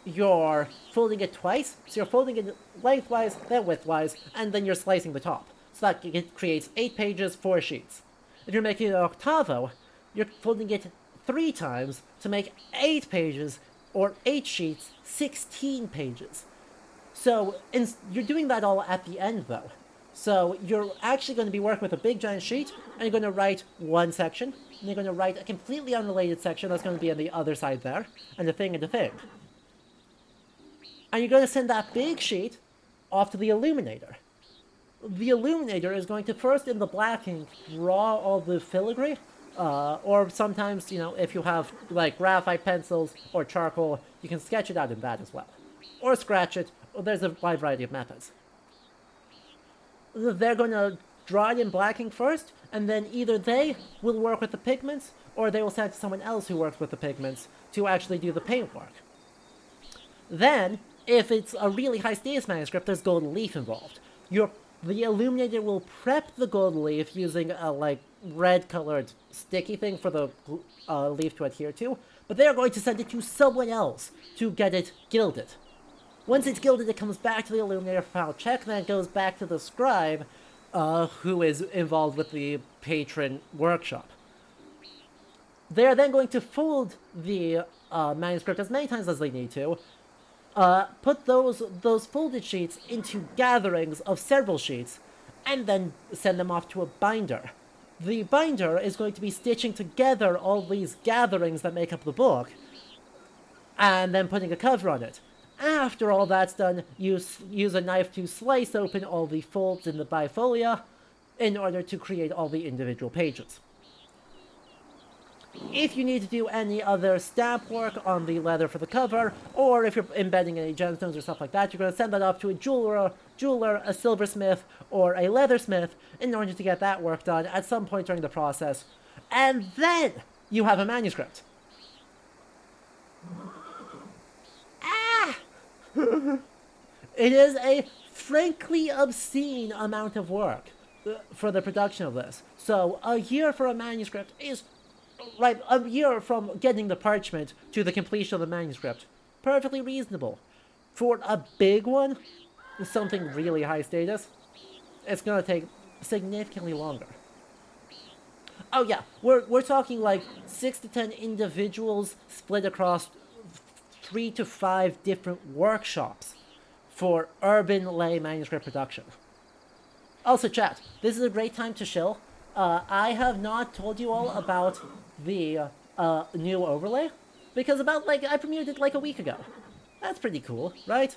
you're folding it twice. So you're folding it lengthwise, then widthwise, and then you're slicing the top. So that it creates 8 pages, 4 sheets. If you're making an octavo, you're folding it 3 times to make 8 pages, or 8 sheets, 16 pages. So you're doing that all at the end, though. So you're actually going to be working with a big giant sheet, and you're going to write one section, and you're going to write a completely unrelated section that's going to be on the other side there, and the thing and the thing. And you're going to send that big sheet off to the illuminator. The illuminator is going to first, in the black ink, draw all the filigree, or sometimes, you know, if you have, like, graphite pencils or charcoal, you can sketch it out in that as well. Or scratch it, or there's a wide variety of methods. They're going to draw it in black ink first, and then either they will work with the pigments, or they will send it to someone else who works with the pigments to actually do the paint work. Then, if it's a really high status manuscript, there's gold leaf involved. The illuminator will prep the gold leaf using a, like, red-colored sticky thing for the leaf to adhere to, but they're going to send it to someone else to get it gilded. Once it's gilded, it comes back to the illuminator for final check, then it goes back to the scribe, who is involved with the patron workshop. They're then going to fold the manuscript as many times as they need to, put those folded sheets into gatherings of several sheets, and then send them off to a binder. The binder is going to be stitching together all these gatherings that make up the book, and then putting a cover on it. After all that's done, you use a knife to slice open all the folds in the bifolia in order to create all the individual pages. If you need to do any other stamp work on the leather for the cover, or if you're embedding any gemstones or stuff like that, you're going to send that off to a jeweler, a silversmith, or a leathersmith in order to get that work done at some point during the process. And then you have a manuscript. It is a frankly obscene amount of work for the production of this. So a year for a manuscript is, right, a year from getting the parchment to the completion of the manuscript. Perfectly reasonable. For a big one, something really high status, it's going to take significantly longer. Oh yeah, we're talking like 6 to 10 individuals split across 3 to 5 different workshops for urban lay manuscript production. Also, chat, this is a great time to shill. I have not told you all about the new overlay, because I premiered it like a week ago. That's pretty cool, right?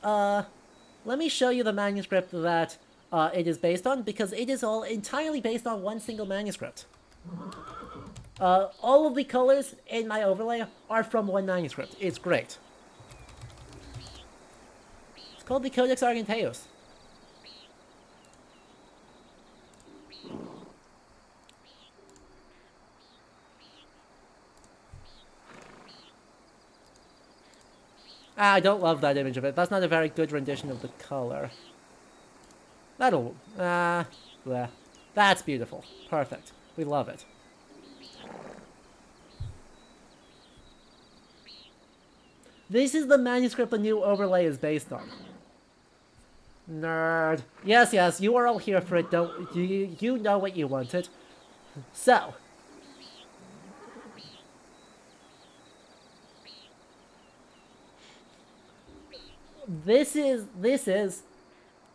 Let me show you the manuscript that it is based on, because it is all entirely based on one single manuscript. All of the colors in my overlay are from one manuscript. It's great. It's called the Codex Argenteus. I don't love that image of it. That's not a very good rendition of the color. Bleh. That's beautiful. Perfect. We love it. This is the manuscript the new overlay is based on. Nerd. Yes, you are all here for it, don't you know what you wanted. So. This is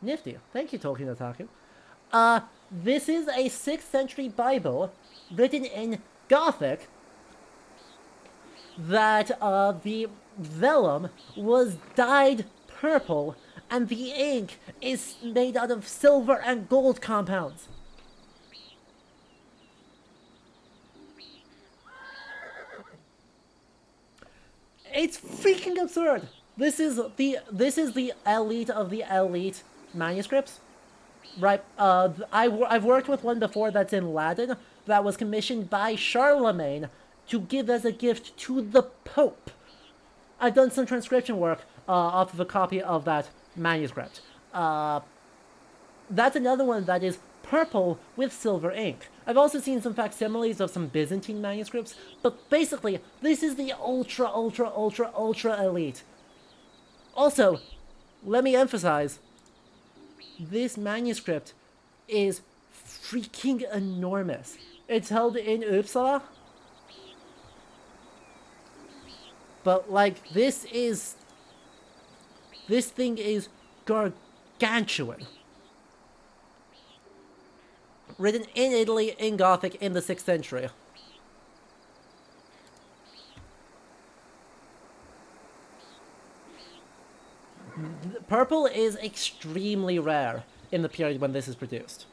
nifty. Thank you, Tolkien Otaku. This is a 6th century Bible written in Gothic that the vellum was dyed purple and the ink is made out of silver and gold compounds. It's freaking absurd. This is the elite of the elite manuscripts, right? I've worked with one before that's in Latin that was commissioned by Charlemagne to give as a gift to the Pope. I've done some transcription work off of a copy of that manuscript. That's another one that is purple with silver ink. I've also seen some facsimiles of some Byzantine manuscripts, but basically, this is the ultra, ultra, ultra, ultra elite. Also, let me emphasize, this manuscript is freaking enormous. It's held in Uppsala, but like, this thing is gargantuan. Written in Italy in Gothic in the 6th century. Purple is extremely rare in the period when this is produced.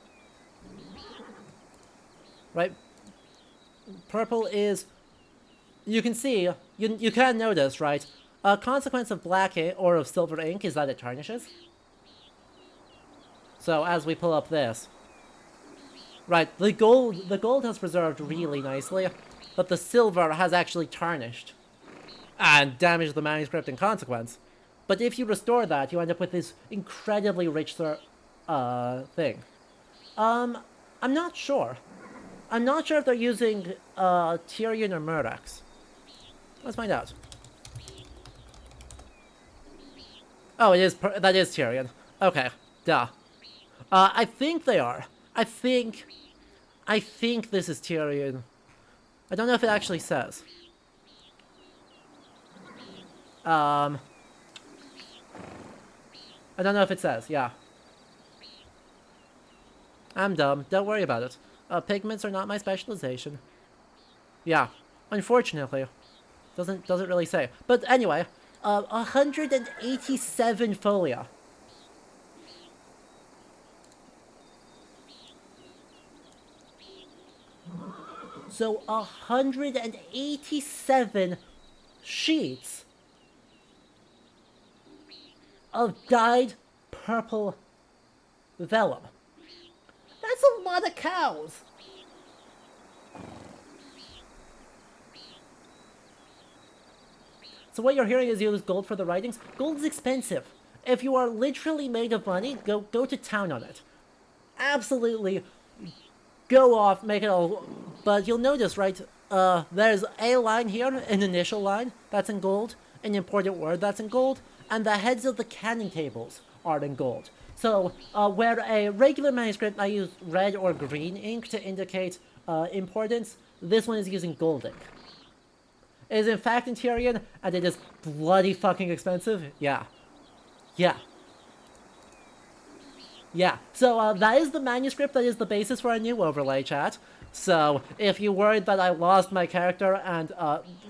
Right? Purple is... You can see, you can notice, right? A consequence of black ink or of silver ink is that it tarnishes. So as we pull up this... Right, the gold has preserved really nicely, but the silver has actually tarnished and damaged the manuscript in consequence. But if you restore that, you end up with this incredibly rich thing. I'm not sure. I'm not sure if they're using Tyrian or Murdoch's. Let's find out. Oh, that is Tyrian. Okay, duh. I think they are. I think this is Tyrian. I don't know if it actually says. I don't know if it says, yeah. I'm dumb. Don't worry about it. Pigments are not my specialization. Yeah, unfortunately. Doesn't really say. But anyway, 187 folia. So 187 sheets of dyed purple vellum. That's a lot of cows. So what you're hearing is you use gold for the writings. Gold is expensive. If you are literally made of money, go to town on it. Absolutely. Go off, make it all... But you'll notice, right, there's a line here, an initial line, that's in gold, an important word that's in gold, and the heads of the canon tables are in gold. So, where a regular manuscript might use red or green ink to indicate importance, this one is using gold ink. It is in fact in Tyrian, and it is bloody fucking expensive. Yeah. Yeah. Yeah, so that is the manuscript that is the basis for a new overlay, chat. So if you worried that I lost my character and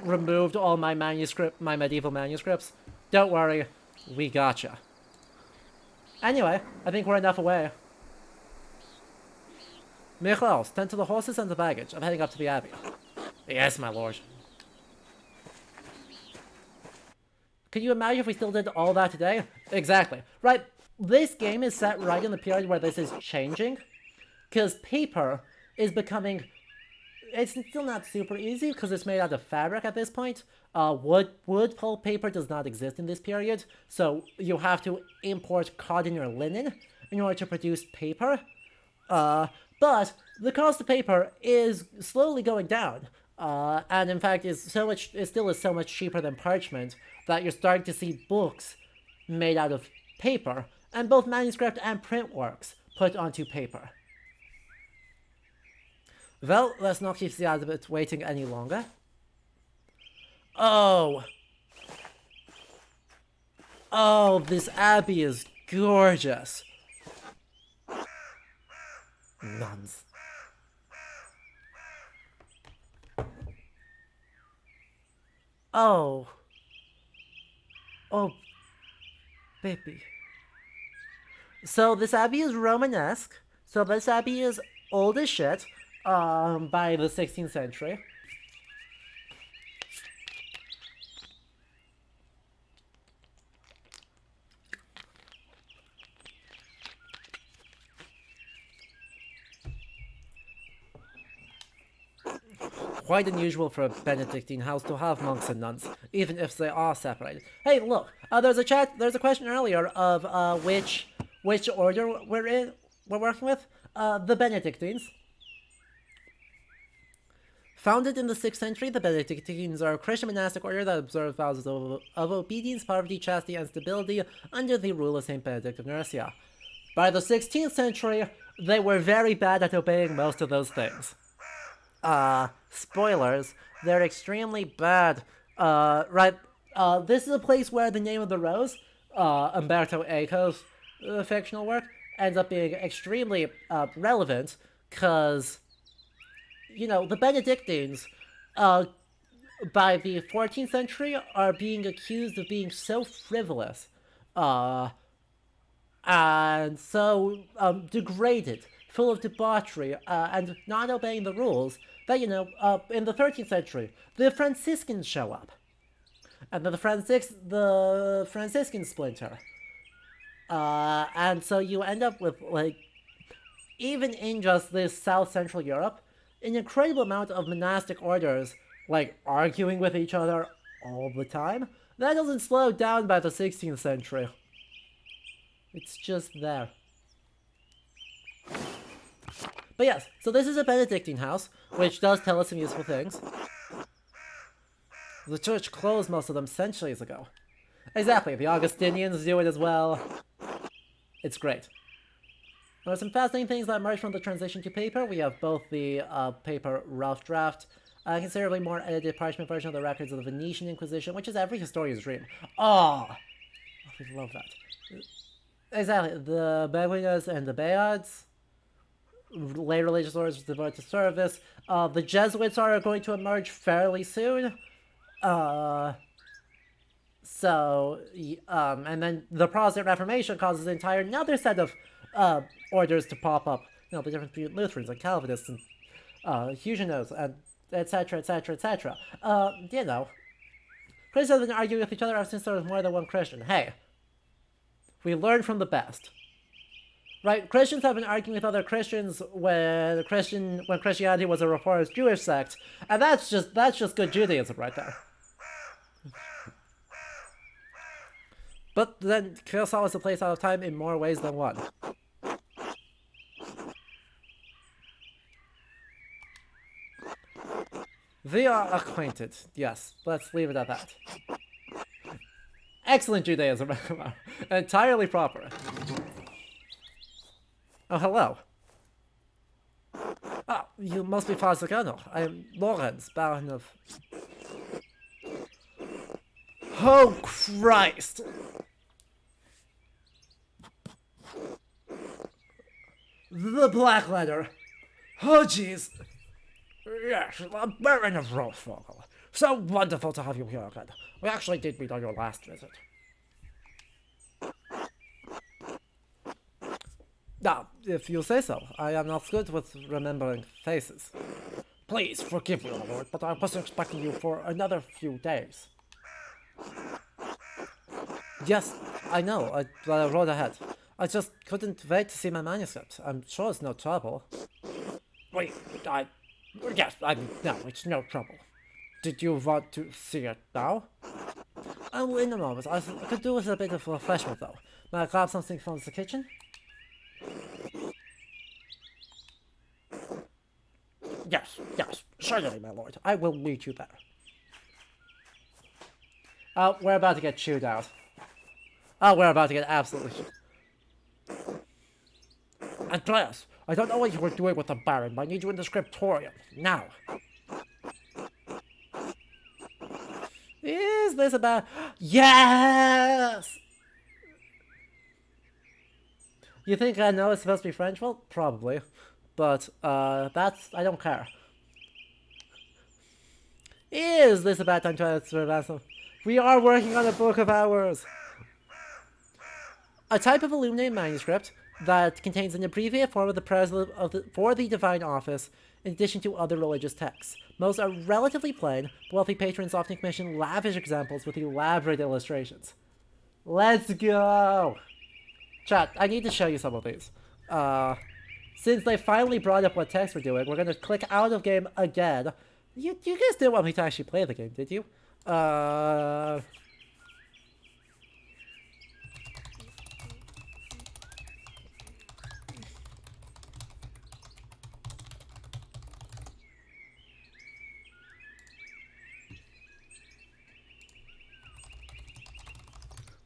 removed all my medieval manuscripts, don't worry, we gotcha. Anyway, I think we're enough away. Michael, tend to the horses and the baggage. I'm heading up to the abbey. Yes, my lord. Can you imagine if we still did all that today? Exactly. Right. This game is set right in the period where this is changing, because paper is becoming... It's still not super easy, because it's made out of fabric at this point. Wood pulp paper does not exist in this period, so you have to import cotton or linen in order to produce paper. But the cost of paper is slowly going down, and in fact it still is so much cheaper than parchment that you're starting to see books made out of paper, and both manuscript and print works put onto paper. Well, let's not keep the abbot waiting any longer. Oh! Oh, this abbey is gorgeous! Nuns. Oh. Oh, baby. So this abbey is Romanesque. So this abbey is old as shit, by the 16th century. Quite unusual for a Benedictine house to have monks and nuns, even if they are separated. Hey, look, there's a question earlier of which order we're in. we're working with? The Benedictines. Founded in the 6th century, the Benedictines are a Christian monastic order that observe vows of obedience, poverty, chastity, and stability under the rule of Saint Benedict of Nursia. By the 16th century, they were very bad at obeying most of those things. Spoilers, they're extremely bad. This is a place where the name of the rose, Umberto Eco's fictional work, ends up being extremely relevant, because, the Benedictines, by the 14th century, are being accused of being so frivolous, and so degraded, full of debauchery, and not obeying the rules, that, in the 13th century, the Franciscans show up. And then the Franciscan splinter. And so you end up with, even in just this South Central Europe, an incredible amount of monastic orders, arguing with each other all the time. That doesn't slow down by the 16th century. It's just there. But yes, so this is a Benedictine house, which does tell us some useful things. The church closed most of them centuries ago. Exactly, the Augustinians do it as well. It's great. There are some fascinating things that emerge from the transition to paper. We have both the paper rough draft, a considerably more edited parchment version of the records of the Venetian Inquisition, which is every historian's dream. Oh, we love that. Exactly, the Beguinas and the Bayards, lay religious orders devoted to service. The Jesuits are going to emerge fairly soon. And then the Protestant Reformation causes another set of orders to pop up. The difference between Lutherans and Calvinists and Huguenots and etc. etc. etc. Christians have been arguing with each other ever since there was more than one Christian. Hey, we learn from the best. Right, Christians have been arguing with other Christians when Christianity was a reformist Jewish sect, and that's just good Judaism right there. But then Curacao is a place out of time in more ways than one. They are acquainted. Yes, let's leave it at that. Excellent Judaism. Entirely proper. Oh, hello. Ah, you must be Father Colonel. I am Lorenz, Baron of... Oh, Christ! The Black Letter. Oh, jeez. Yes, the Baron of Rosvogel. So wonderful to have you here again. We actually did meet on your last visit. Now, if you say so, I am not good with remembering faces. Please forgive me, Lord, but I wasn't expecting you for another few days. Yes, I know, I wrote ahead. I just couldn't wait to see my manuscript. I'm sure it's no trouble. Wait, no, it's no trouble. Did you want to see it now? Oh, in a moment. I could do with a bit of refreshment, though. May I grab something from the kitchen? Yes, certainly, my lord. I will meet you there. Oh, we're about to get chewed out. Oh, we're about to get absolutely... Andreas, I don't know what you were doing with the Baron, but I need you in the scriptorium. Now. Is this about... Yes! You think I know it's supposed to be French? Well, probably. But, that's... I don't care. Is this a bad time to advance? We are working on a book of hours! A type of illuminated manuscript that contains an abbreviated form of the prayers for the divine office, in addition to other religious texts. Most are relatively plain, but wealthy patrons often commission lavish examples with elaborate illustrations. Let's go! Chat, I need to show you some of these. Since they finally brought up what text we're doing, we're gonna click out of game again. You guys didn't want me to actually play the game, did you?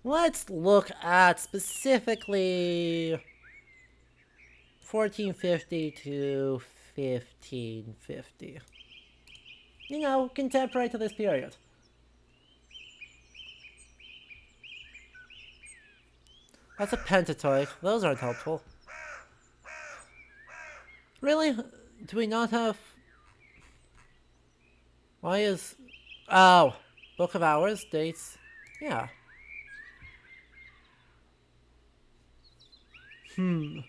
Let's look at specifically 1450 to 1550. You know, contemporary to this period. That's a pentatonic. Those aren't helpful. Really? Do we not have... Why is... Oh! Book of Hours, dates... Yeah. Come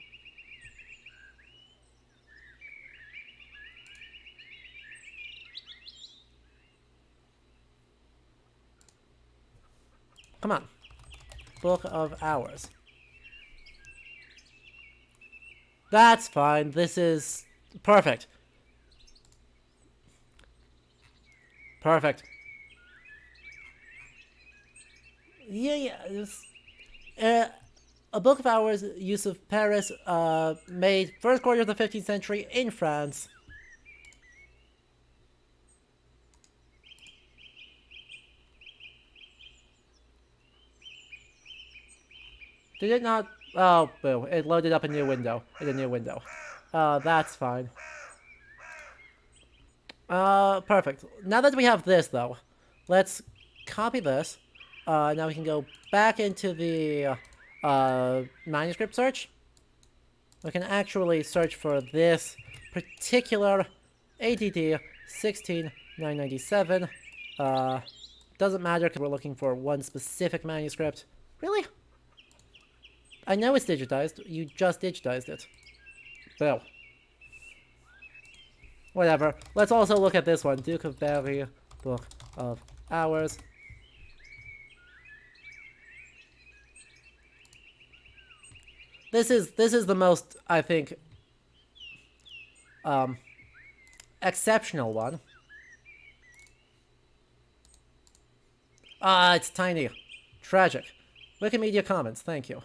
on. Book of Hours. That's fine. This is... Perfect. Perfect. Yeah. A Book of Hours, use of Paris, made first quarter of the 15th century in France. Did it not? Oh, boo. It loaded up a new window. In a new window. That's fine. Perfect. Now that we have this, though, let's copy this. Now we can go back into the manuscript search. We can actually search for this particular ADD 16997. Doesn't matter because we're looking for one specific manuscript. Really? I know it's digitized. You just digitized it. Boo. Whatever. Let's also look at this one. Duke of Berry, Book of Hours. This is the most, I think, exceptional one. Ah, it's tiny. Tragic. Wikimedia Commons, thank you.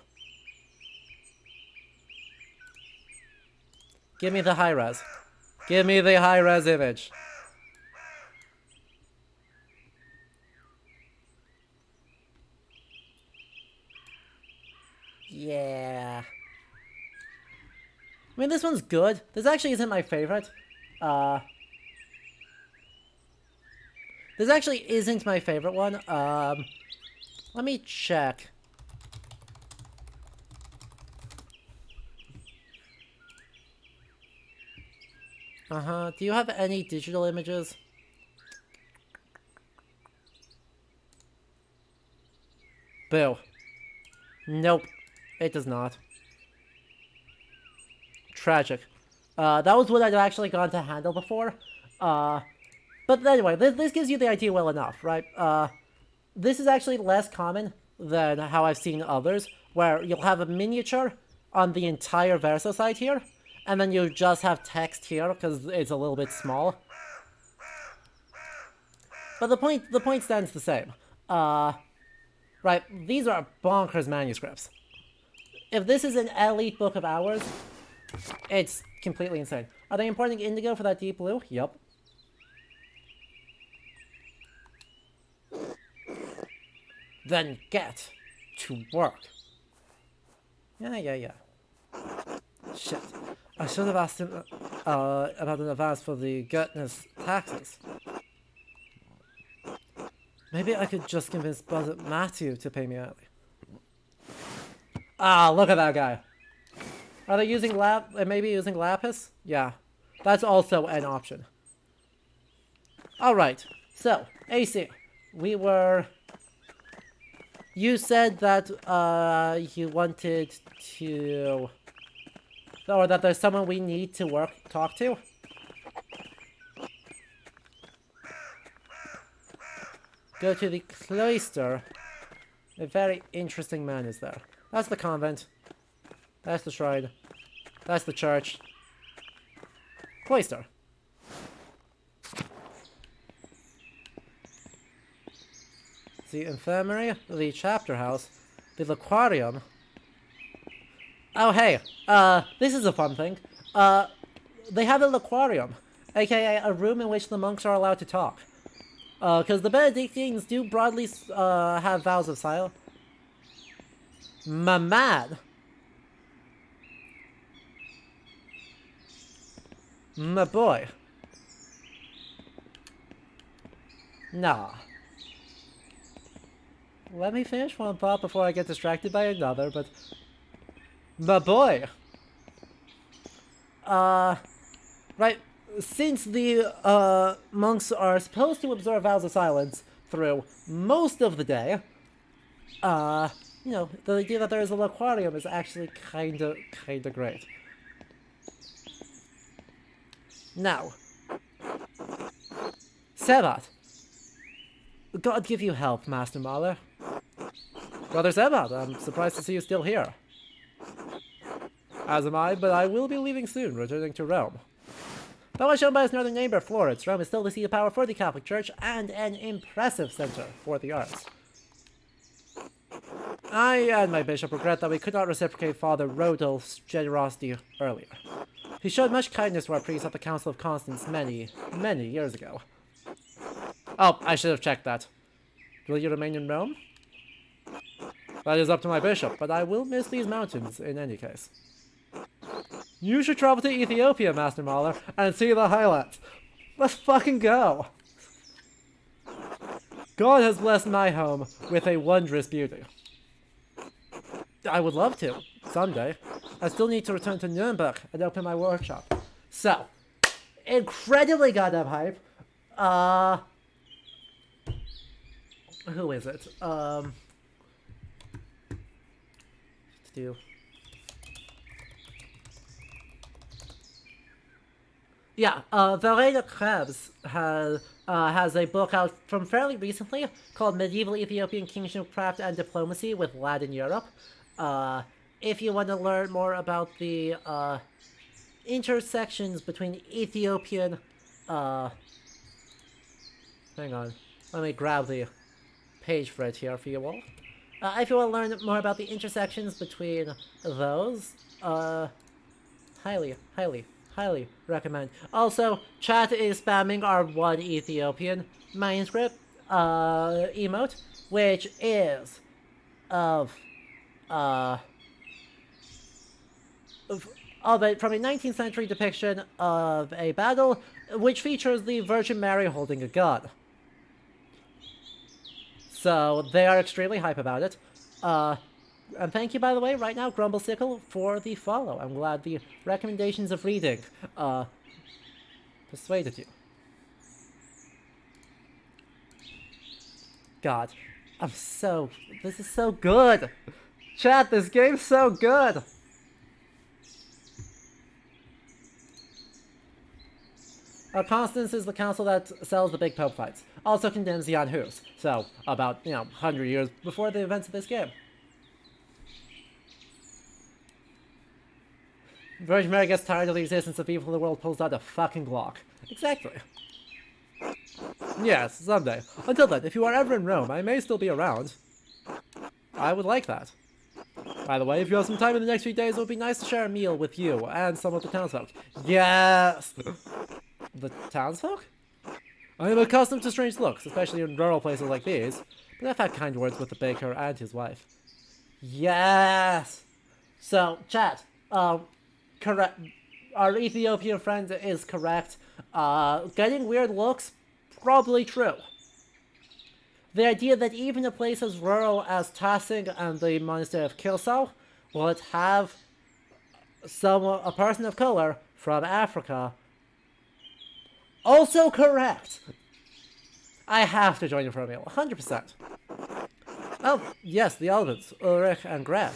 Give me the high-res. Give me the high-res image. Yeah. I mean, this one's good. This actually isn't my favorite. This actually isn't my favorite one. Let me check. Do you have any digital images? Boo. Nope. It does not. Tragic. That was what I'd actually gone to handle before. But anyway, this gives you the idea well enough, right? This is actually less common than how I've seen others, where you'll have a miniature on the entire verso side here, and then you just have text here because it's a little bit small. But the point stands the same. Right, these are bonkers manuscripts. If this is an elite Book of Hours, it's completely insane. Are they importing indigo for that deep blue? Yup. Then get to work. Yeah. Shit. I should have asked him about an advance for the Goetness taxes. Maybe I could just convince Buzzard Matthew to pay me early. Ah, look at that guy. Are they using maybe using lapis? Yeah. That's also an option. Alright. So, AC. You said that you wanted to... Or that there's someone we need to talk to? Go to the cloister. A very interesting man is there. That's the convent. That's the shrine. That's the church. Cloister. The infirmary, the chapter house, the laquarium. Oh hey, this is a fun thing. They have a laquarium, aka a room in which the monks are allowed to talk. Because the Benedictines do broadly have vows of silence. My man. My boy. Nah. Let me finish one thought before I get distracted by another, but... My boy! Right, since the, monks are supposed to observe vows of silence through most of the day, you know, the idea that there is an aquarium is actually kinda great. Now, Sebat. God give you help, Master Mahler. Brother Sebat, I'm surprised to see you still here. As am I, but I will be leaving soon, returning to Rome. Though as shown by his northern neighbor, Florence, Rome is still the seat of power for the Catholic Church and an impressive center for the arts. I and my bishop regret that we could not reciprocate Father Rodolph's generosity earlier. He showed much kindness to our priests at the Council of Constance many years ago. Oh, I should have checked that. Will you remain in Rome? That is up to my bishop, but I will miss these mountains in any case. You should travel to Ethiopia, Master Mahler, and see the highlights. Let's fucking go! God has blessed my home with a wondrous beauty. I would love to, someday. I still need to return to Nuremberg and open my workshop. So, incredibly goddamn hype. Who is it? Yeah, Verena Krebs has a book out from fairly recently called Medieval Ethiopian Kingship and Diplomacy with Latin Europe. If you want to learn more about the intersections between Ethiopian... hang on, let me grab the page for it here for you all. If you want to learn more about the intersections between those, highly recommend. Also, chat is spamming our one Ethiopian manuscript emote, which is of from a 19th century depiction of a battle, which features the Virgin Mary holding a gun. So they are extremely hype about it. And thank you, by the way, right now, Grumblesickle, for the follow. I'm glad the recommendations of reading persuaded you. God, this is so good! Chat, this game's so good! Constance is the council that sells the big Pope fights. Also condemns Jan Hus. So, about, 100 years before the events of this game. Virgin Mary gets tired of the existence of evil in the world, pulls out a fucking Glock. Exactly. Yes, someday. Until then, if you are ever in Rome, I may still be around. I would like that. By the way, if you have some time in the next few days, it would be nice to share a meal with you and some of the townsfolk. Yes! The townsfolk? I am accustomed to strange looks, especially in rural places like these, but I've had kind words with the baker and his wife. Yes! So, chat, correct. Our Ethiopian friend is correct. Getting weird looks, probably true. The idea that even a place as rural as Tassing and the monastery of Kilsau would have a person of color from Africa. Also correct! I have to join you for a meal, 100%. Oh, yes, the Albans, Ulrich and Gret.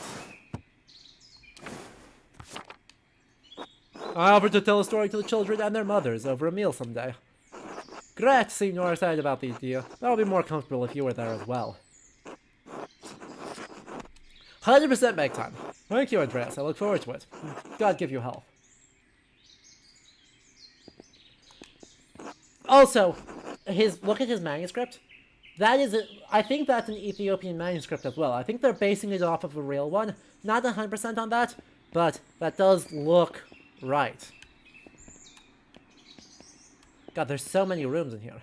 I offered to tell a story to the children and their mothers over a meal someday. Gret seemed more excited about the idea. That would be more comfortable if you were there as well. 100% make time. Thank you, Andreas. I look forward to it. God give you health. Also, look at his manuscript. I think that's an Ethiopian manuscript as well. I think they're basing it off of a real one. Not 100% on that, but that does look right. God, there's so many rooms in here.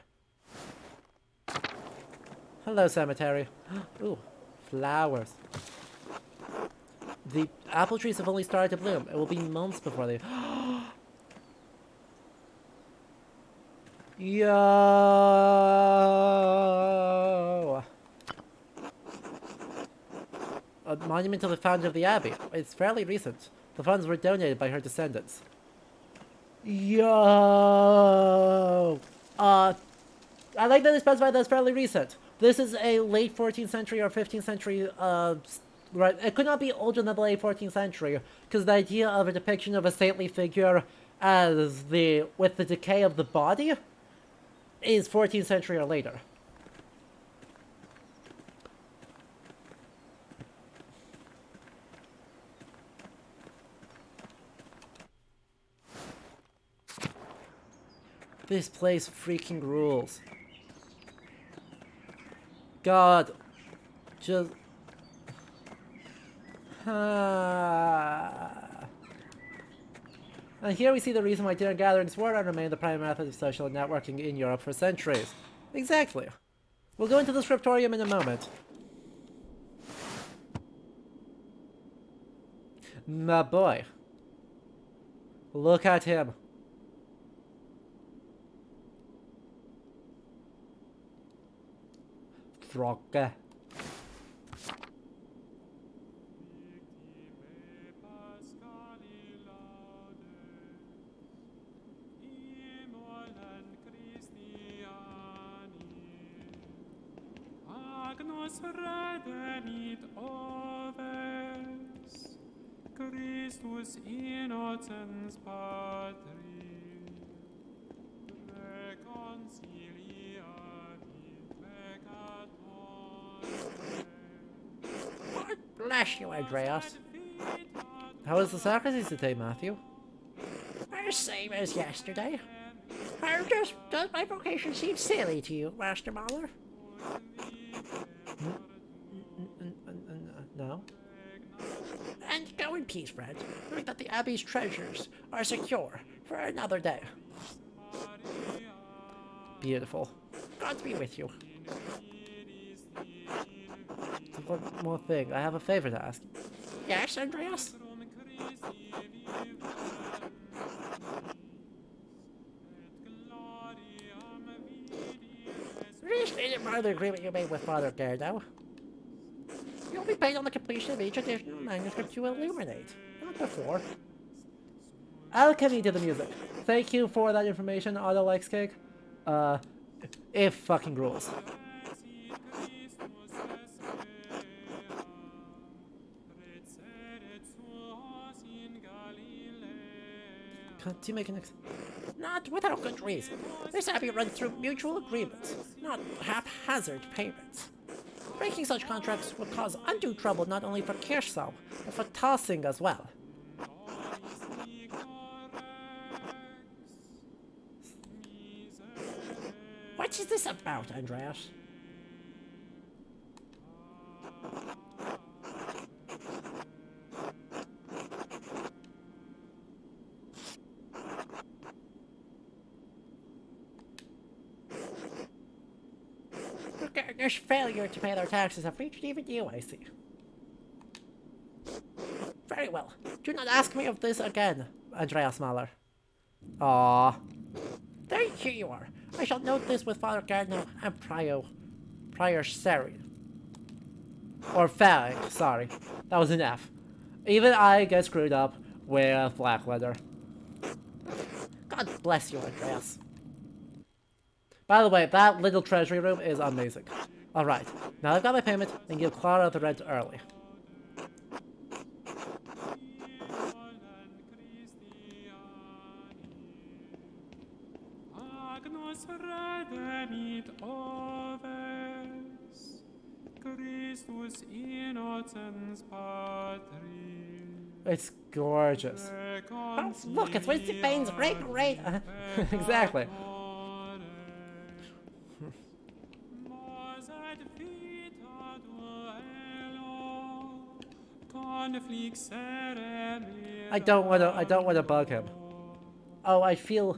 Hello, cemetery. Ooh, flowers. The apple trees have only started to bloom. It will be months before they... Yo! A monument to the founder of the abbey. It's fairly recent. The funds were donated by her descendants. Yo! I like that they specify that's fairly recent. This is a late 14th century or 15th century, right, it could not be older than the late 14th century, because the idea of a depiction of a saintly figure as with the decay of the body is 14th century or later. This place freaking rules. God. Just... And here we see the reason why dinner gatherings were and remain the primary method of social networking in Europe for centuries. Exactly. We'll go into the scriptorium in a moment. My boy. Look at him. Frocke. Redenit oves, Christus innocens Patri, reconciliavit peccatores. God bless you, Andreas. How was the sacristy today, Matthew? The same as yesterday. How does my vocation seem silly to you, Master Mahler? No. And go in peace, friend, knowing that the Abbey's treasures are secure for another day. Beautiful. God be with you. One more thing, I have a favor to ask. Yes, Andreas? Recently, part of the agreement you made with Father Gerdo. You'll be paid on the completion of each additional manuscript you illuminate, not before. Alchemy did the music. Thank you for that information, Auto Likes Cake. It fucking rules. Can't you make an Not without good reason. This abbey runs through mutual agreements, not haphazard payments. Breaking such contracts would cause undue trouble not only for Kirschau, but for Tossing as well. What is this about, Andreas? This failure to pay their taxes have reached even you, I see. Very well. Do not ask me of this again, Andreas Mahler. Ah, here you are. I shall note this with Father Gardner and Prior Seri. Or Fag, sorry. That was an F. Even I get screwed up with black leather. God bless you, Andreas. By the way, that little treasury room is amazing. Alright, now I've got my payment, and give Clara the rent early. It's gorgeous. Oh, look, it's Winston Baines' great. Exactly. I don't wanna bug him. Oh, I feel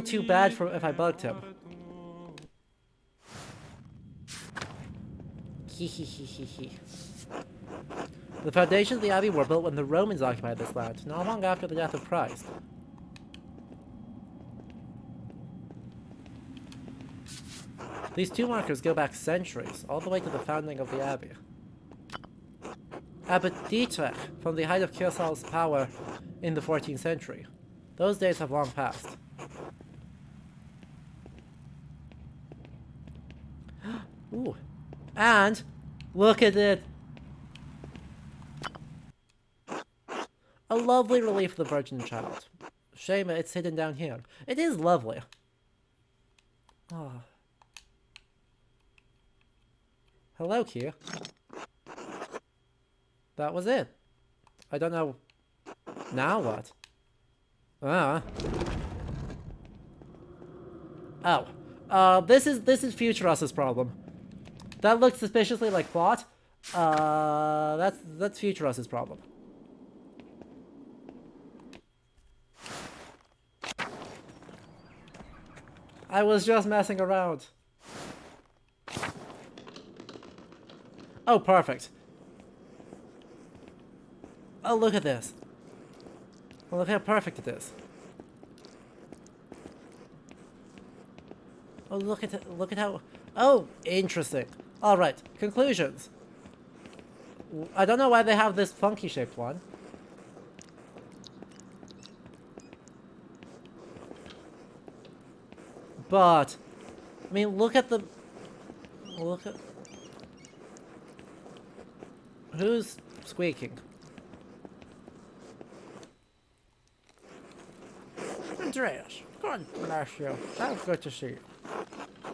too bad for if I bugged him. The foundations of the abbey were built when the Romans occupied this land, not long after the death of Christ. These two markers go back centuries, all the way to the founding of the abbey. Abbot Dietrich, from the height of Curacau's power in the 14th century. Those days have long passed. Ooh. And, look at it! A lovely relief of the Virgin Child. Shame it's hidden down here. It is lovely. Oh. Hello, key. That was it. I don't know. Now what? Oh. This is Future Us's problem. That looks suspiciously like plot. That's Future Us's problem. I was just messing around. Oh, perfect. Oh, look at this. Oh, look how perfect it is. Oh, look at how... Oh, interesting. Alright, conclusions. I don't know why they have this funky shaped one. But, I mean, look at the... Look at... Who's squeaking? Andreas, God bless you. So good to see you.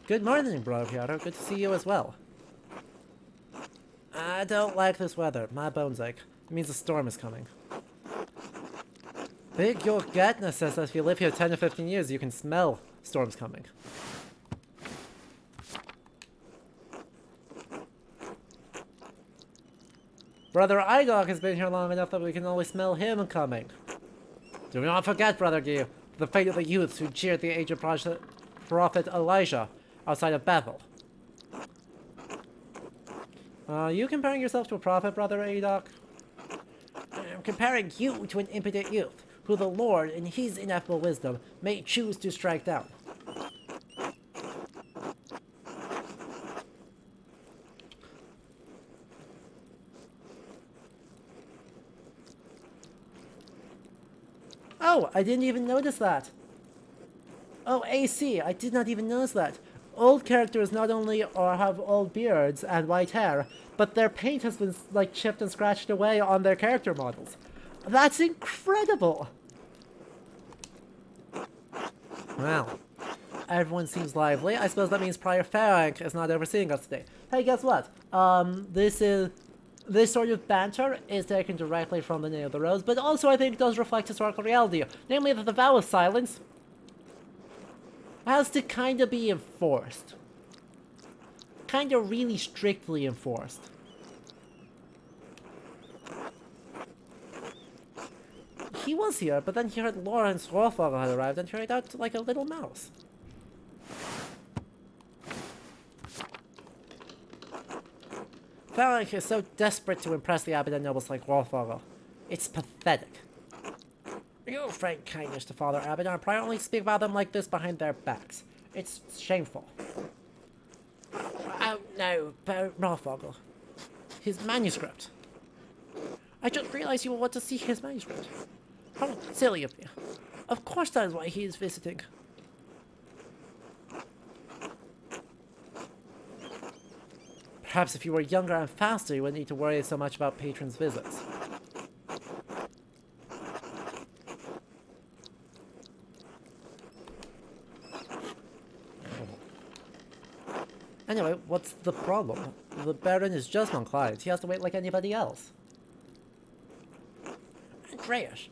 Good morning, Bro Piotr. Good to see you as well. I don't like this weather. My bones ache. It means a storm is coming. Big York Gatner says that if you live here 10 to 15 years, you can smell storms coming. Brother Idog has been here long enough that we can always smell him coming. Do not forget, Brother Gil, the fate of the youths who cheered the aged prophet Elijah outside of Bethel. Are you comparing yourself to a prophet, Brother Idog? I'm comparing you to an impotent youth, who the Lord, in his ineffable wisdom, may choose to strike down. Oh, I didn't even notice that. Oh, AC, I did not even notice that. Old characters not only have old beards and white hair, but their paint has been, like, chipped and scratched away on their character models. That's incredible! Well, everyone seems lively. I suppose that means Prior Ferenc is not overseeing us today. Hey, guess what? This sort of banter is taken directly from the Name of the Rose, but also I think does reflect historical reality, namely that the vow of silence has to kind of be enforced. Kind of really strictly enforced. He was here, but then he heard Lawrence Rothwell had arrived and carried out like a little mouse. Ferenc is so desperate to impress the abbot and nobles like Rothwell. It's pathetic. You frank kindness to Father Abbot and Prior only speak about them like this behind their backs. It's shameful. Oh no, Rothwell. His manuscript. I just realized you will want to see his manuscript. How silly of me. Of course that is why he is visiting. Perhaps if you were younger and faster, you wouldn't need to worry so much about patrons' visits. Anyway, what's the problem? The Baron is just non-client. He has to wait like anybody else. Andreas,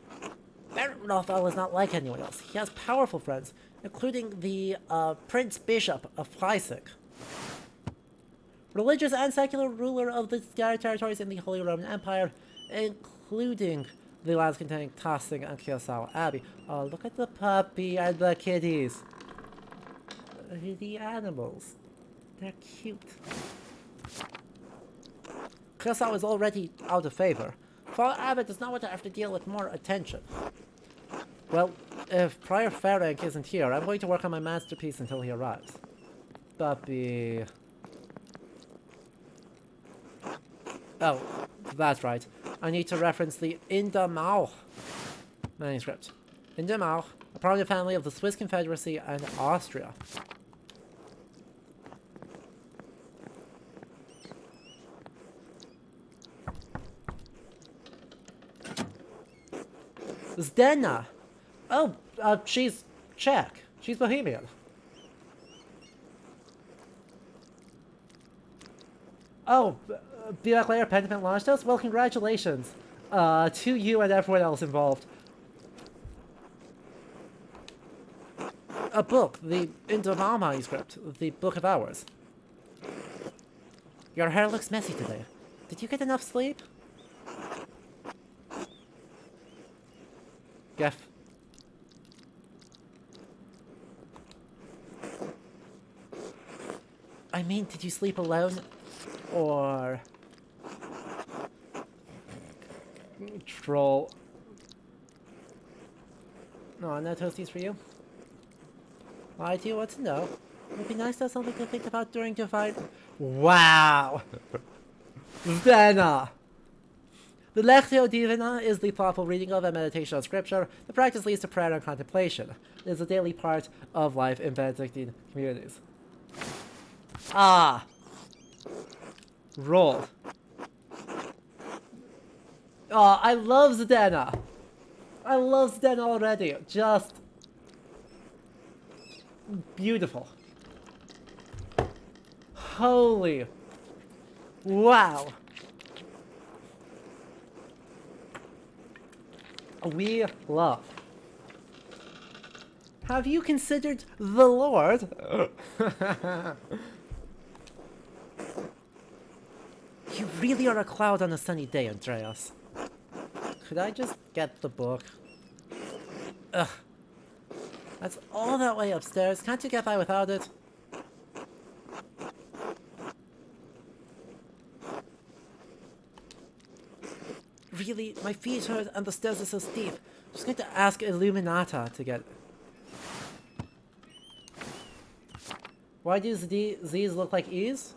Baron Rothwell is not like anyone else. He has powerful friends, including the Prince Bishop of Freisig. Religious and secular ruler of the scattered territories in the Holy Roman Empire, including the lands containing Tassing and Curacao Abbey. Oh, look at the puppy and the kitties. The animals. They're cute. Guess I was already out of favor. Father Abbot does not want to have to deal with more attention. Well, if Prior Ferenc isn't here, I'm going to work on my masterpiece until he arrives. Puppy. Oh, that's right. I need to reference the Indamau manuscript. Indamau, a prominent family of the Swiss Confederacy and Austria. Zdena! Oh, she's Czech. She's Bohemian. Oh, be back later, Pentiment launched us? Well, congratulations to you and everyone else involved. A book, the Indomal manuscript, the Book of Hours. Your hair looks messy today. Did you get enough sleep? Geff. I mean, did you sleep alone? Or... Troll. No, no toasties for you. I do want to know. It would be nice to have something to think about during your fight. Wow! Zdena! The Lectio Divina is the thoughtful reading of and meditation of scripture. The practice leads to prayer and contemplation. It is a daily part of life in Benedictine communities. Ah! Rolled. Oh, I love Zdena! I love Zdena already. Just... beautiful. Holy... wow! We love. Have you considered the Lord? You really are a cloud on a sunny day, Andreas. Could I just get the book? Ugh. That's all that way upstairs. Can't you get by without it? Really? My feet hurt and the stairs are so steep. I'm just going to ask Illuminata to get... Why do Z's look like E's?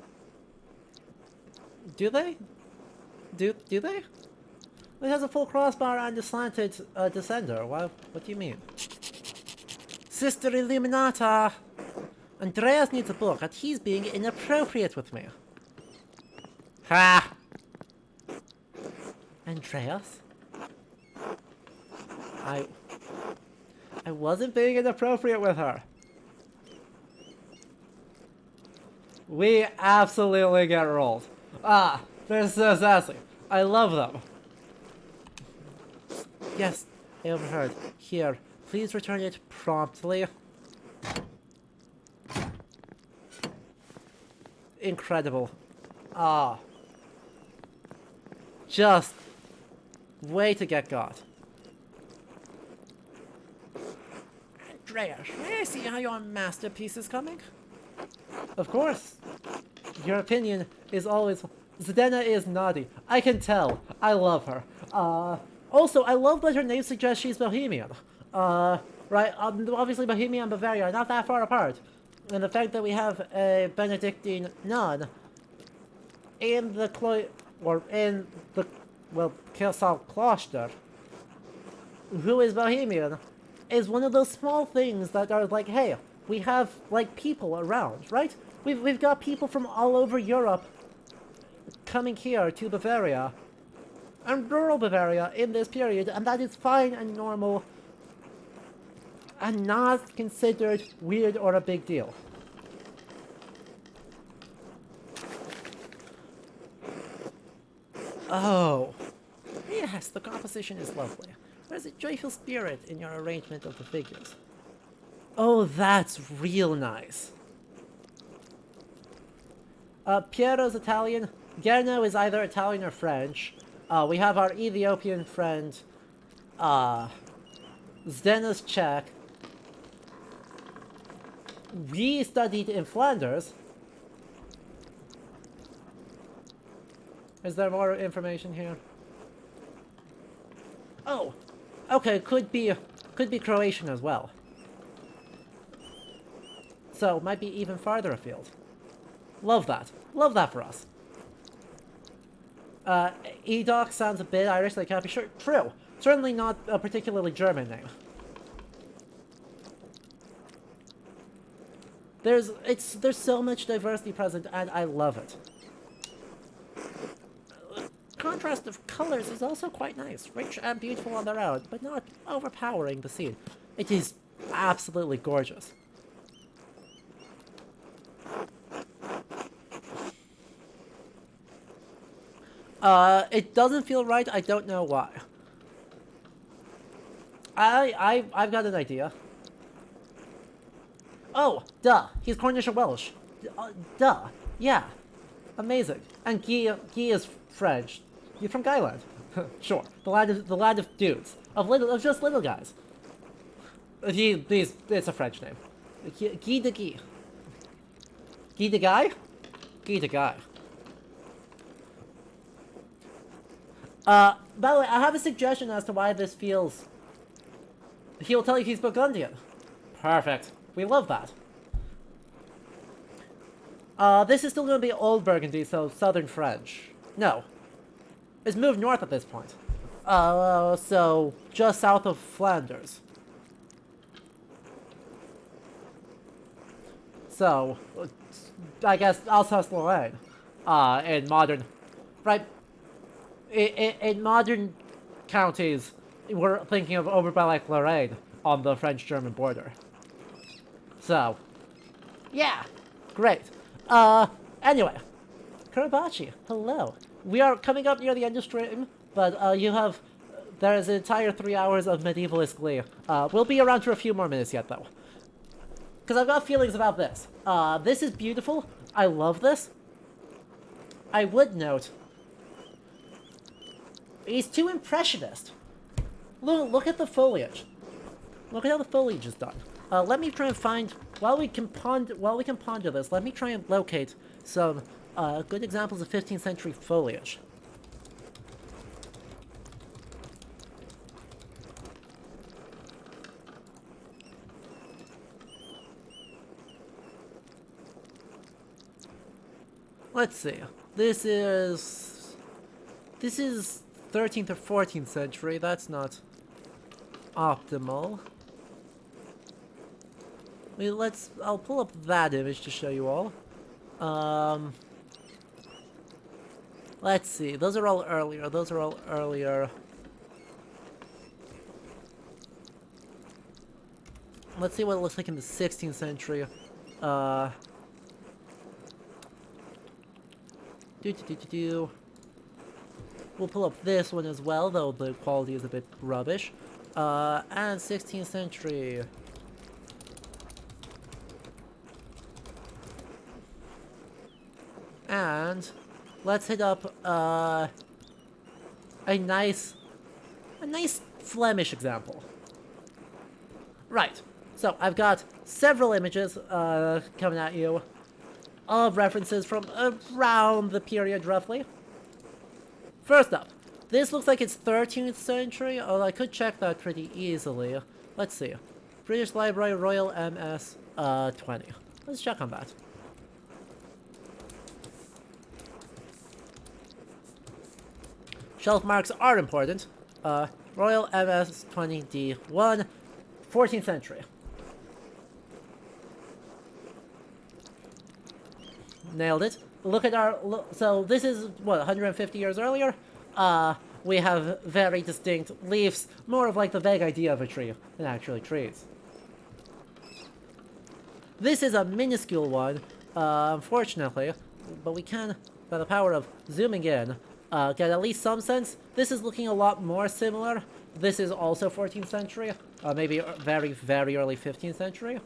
Do they? Do they? It has a full crossbar and a slanted descender. What do you mean? Sister Illuminata! Andreas needs a book and he's being inappropriate with me. Ha! Andreas? I wasn't being inappropriate with her. We absolutely get rolled. Ah, they're so sassy. I love them. Yes, I overheard. Here, please return it promptly. Incredible. Ah. Just way to get got. Andreas, may I see how your masterpiece is coming? Of course. Your opinion is always... Zdena is naughty. I can tell. I love her. Also, I love that her name suggests she's Bohemian. Right, obviously Bohemia and Bavaria are not that far apart. And the fact that we have a Benedictine nun in the Kirsal Kloster, who is Bohemian, is one of those small things that are like, hey, we have, like, people around, right? We've got people from all over Europe coming here to Bavaria, and rural Bavaria in this period, and that is fine and normal, and not considered weird or a big deal. Oh. Yes, the composition is lovely. There's a joyful spirit in your arrangement of the figures. Oh, that's real nice. Piero's Italian. Gerno is either Italian or French. We have our Ethiopian friend, Zdena's Czech. We studied in Flanders. Is there more information here? Oh, okay, could be Croatian as well. So, might be even farther afield. Love that. Love that for us. Edoc sounds a bit Irish, they can't be sure. True. Certainly not a particularly German name. There's so much diversity present, and I love it. Contrast of colors is also quite nice. Rich and beautiful on their own, but not overpowering the scene. It is absolutely gorgeous. It doesn't feel right, I don't know why. I've got an idea. Oh, duh, he's Cornish or Welsh. Duh, yeah. Amazing. And Guy is French. He's from Guyland. Sure, the land of dudes. Of just little guys. It's a French name. Guy de Guy. Guy de Guy? Guy de Guy. By the way, I have a suggestion as to why this feels... He'll tell you he's Burgundian. Perfect. We love that. This is still going to be Old Burgundy, so Southern French. No. It's moved north at this point. So just south of Flanders. So, I guess Alsace-Lorraine. In modern... Right. In modern counties, we're thinking of over by, like, Lorraine on the French-German border. So, yeah, great. Anyway, Karabachi, hello. We are coming up near the end of stream, but there's an entire 3 hours of medievalist glee. We'll be around for a few more minutes yet, though. Because I've got feelings about this. This is beautiful. I love this. I would note, he's too impressionist. Look at the foliage. Look at how the foliage is done. Let me try and find, while we can ponder this, let me try and locate some good examples of 15th century foliage. Let's see. This is 13th or 14th century. That's not optimal. I'll pull up that image to show you all. Let's see. Those are all earlier. Let's see what it looks like in the 16th century. We'll pull up this one as well, though the quality is a bit rubbish. And 16th century. And let's hit up a nice Flemish example. Right. So I've got several images coming at you of references from around the period roughly. First up, this looks like it's 13th century, although I could check that pretty easily. Let's see. British Library Royal MS 20. Let's check on that. Shelf marks are important. Royal MS 20D1, 14th century. Nailed it. Look at our... So this is, what, 150 years earlier? We have very distinct leaves, more of like the vague idea of a tree than actually trees. This is a minuscule one, unfortunately, but we can, by the power of zooming in, get at least some sense. This is looking a lot more similar. This is also 14th century, maybe very, very early 15th century.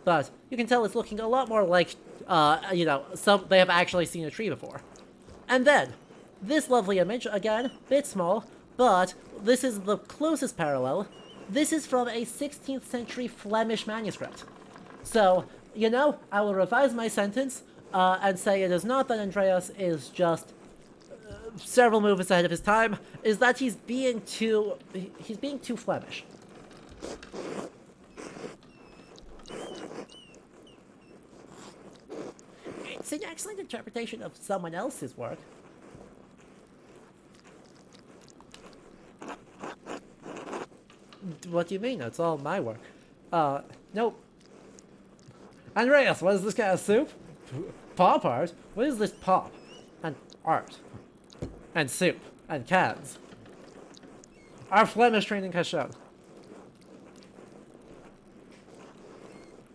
But you can tell it's looking a lot more like, you know, they have actually seen a tree before. And then, this lovely image, again, bit small, but this is the closest parallel. This is from a 16th century Flemish manuscript. So, you know, I will revise my sentence and say it is not that Andreas is just several movements ahead of his time, is that he's being too Flemish. It's an excellent interpretation of someone else's work. What do you mean? It's all my work. Nope. Andreas, what is this kind of soup? Pop art? What is this pop? And art? And soup? And cans? Our Flemish training has shown.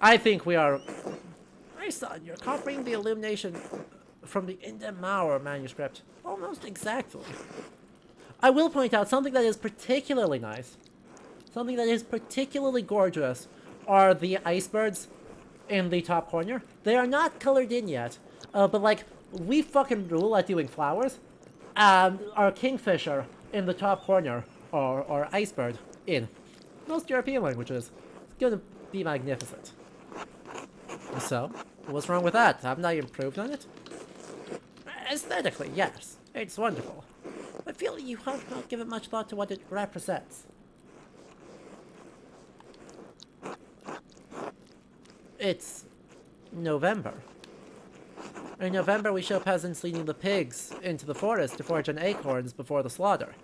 I think we are... My son, you're copying the illumination from the Indemauer manuscript almost exactly. I will point out something that is particularly nice. Something that is particularly gorgeous are the icebergs in the top corner. They are not colored in yet, but like, we fucking rule at doing flowers, and our kingfisher in the top corner, or iceberg in most European languages, is gonna be magnificent. So, what's wrong with that? Haven't I improved on it? Aesthetically, yes, it's wonderful. I feel you have not given much thought to what it represents. It's November. In November, we show peasants leading the pigs into the forest to forage on acorns before the slaughter.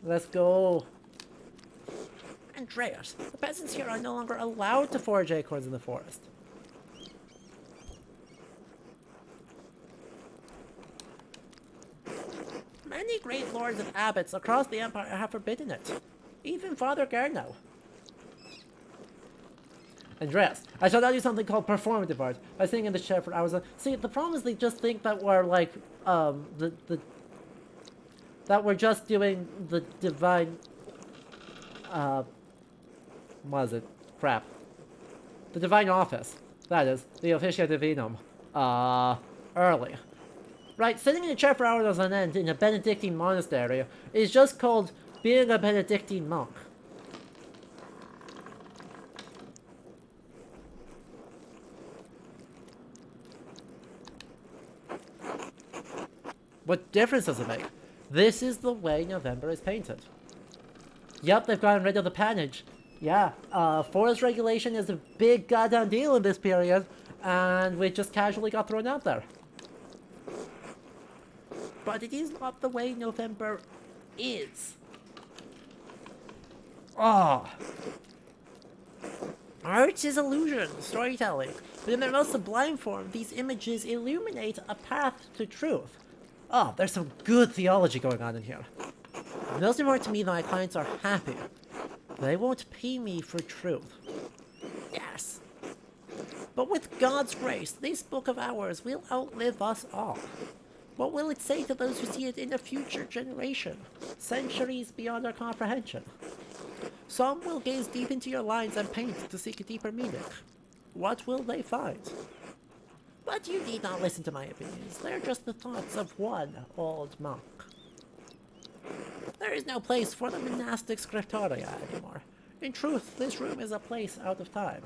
Let's go. Andreas, the peasants here are no longer allowed to forage acorns in the forest. Many great lords and abbots across the empire have forbidden it. Even Father Garno. Andreas, I shall now do something called performative art. I was sitting in the chair for hours. See, the problem is they just think that we're like, that we're just doing the divine, what is it? Crap. The divine office. That is, the officia divinum. Early. Right, sitting in a chair for hours on end in a Benedictine monastery is just called being a Benedictine monk. What difference does it make? This is the way November is painted. Yep, they've gotten rid of the panage. Yeah, forest regulation is a big goddamn deal in this period, and we just casually got thrown out there. But it is not the way November is. Ah. Art is illusion, storytelling, but in their most sublime form, these images illuminate a path to truth. Oh, there's some good theology going on in here. Most important to me that my clients are happy. They won't pay me for truth. Yes. But with God's grace, this book of ours will outlive us all. What will it say to those who see it in a future generation, centuries beyond our comprehension? Some will gaze deep into your lines and paint to seek a deeper meaning. What will they find? But you need not listen to my opinions. They're just the thoughts of one old monk. There is no place for the monastic scriptoria anymore. In truth, this room is a place out of time.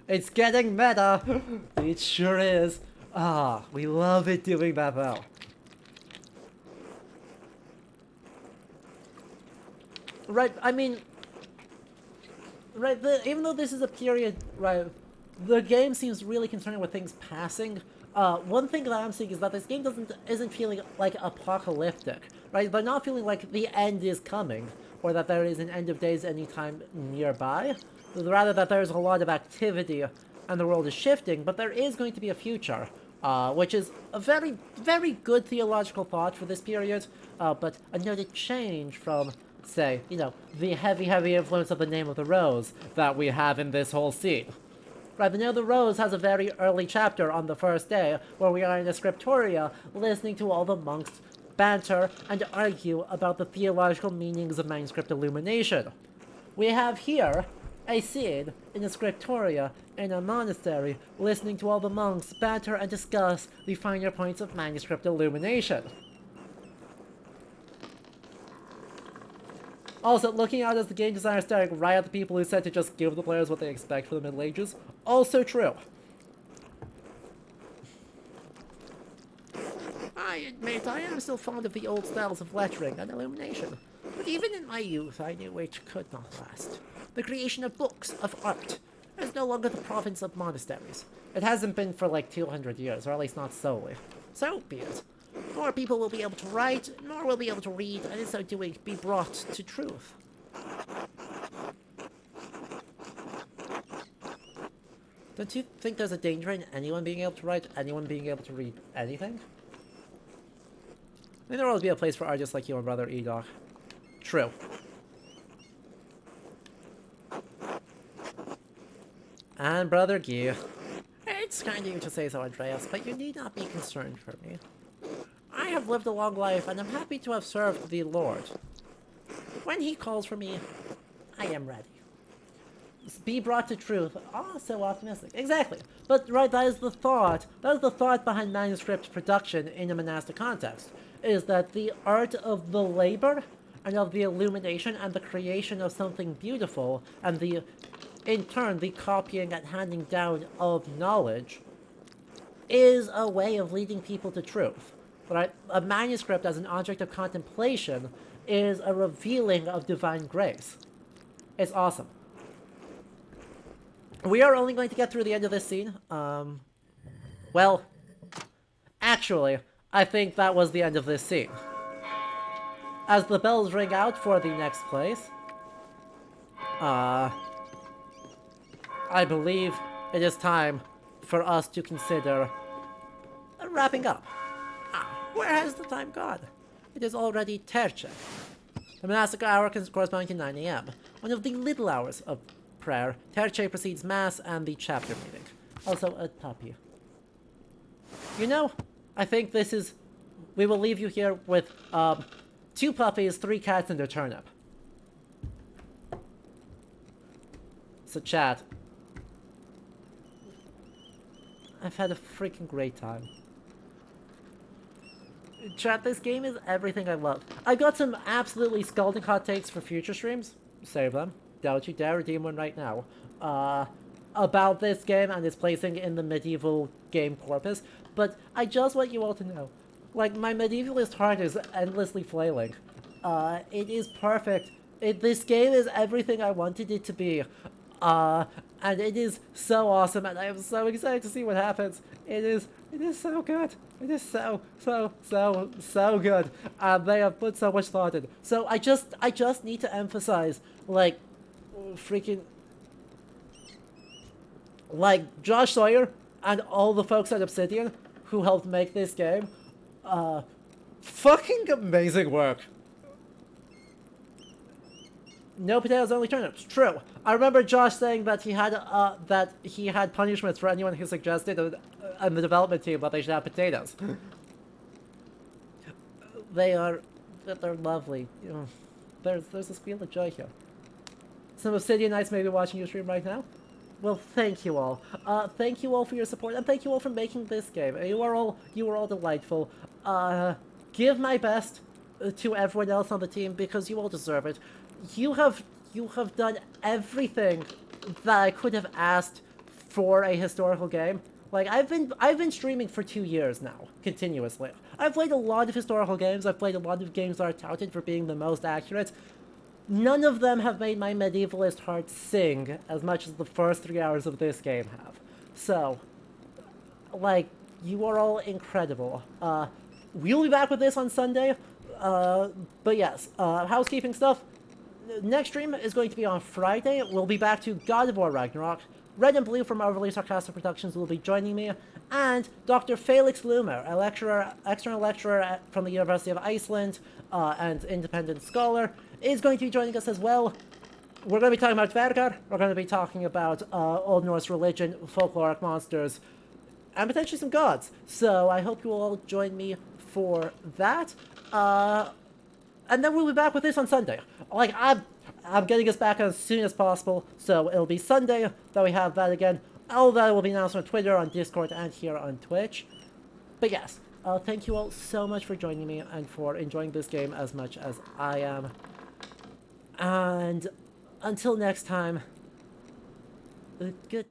It's getting meta! It sure is. Ah, we love it doing that though. Right, I mean... Right, even though this is a period, right, the game seems really concerned with things passing. One thing that I'm seeing is that this game isn't feeling like apocalyptic, right? They're not feeling like the end is coming, or that there is an end of days anytime nearby. Rather that there's a lot of activity and the world is shifting, but there is going to be a future, which is a very, very good theological thought for this period, but a noted change from, say, you know, the heavy, heavy influence of the Name of the Rose that we have in this whole scene. Right, the Name of the Rose has a very early chapter on the first day, where we are in a scriptoria, listening to all the monks banter and argue about the theological meanings of manuscript illumination. We have here a scene in a scriptoria in a monastery, listening to all the monks banter and discuss the finer points of manuscript illumination. Also, looking out as the game designer staring right at the people who said to just give the players what they expect for the Middle Ages, also true. I admit I am still fond of the old styles of lettering and illumination, but even in my youth I knew it could not last. The creation of books, of art, is no longer the province of monasteries. It hasn't been for like 200 years, or at least not solely. So be it. More people will be able to write, more will be able to read, and in so doing be brought to truth. Don't you think there's a danger in anyone being able to write, anyone being able to read anything? I think there will always be a place for artists like you and Brother Edok. True. And Brother Guy. It's kind of you to say so, Andreas, but you need not be concerned for me. I have lived a long life, and I'm happy to have served the Lord. When he calls for me, I am ready. Be brought to truth. Oh, so optimistic. Exactly. But, right, that is the thought. That is the thought behind manuscript production in a monastic context. Is that the art of the labor, and of the illumination, and the creation of something beautiful, and the, in turn, the copying and handing down of knowledge, is a way of leading people to truth. Right? A manuscript as an object of contemplation is a revealing of divine grace. It's awesome. We are only going to get through the end of this scene. Well, actually, I think that was the end of this scene. As the bells ring out for the next place, I believe it is time for us to consider wrapping up. Where has the time gone? It is already Terce. The monastic hour corresponds to 9 a.m. One of the little hours of prayer. Terce precedes Mass and the chapter meeting. Also a puppy. You know, I think this is... We will leave you here with 2 puppies, 3 cats, and a turnip. So chat. I've had a freaking great time. Chat, this game is everything I love. I've got some absolutely scalding hot takes for future streams. Save them. Don't you dare redeem one right now. About this game and its placing in the medieval game corpus. But I just want you all to know. Like, my medievalist heart is endlessly flailing. It is perfect. This game is everything I wanted it to be. And it is so awesome, and I am so excited to see what happens. It is so good. It is so good. They have put so much thought in. So I just need to emphasize, like, freaking, like, Josh Sawyer and all the folks at Obsidian who helped make this game. Fucking amazing work. No potatoes, only turnips. True. I remember Josh saying that he had punishments for anyone who suggested on the development team that they should have potatoes. They're lovely. You know, there's a feel of joy here. Some Obsidianites may be watching your stream right now. Well, thank you all. Thank you all for your support, and thank you all for making this game. You are all delightful. Give my best to everyone else on the team because you all deserve it. You have done everything that I could have asked for a historical game. Like, I've been streaming for 2 years now, continuously. I've played a lot of historical games. I've played a lot of games that are touted for being the most accurate. None of them have made my medievalist heart sing as much as the first 3 hours of this game have. So, like, you are all incredible. We'll be back with this on Sunday. But yes, housekeeping stuff. Next stream is going to be on Friday. We'll be back to God of War Ragnarok. Red and Blue from Overly Sarcastic Productions will be joining me. And Dr. Felix Lumer, a external lecturer from the University of Iceland and independent scholar, is going to be joining us as well. We're going to be talking about Vergar. We're going to be talking about Old Norse religion, folkloric monsters, and potentially some gods. So I hope you will all join me for that. And then we'll be back with this on Sunday. Like, I'm getting us back as soon as possible, so it'll be Sunday that we have that again. All that will be announced on Twitter, on Discord, and here on Twitch. But yes, thank you all so much for joining me and for enjoying this game as much as I am. And until next time, good